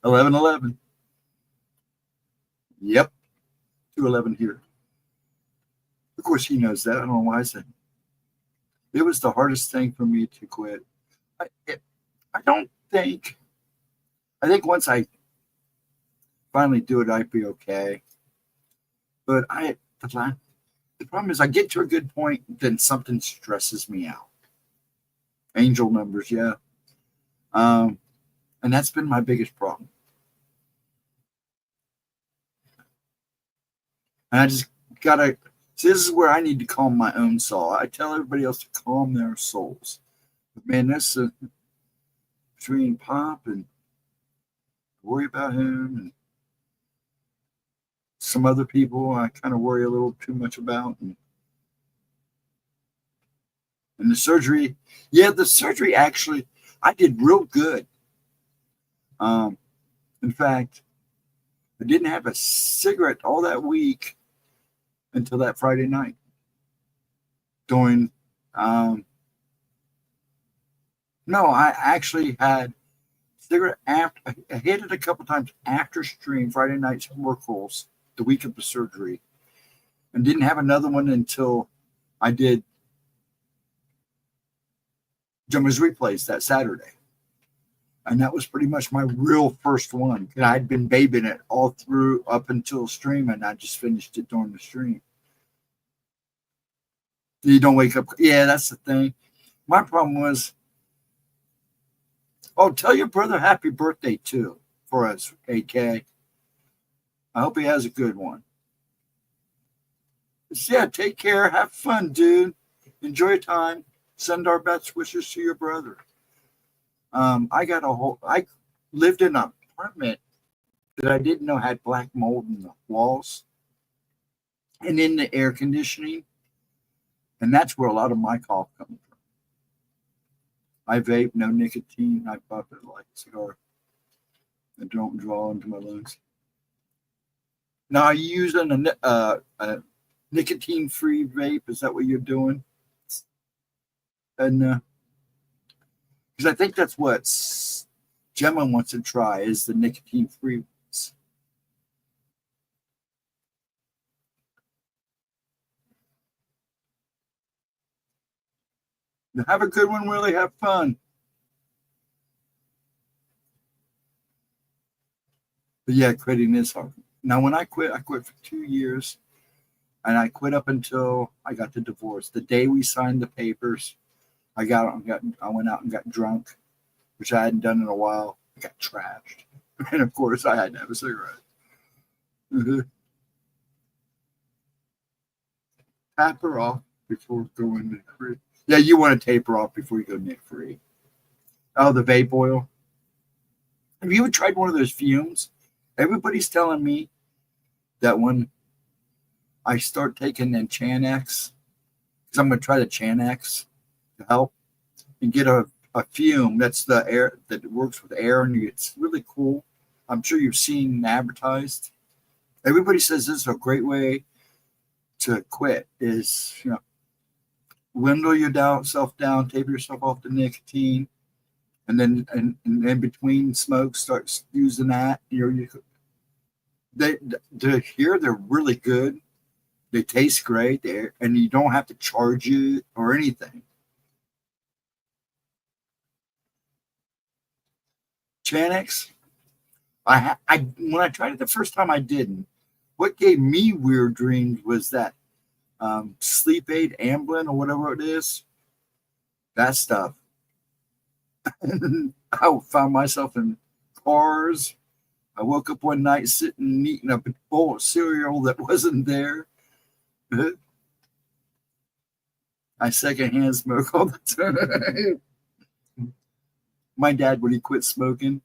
11:11. Yep. 2:11 here. Of course, he knows that. I don't know why I said it was the hardest thing for me to quit. I think once I finally do it, I'd be okay. But the problem is I get to a good point, then something stresses me out. Angel numbers, yeah. And that's been my biggest problem. And I just gotta, see, this is where I need to calm my own soul. I tell everybody else to calm their souls. But man, this between Pop and worry about him and some other people I kind of worry a little too much about. And the surgery, the surgery actually, I did real good. In fact, I didn't have a cigarette all that week until that Friday night. No, I actually had cigarette after. I hit it a couple times after stream Friday night's work rules the week of the surgery, and didn't have another one until I did Gemma's replays that Saturday. And that was pretty much my real first one. And I'd been babying it all through up until stream, and I just finished it during the stream. You don't wake up. Yeah, that's the thing. My problem was, tell your brother happy birthday too for us, AK. I hope he has a good one. Yeah, take care. Have fun, dude. Enjoy your time. Send our best wishes to your brother. I lived in an apartment that I didn't know had black mold in the walls and in the air conditioning. And that's where a lot of my cough comes from. I vape, no nicotine. I puff it like a cigar. I don't draw into my lungs. Now, are you using a nicotine-free vape? Is that what you're doing? And because I think that's what Gemma wants to try is the nicotine-free ones. Have a good one, really have fun. But yeah, quitting is hard. Now, when I quit for 2 years, and I quit up until I got the divorce. The day we signed the papers, I went out and got drunk, which I hadn't done in a while. I got trashed, and of course, I had to have a cigarette. taper off before going to free. Yeah, you want to taper off before you go Nick free. Oh, the vape oil. Have you ever tried one of those fumes? Everybody's telling me that when I start taking the Xanax, because I'm going to try the Xanax to help and get a fume. That's the air that works with air, and it's really cool. I'm sure you've seen advertised. Everybody says this is a great way to quit. Is window yourself down, taper yourself off the nicotine, and then in between smokes, start using that. They're really good. They taste great there, and you don't have to charge you or anything. Xanax, when I tried it the first time, I didn't. What gave me weird dreams was that sleep aid, Amblin, or whatever it is. That stuff. I found myself in cars. I woke up one night sitting and eating a bowl of cereal that wasn't there. I secondhand smoke all the time. My dad, when he quit smoking,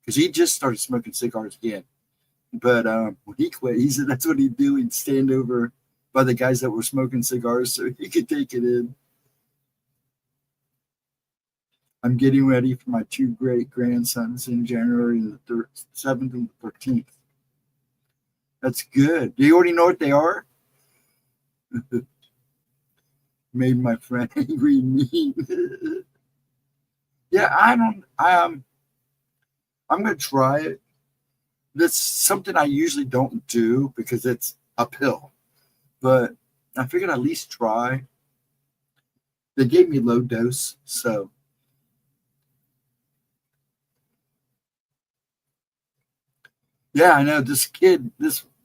because he just started smoking cigars again. But when he quit, he said that's what he'd do. He'd stand over by the guys that were smoking cigars so he could take it in. I'm getting ready for my 2 great grandsons in January the 7th and the 13th. That's good. Do you already know what they are? Made my friend angry and mean. Yeah, I'm going to try it. That's something I usually don't do because it's uphill. But I figured I'd at least try. They gave me low dose, so. Yeah, I know this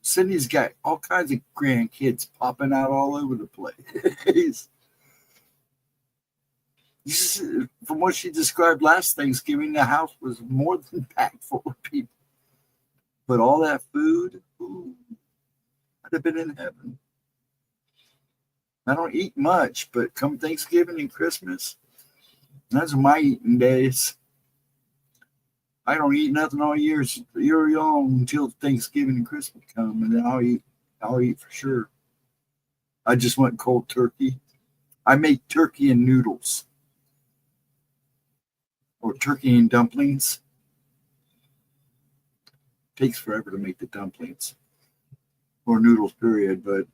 Cindy's got all kinds of grandkids popping out all over the place. From what she described last Thanksgiving, the house was more than packed full of people. But all that food, I'd have been in heaven. I don't eat much, but come Thanksgiving and Christmas, those are my eating days. I don't eat nothing all year long until Thanksgiving and Christmas come, and then I'll eat for sure. I just want cold turkey. I make turkey and noodles. Or turkey and dumplings. It takes forever to make the dumplings. Or noodles, period, but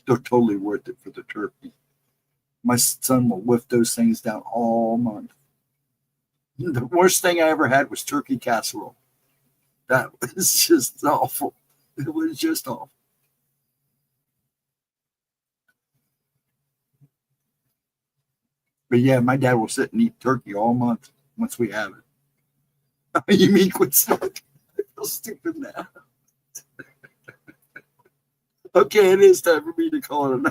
they're totally worth it for the turkey. My son will whip those things down all month. The worst thing I ever had was turkey casserole. That was just awful. It was just awful. But yeah, my dad will sit and eat turkey all month once we have it. You mean quit smoking? I feel stupid now. Okay, it is time for me to call it a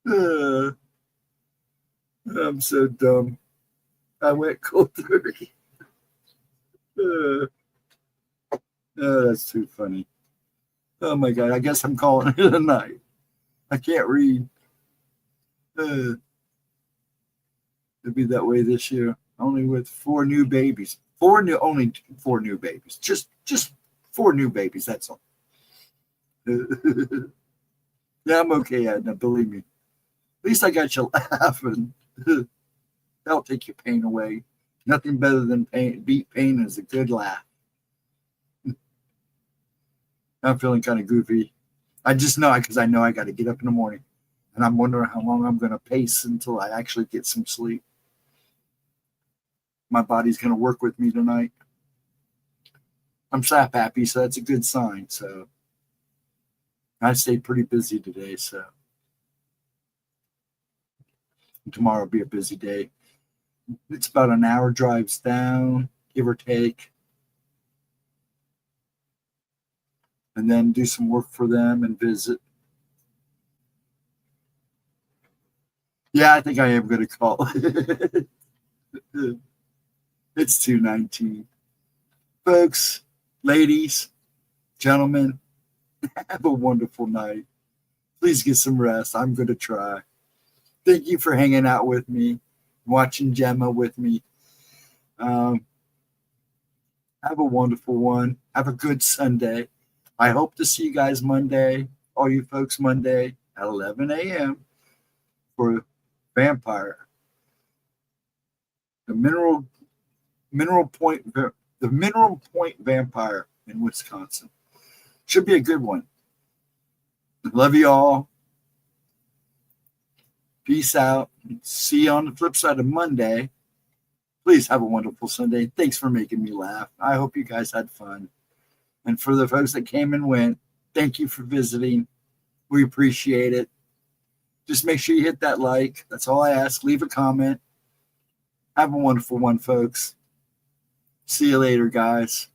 night. I'm so dumb. I went cold turkey. That's too funny. Oh my God, I guess I'm calling it a night. I can't read. It'll be that way this year. Only with 4 new babies. Only 4 new babies. Just 4 new babies, that's all. Yeah, I'm okay, Edna, believe me. At least I got you laughing. That'll take your pain away. Nothing better than beat pain is a good laugh. I'm feeling kind of goofy. I just know because I know I got to get up in the morning. And I'm wondering how long I'm going to pace until I actually get some sleep. My body's going to work with me tonight. I'm SAP happy, so that's a good sign. So I stayed pretty busy today. So tomorrow will be a busy day. It's about an hour drives down, give or take. And then do some work for them and visit. Yeah, I think I am going to call it. It's 2:19. Folks, ladies, gentlemen, Have a wonderful night. Please get some rest. I'm going to try. Thank you for hanging out with me, watching Gemma with me. Have a wonderful one. Have a good Sunday. I hope to see you guys Monday, all you folks Monday at 11 a.m. for Vampire. The Mineral Point Vampire in Wisconsin. Should be a good one. Love you all. Peace out. See you on the flip side of Monday. Please have a wonderful Sunday. Thanks for making me laugh. I hope you guys had fun. And for the folks that came and went, thank you for visiting. We appreciate it. Just make sure you hit that like. That's all I ask. Leave a comment. Have a wonderful one, folks. See you later, guys.